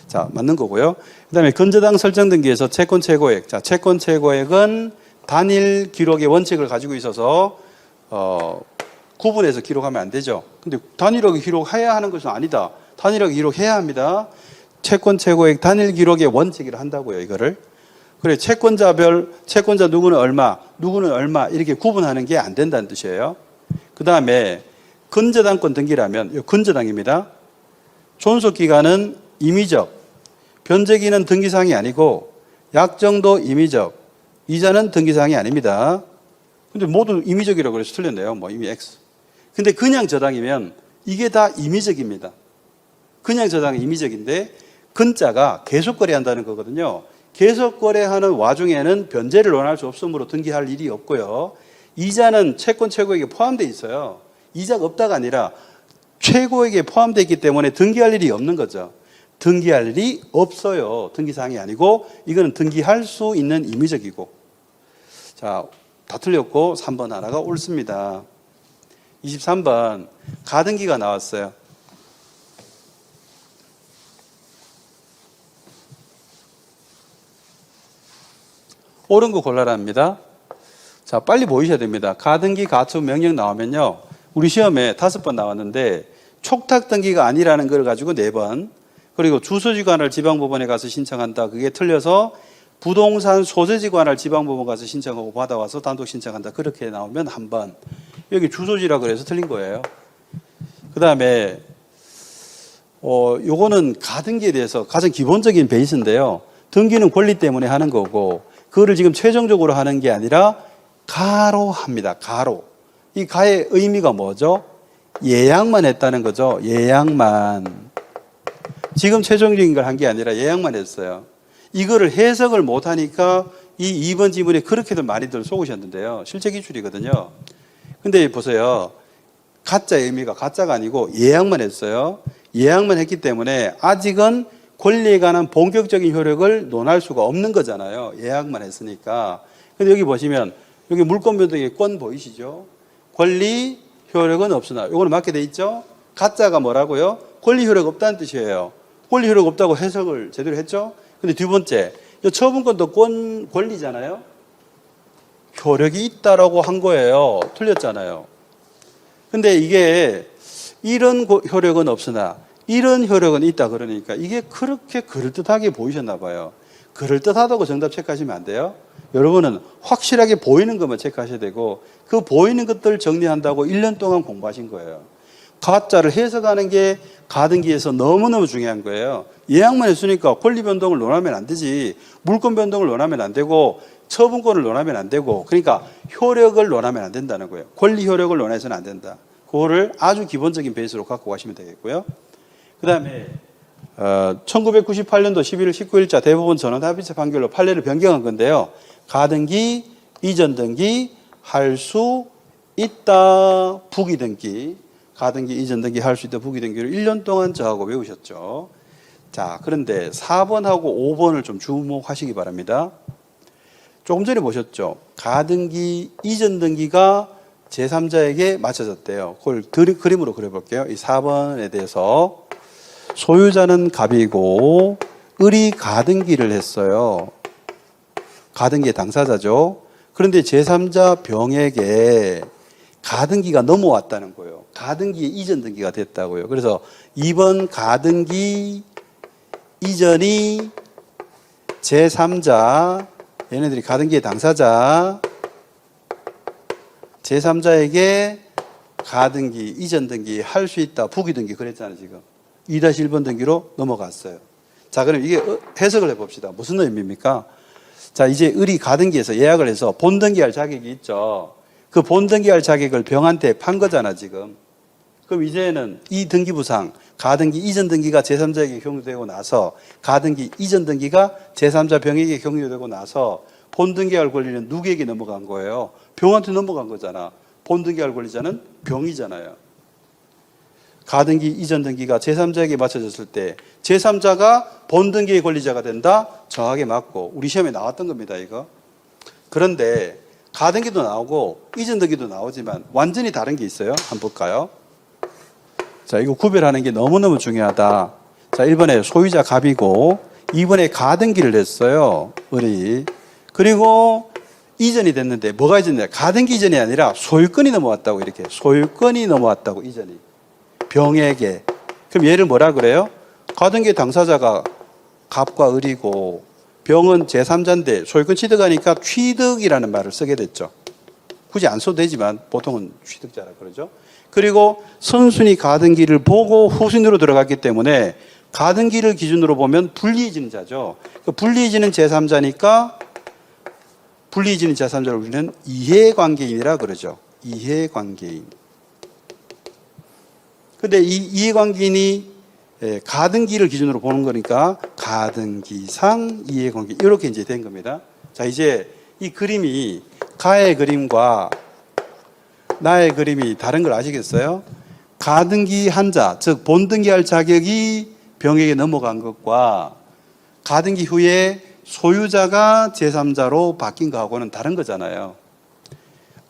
자, 맞는 거고요. 그 다음에 건저당 설정 등기에서 채권 최고액. 자, 채권 최고액은 단일 기록의 원칙을 가지고 있어서 구분해서 기록하면 안 되죠. 근데 단일하게 기록해야 하는 것은 아니다. 단일하게 기록해야 합니다. 채권 최고액 단일 기록의 원칙이라 한다고요, 이거를. 그래, 채권자별, 채권자 누구는 얼마, 누구는 얼마 이렇게 구분하는 게 안 된다는 뜻이에요. 그 다음에 건저당권 등기라면, 건저당입니다. 존속기간은 임의적, 변제기는 등기사항이 아니고 약정도 임의적, 이자는 등기사항이 아닙니다. 근데 모두 임의적이라고 그래서 틀렸네요. 뭐 이미 X. 근데 그냥 저당이면 이게 다 임의적입니다. 그냥 저당이 임의적인데 근자가 계속 거래한다는 거거든요. 계속 거래하는 와중에는 변제를 원할 수 없으므로 등기할 일이 없고요. 이자는 채권 최고액에 포함되어 있어요. 이자가 없다가 아니라 최고액에 포함되어 있기 때문에 등기할 일이 없는 거죠. 등기할 일이 없어요. 등기사항이 아니고 이거는 등기할 수 있는 임의적이고. 자, 다 틀렸고 3번 하나가 옳습니다. 23번 가등기가 나왔어요. 옳은 거 골라랍니다. 자, 빨리 보이셔야 됩니다. 가등기 가처분 명령 나오면요. 우리 시험에 5번 나왔는데 촉탁 등기가 아니라는 걸 가지고 4번, 그리고 주소지관을 지방법원에 가서 신청한다. 그게 틀려서 부동산 소재지관을 지방법원 가서 신청하고 받아와서 단독 신청한다. 그렇게 나오면 1번. 여기 주소지라 그래서 틀린 거예요. 그 다음에 요거는 가등기에 대해서 가장 기본적인 베이스인데요. 등기는 권리 때문에 하는 거고 그거를 지금 최종적으로 하는 게 아니라 가로 합니다. 가로. 이 가의 의미가 뭐죠? 예약만 했다는 거죠. 예약만. 지금 최종적인 걸 한 게 아니라 예약만 했어요. 이거를 해석을 못하니까 이 2번 지문에 그렇게들 많이들 속으셨는데요. 실제 기출이거든요. 근데 보세요. 가짜의 의미가 가짜가 아니고 예약만 했어요. 예약만 했기 때문에 아직은 권리에 관한 본격적인 효력을 논할 수가 없는 거잖아요. 예약만 했으니까. 근데 여기 보시면 여기 물권 변동의 권 보이시죠? 권리 효력은 없으나 이거는 맞게 돼 있죠? 가짜가 뭐라고요? 권리 효력 없다는 뜻이에요. 권리 효력 없다고 해석을 제대로 했죠? 근데 두 번째, 이 처분권도 권리잖아요? 효력이 있다라고 한 거예요. 틀렸잖아요. 근데 이게 이런 효력은 없으나 이런 효력은 있다 그러니까 이게 그렇게 그럴듯하게 보이셨나 봐요. 그럴듯하다고 정답 체크하시면 안 돼요. 여러분은 확실하게 보이는 것만 체크하셔야 되고 그 보이는 것들 정리한다고 1년 동안 공부하신 거예요. 가짜를 해석하는 게 가등기에서 너무너무 중요한 거예요. 예약만 했으니까 권리 변동을 논하면 안 되지. 물권 변동을 논하면 안 되고 처분권을 논하면 안 되고 그러니까 효력을 논하면 안 된다는 거예요. 권리 효력을 논해서는 안 된다. 그거를 아주 기본적인 베이스로 갖고 가시면 되겠고요. 그 다음에 1998년도 11월 19일자 대법원 전원합의체 판결로 판례를 변경한 건데요. 가등기, 이전 등기 할 수 있다. 부기 등기. 가등기, 이전 등기 할 수 있다. 부기 등기를 1년 동안 저하고 외우셨죠. 자, 그런데 4번하고 5번을 좀 주목하시기 바랍니다. 조금 전에 보셨죠. 가등기, 이전 등기가 제3자에게 맞춰졌대요. 그걸 그림으로 그려볼게요. 이 4번에 대해서 소유자는 갑이고 을이 가등기를 했어요. 가등기의 당사자죠. 그런데 제3자 병에게 가등기가 넘어왔다는 거예요. 가등기의 이전 등기가 됐다고요. 그래서 2번 가등기 이전이 제3자, 얘네들이 가등기의 당사자, 제3자에게 가등기, 이전 등기 할 수 있다. 부기 등기 그랬잖아요, 지금. 2-1번 등기로 넘어갔어요. 자, 그럼 이게 해석을 해봅시다. 무슨 의미입니까? 자, 이제 을이 가등기에서 예약을 해서 본등기할 자격이 있죠. 그 본등기할 자격을 병한테 판 거잖아, 지금. 그럼 이제는 이 등기부상, 가등기 이전 등기가 제3자에게 경유되고 나서 가등기 이전 등기가 제3자 병에게 경유되고 나서 본등기할 권리는 누구에게 넘어간 거예요? 병한테 넘어간 거잖아. 본등기할 권리자는 병이잖아요. 가등기 이전 등기가 제3자에게 맞춰졌을 때 제3자가 본등기의 권리자가 된다? 정확하게 맞고 우리 시험에 나왔던 겁니다, 이거. 그런데 가등기도 나오고 이전 등기도 나오지만 완전히 다른 게 있어요. 한번 볼까요? 자, 이거 구별하는 게 너무너무 중요하다. 자, 1번에 소유자 갑이고 2번에 가등기를 했어요, 을이. 그리고 이전이 됐는데 뭐가 이전이냐? 가등기 이전이 아니라 소유권이 넘어왔다고, 이렇게. 소유권이 넘어왔다고, 이전이. 병에게. 그럼 얘를 뭐라 그래요? 가등기 당사자가 갑과 을이고 병은 제3자인데 소유권 취득하니까 취득이라는 말을 쓰게 됐죠. 굳이 안 써도 되지만 보통은 취득자라 그러죠. 그리고 선순위 가등기를 보고 후순위로 들어갔기 때문에 가등기를 기준으로 보면 불리해지는 자죠. 불리해지는 제3자니까 불리해지는 제3자를 우리는 이해관계인이라 그러죠. 이해관계인. 근데 이 이해관계인이 가등기를 기준으로 보는 거니까 가등기상 이해관계 이렇게 이제 된 겁니다. 자, 이제 이 그림이 가의 그림과 나의 그림이 다른 걸 아시겠어요? 가등기 한 자, 즉 본등기할 자격이 병에게 넘어간 것과 가등기 후에 소유자가 제3자로 바뀐 거하고는 다른 거잖아요.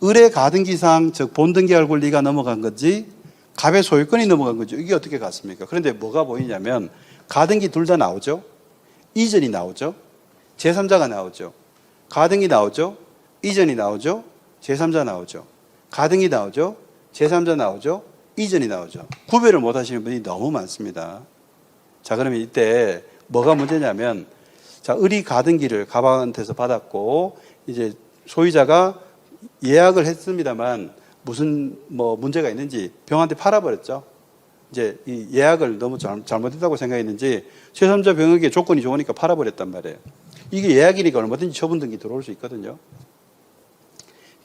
을의 가등기상, 즉 본등기할 권리가 넘어간 건지 갑의 소유권이 넘어간 거죠. 이게 어떻게 같습니까? 그런데 뭐가 보이냐면 가등기 둘 다 나오죠. 이전이 나오죠. 제3자가 나오죠. 가등기 나오죠. 이전이 나오죠. 제3자 나오죠. 가등기 나오죠. 제3자 나오죠. 이전이 나오죠. 구별을 못 하시는 분이 너무 많습니다. 자, 그러면 이때 뭐가 문제냐면, 자, 을이 가등기를 갑한테서 받았고 이제 소유자가 예약을 했습니다만 무슨 문제가 있는지 병한테 팔아버렸죠. 이제 이 예약을 너무 잘못했다고 생각했는지 제3자 병에게 조건이 좋으니까 팔아버렸단 말이에요. 이게 예약이니까 얼마든지 처분 등기 들어올 수 있거든요.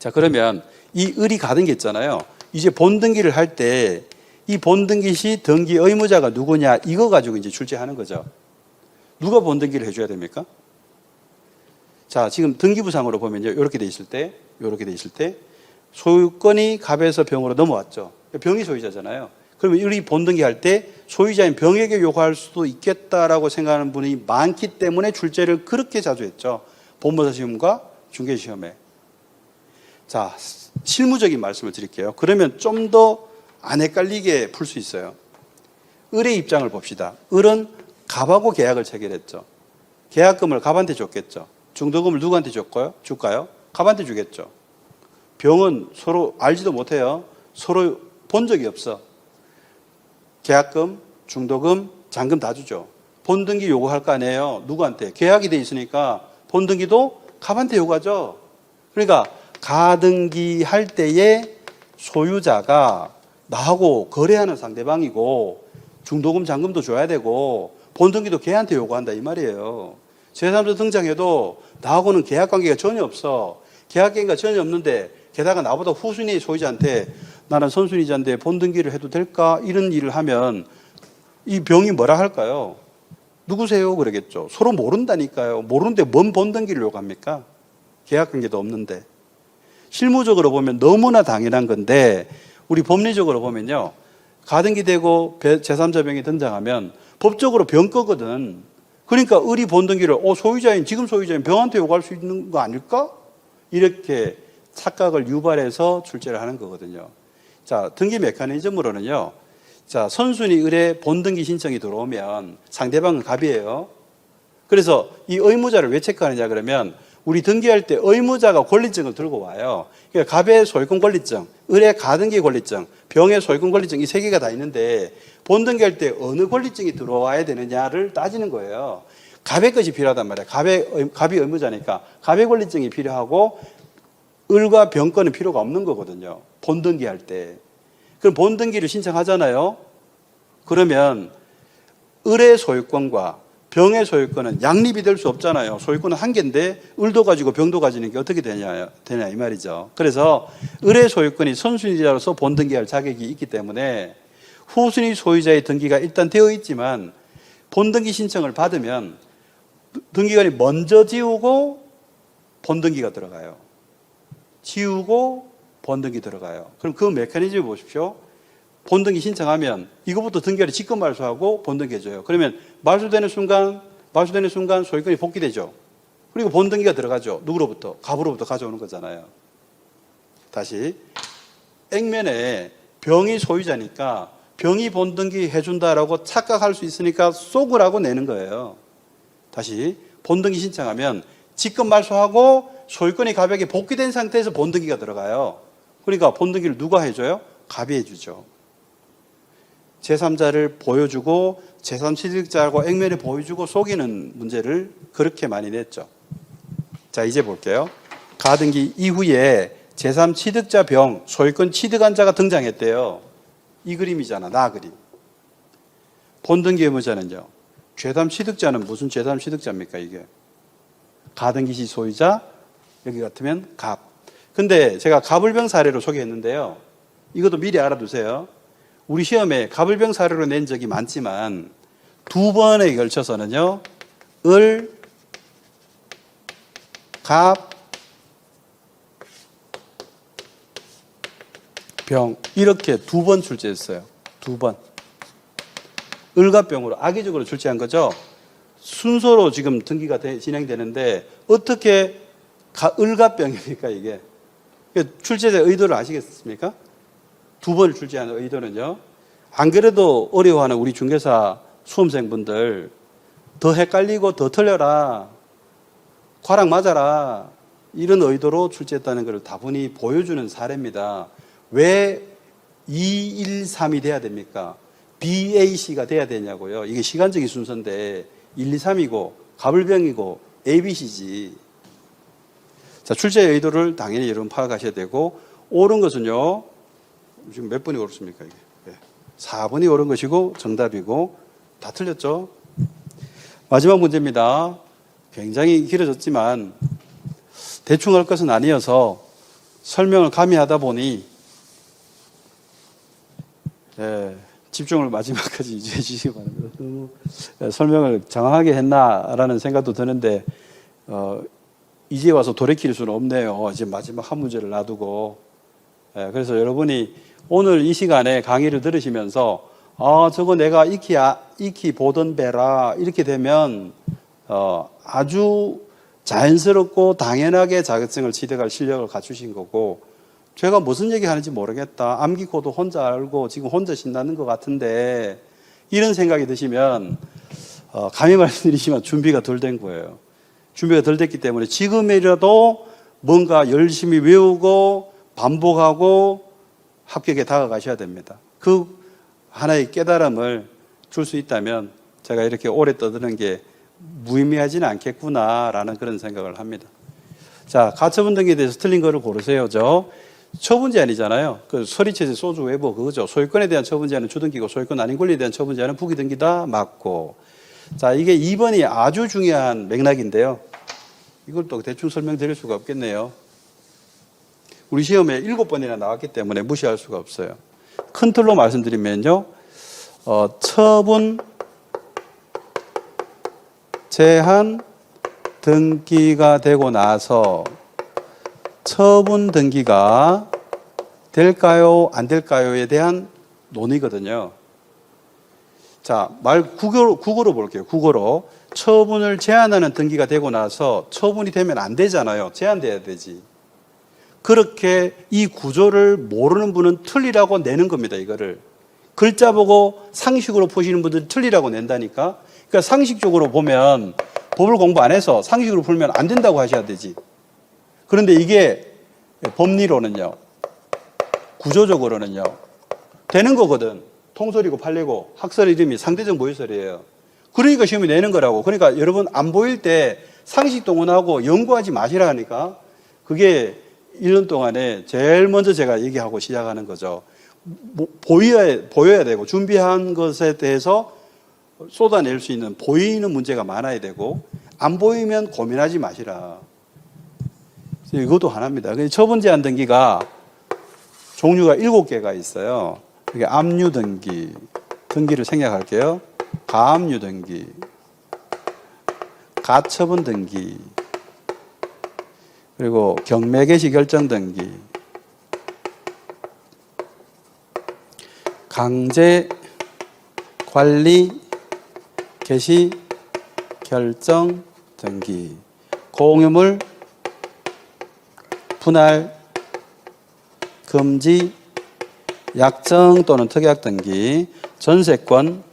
자, 그러면 이 을이 가등기 했잖아요. 이제 본등기를 할 때 이 본등기 시 등기 의무자가 누구냐, 이거 가지고 이제 출제하는 거죠. 누가 본등기를 해줘야 됩니까? 자, 지금 등기부상으로 보면요, 이렇게 돼 있을 때 소유권이 갑에서 병으로 넘어왔죠. 병이 소유자잖아요. 그러면 이 본등기할 때 소유자인 병에게 요구할 수도 있겠다라고 생각하는 분이 많기 때문에 출제를 그렇게 자주 했죠. 본무사 시험과 중개시험에. 자, 실무적인 말씀을 드릴게요. 그러면 좀 더 안 헷갈리게 풀 수 있어요. 을의 입장을 봅시다. 을은 갑하고 계약을 체결했죠. 계약금을 갑한테 줬겠죠. 중도금을 누구한테 줄까요? 갑한테 주겠죠. 병은 서로 알지도 못해요. 서로 본 적이 없어. 계약금, 중도금, 잔금 다 주죠. 본등기 요구할 거 아니에요. 누구한테? 계약이 돼 있으니까 본등기도 갑한테 요구하죠. 그러니까 가등기 할 때에 소유자가 나하고 거래하는 상대방이고 중도금, 잔금도 줘야 되고 본등기도 걔한테 요구한다 이 말이에요. 제3자 등장해도 나하고는 계약관계가 전혀 없어. 계약관계가 전혀 없는데 게다가 나보다 후순위 소유자한테 나는 선순위자인데 본등기를 해도 될까? 이런 일을 하면 이 병이 뭐라 할까요? 누구세요? 그러겠죠. 서로 모른다니까요. 모르는데 뭔 본등기를 요구합니까? 계약관계도 없는데. 실무적으로 보면 너무나 당연한 건데 우리 법리적으로 보면요. 가등기 되고 제3자 병이 등장하면 법적으로 병 거거든. 그러니까 을이 본등기를 소유자인 지금 소유자인 병한테 요구할 수 있는 거 아닐까? 이렇게 착각을 유발해서 출제를 하는 거거든요. 자, 등기 메커니즘으로는요. 자, 선순위 의뢰 본등기 신청이 들어오면 상대방은 갑이에요. 그래서 이 의무자를 왜 체크하느냐 그러면 우리 등기할 때 의무자가 권리증을 들고 와요. 그러니까 갑의 소유권 권리증, 의뢰 가등기 권리증, 병의 소유권 권리증 이 세 개가 다 있는데 본등기할 때 어느 권리증이 들어와야 되느냐를 따지는 거예요. 갑의 것이 필요하단 말이에요. 갑이 의무자니까 갑의 권리증이 필요하고 을과 병권은 필요가 없는 거거든요. 본등기할 때. 그럼 본등기를 신청하잖아요. 그러면 을의 소유권과 병의 소유권은 양립이 될 수 없잖아요. 소유권은 한 개인데 을도 가지고 병도 가지는 게 어떻게 되냐 이 말이죠. 그래서 을의 소유권이 선순위자로서 본등기할 자격이 있기 때문에 후순위 소유자의 등기가 일단 되어 있지만 본등기 신청을 받으면 등기관이 먼저 지우고 본등기가 들어가요. 지우고 본등기 들어가요. 그럼 그 메커니즘을 보십시오. 본등기 신청하면 이거부터 등기관이 직권 말소하고 본등기 해줘요. 그러면 말소되는 순간 소유권이 복귀되죠. 그리고 본등기가 들어가죠. 누구로부터? 갑으로부터 가져오는 거잖아요. 다시 액면에 병이 소유자니까 병이 본등기 해준다라고 착각할 수 있으니까 쏘으라고 내는 거예요. 다시 본등기 신청하면 직권 말소하고 소유권이 갑에게 복귀된 상태에서 본등기가 들어가요. 그러니까 본등기를 누가 해줘요? 갑이 해주죠. 제3자를 보여주고 제3취득자하고 액면에 보여주고 속이는 문제를 그렇게 많이 냈죠. 자, 이제 볼게요. 가등기 이후에 제3취득자 병, 소유권 취득한 자가 등장했대요. 이 그림이잖아, 나 그림. 본등기 의무자는요. 제3취득자는 무슨 제3취득자입니까, 이게? 가등기시 소유자, 여기 같으면 갑. 근데 제가 갑을병 사례로 소개했는데요. 이것도 미리 알아두세요. 우리 시험에 갑을병 사례로 낸 적이 많지만 두 번에 걸쳐서는요. 을, 갑, 병 이렇게 두 번 출제했어요. 두 번. 을과 병으로 악의적으로 출제한 거죠. 순서로 지금 등기가 진행되는데 어떻게 을과 병입니까 이게? 출제자의 의도를 아시겠습니까? 두 번을 출제하는 의도는요. 안 그래도 어려워하는 우리 중개사 수험생분들 더 헷갈리고 더 틀려라. 과락 맞아라. 이런 의도로 출제했다는 것을 다분히 보여주는 사례입니다. 왜 213이 돼야 됩니까? BAC가 돼야 되냐고요. 이게 시간적인 순서인데 1, 2, 3이고 갑을병이고 ABC지. 자, 출제의 의도를 당연히 여러분 파악하셔야 되고 옳은 것은요. 지금 몇 번이 옳습니까? 이게? 네. 4번이 옳은 것이고 정답이고 다 틀렸죠? 마지막 문제입니다. 굉장히 길어졌지만 대충 할 것은 아니어서 설명을 감히 하다 보니 집중을 마지막까지 유지해 주시기 바랍니다. 너무 설명을 장황하게 했나라는 생각도 드는데 이제 와서 돌이킬 수는 없네요. 이제 마지막 한 문제를 놔두고 그래서 여러분이 오늘 이 시간에 강의를 들으시면서 저거 내가 익히 보던 배라 이렇게 되면 아주 자연스럽고 당연하게 자격증을 취득할 실력을 갖추신 거고 제가 무슨 얘기 하는지 모르겠다. 암기코도 혼자 알고 지금 혼자 신나는 것 같은데 이런 생각이 드시면 감히 말씀드리지만 준비가 덜 된 거예요. 준비가 덜 됐기 때문에 지금이라도 뭔가 열심히 외우고 반복하고 합격에 다가가셔야 됩니다. 그 하나의 깨달음을 줄 수 있다면 제가 이렇게 오래 떠드는 게 무의미하지는 않겠구나라는 그런 생각을 합니다. 자, 가처분 등기에 대해서 틀린 거를 고르세요. 처분 제한이잖아요. 그 서리체제 소주 외부 그거죠. 소유권에 대한 처분 제한은 주등기고 소유권 아닌 권리에 대한 처분 제한은 부기등기다 맞고. 자, 이게 2번이 아주 중요한 맥락인데요. 이걸 또 대충 설명드릴 수가 없겠네요. 우리 시험에 7번이나 나왔기 때문에 무시할 수가 없어요. 큰 틀로 말씀드리면요. 처분 제한 등기가 되고 나서 처분 등기가 될까요? 안 될까요?에 대한 논의거든요. 자, 국어로 볼게요. 국어로. 처분을 제한하는 등기가 되고 나서 처분이 되면 안 되잖아요. 제한돼야 되지. 그렇게 이 구조를 모르는 분은 틀리라고 내는 겁니다. 이거를 글자 보고 상식으로 푸시는 분들은 틀리라고 낸다니까. 그러니까 상식적으로 보면 법을 공부 안 해서 상식으로 풀면 안 된다고 하셔야 되지. 그런데 이게 법리로는요, 구조적으로는요 되는 거거든. 통설이고 판례고 학설 이름이 상대적 모의설이에요. 그러니까 시험에 내는 거라고. 그러니까 여러분 안 보일 때 상식 동원하고 연구하지 마시라 하니까 그게 1년 동안에 제일 먼저 제가 얘기하고 시작하는 거죠. 보여야 되고 준비한 것에 대해서 쏟아낼 수 있는 보이는 문제가 많아야 되고 안 보이면 고민하지 마시라. 이것도 하나입니다. 첫 번째 한 등기가 종류가 7개가 있어요. 이게 압류 등기, 등기를 생략할게요. 가압류 등기, 가처분 등기, 그리고 경매 개시 결정 등기, 강제 관리 개시 결정 등기, 공유물 분할 금지 약정 또는 특약 등기, 전세권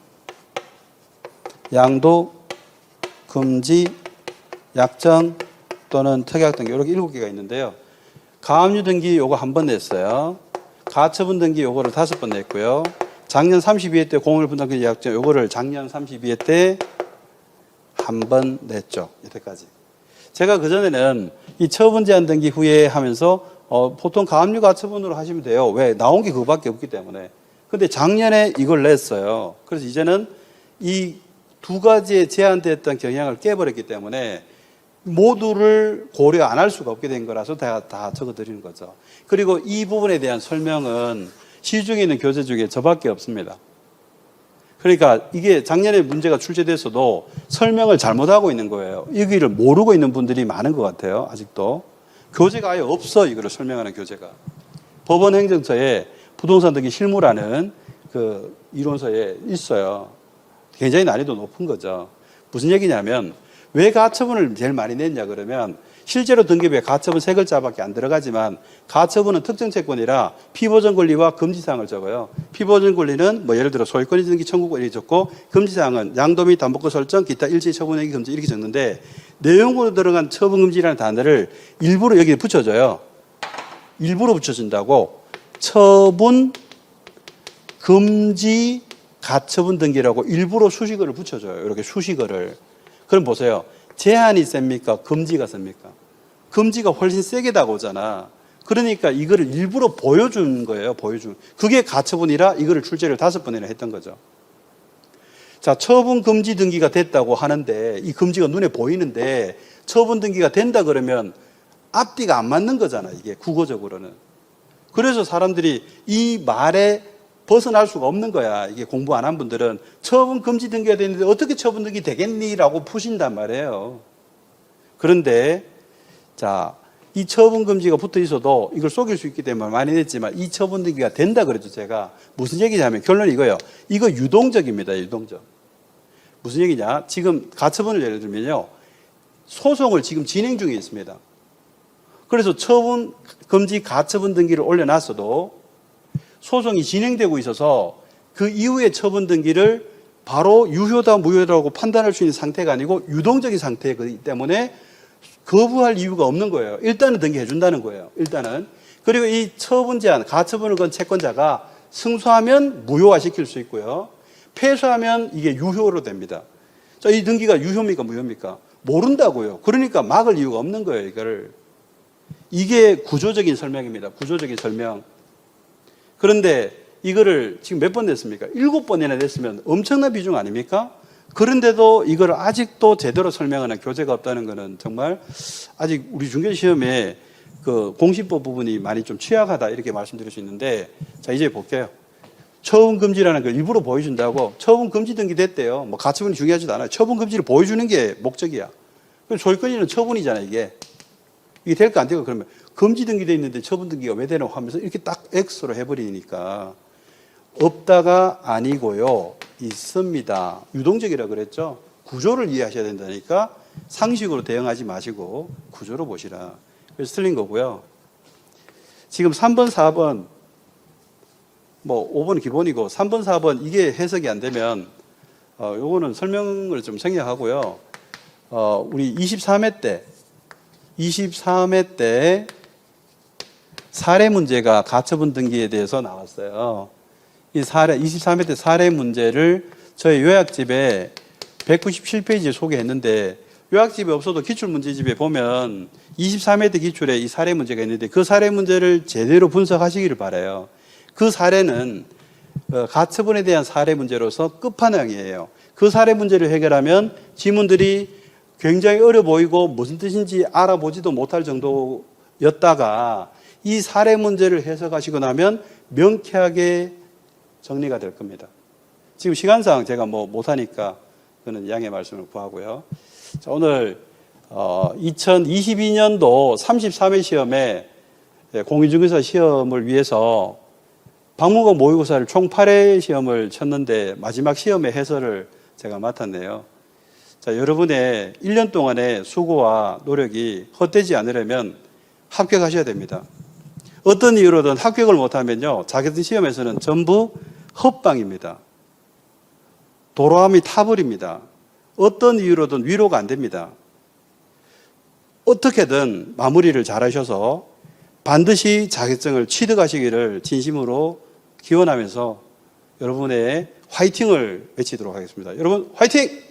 양도 금지 약정 또는 특약 등기, 이렇게 7개가 있는데요. 가압류 등기 요거 한 번 냈어요. 가처분 등기 요거를 5번 냈고요. 작년 32회 때 공유물 분할 금지 약정 요거를 작년 32회 때 한 번 냈죠. 이때까지. 제가 그전에는 이 처분 제한 등기 후에 하면서 보통 가압류 가처분으로 하시면 돼요. 왜? 나온 게 그거밖에 없기 때문에. 근데 작년에 이걸 냈어요. 그래서 이제는 이 두 가지에 제한됐던 경향을 깨버렸기 때문에 모두를 고려 안 할 수가 없게 된 거라서 다 적어드리는 거죠. 그리고 이 부분에 대한 설명은 시중에 있는 교재 중에 저밖에 없습니다. 그러니까 이게 작년에 문제가 출제됐어도 설명을 잘못하고 있는 거예요. 여기를 모르고 있는 분들이 많은 것 같아요. 아직도. 교재가 아예 없어. 이거를 설명하는 교재가. 법원 행정처에 부동산 등기 실무라는 그 이론서에 있어요. 굉장히 난이도 높은 거죠. 무슨 얘기냐면 왜 가처분을 제일 많이 냈냐 그러면 실제로 등기부에 가처분 3글자밖에 안 들어가지만 가처분은 특정 채권이라 피보전 권리와 금지사항을 적어요. 피보전 권리는 뭐 예를 들어 소유권 등기 청구권 이렇게 적고 금지사항은 양도 및 담보권 설정 기타 일시 처분행위 금지 이렇게 적는데 내용으로 들어간 처분금지라는 단어를 일부러 여기에 붙여줘요. 일부러 붙여준다고 처분 금지 가처분 등기라고 일부러 수식어를 붙여줘요. 이렇게 수식어를. 그럼 보세요. 제한이 셉니까? 금지가 셉니까? 금지가 훨씬 세게 다가오잖아. 그러니까 이거를 일부러 보여준 거예요. 보여준. 그게 가처분이라 이거를 출제를 5번이나 했던 거죠. 자, 처분 금지 등기가 됐다고 하는데 이 금지가 눈에 보이는데 처분 등기가 된다 그러면 앞뒤가 안 맞는 거잖아. 이게 국어적으로는. 그래서 사람들이 이 말에 벗어날 수가 없는 거야. 이게 공부 안 한 분들은 처분 금지 등기가 되는데 어떻게 처분 등기 되겠니? 라고 푸신단 말이에요. 그런데 자, 이 처분 금지가 붙어 있어도 이걸 속일 수 있기 때문에 많이 냈지만 이 처분 등기가 된다 그랬죠. 제가 무슨 얘기냐면 결론이 이거예요. 이거 유동적입니다. 유동적. 무슨 얘기냐? 지금 가처분을 예를 들면요. 소송을 지금 진행 중에 있습니다. 그래서 처분 금지 가처분 등기를 올려놨어도 소송이 진행되고 있어서 그 이후에 처분 등기를 바로 유효다 무효다라고 판단할 수 있는 상태가 아니고 유동적인 상태이기 때문에 거부할 이유가 없는 거예요. 일단은 등기해 준다는 거예요. 일단은. 그리고 이 처분 제한, 가처분을 건 채권자가 승소하면 무효화시킬 수 있고요. 패소하면 이게 유효로 됩니다. 자, 이 등기가 유효입니까 무효입니까? 모른다고요. 그러니까 막을 이유가 없는 거예요. 이거를. 이게 구조적인 설명입니다. 구조적인 설명. 그런데 이거를 지금 몇 번 냈습니까? 7번이나 냈으면 엄청난 비중 아닙니까? 그런데도 이걸 아직도 제대로 설명하는 교재가 없다는 것은 정말 아직 우리 중개시험에 그 공시법 부분이 많이 좀 취약하다 이렇게 말씀드릴 수 있는데 자, 이제 볼게요. 처분금지라는 걸 일부러 보여준다고 처분금지 등기 됐대요. 뭐 가처분이 중요하지도 않아요. 처분금지를 보여주는 게 목적이야. 소유권자는 처분이잖아요, 이게. 이게 될까 안 될까 그러면 금지 등기되어 있는데 처분 등기가 왜 되나 하면서 이렇게 딱 X로 해버리니까 없다가 아니고요. 있습니다. 유동적이라 그랬죠. 구조를 이해하셔야 된다니까 상식으로 대응하지 마시고 구조로 보시라. 그래서 틀린 거고요. 지금 3번, 4번, 뭐 5번 기본이고 3번, 4번 이게 해석이 안 되면 요거는 설명을 좀 생략하고요. 우리 23회 때 사례 문제가 가처분 등기에 대해서 나왔어요. 이 23회 때 사례 문제를 저희 요약집에 197페이지에 소개했는데, 요약집에 없어도 기출문제집에 보면 23회 때 기출에 이 사례 문제가 있는데 그 사례 문제를 제대로 분석하시기를 바라요. 그 사례는 가처분에 대한 사례 문제로서 끝판왕이에요. 그 사례 문제를 해결하면 지문들이 굉장히 어려 보이고 무슨 뜻인지 알아보지도 못할 정도였다가 이 사례 문제를 해석하시고 나면 명쾌하게 정리가 될 겁니다. 지금 시간상 제가 못하니까 그는 양해 말씀을 구하고요. 자, 오늘 2022년도 33회 시험에 공인중개사 시험을 위해서 박문고 모의고사를 총 8회 시험을 쳤는데 마지막 시험의 해설을 제가 맡았네요. 자, 여러분의 1년 동안의 수고와 노력이 헛되지 않으려면 합격하셔야 됩니다. 어떤 이유로든 합격을 못하면요, 자격증 시험에서는 전부 헛방입니다. 도로함이 타버립니다. 어떤 이유로든 위로가 안 됩니다. 어떻게든 마무리를 잘 하셔서 반드시 자격증을 취득하시기를 진심으로 기원하면서 여러분의 화이팅을 외치도록 하겠습니다. 여러분 화이팅!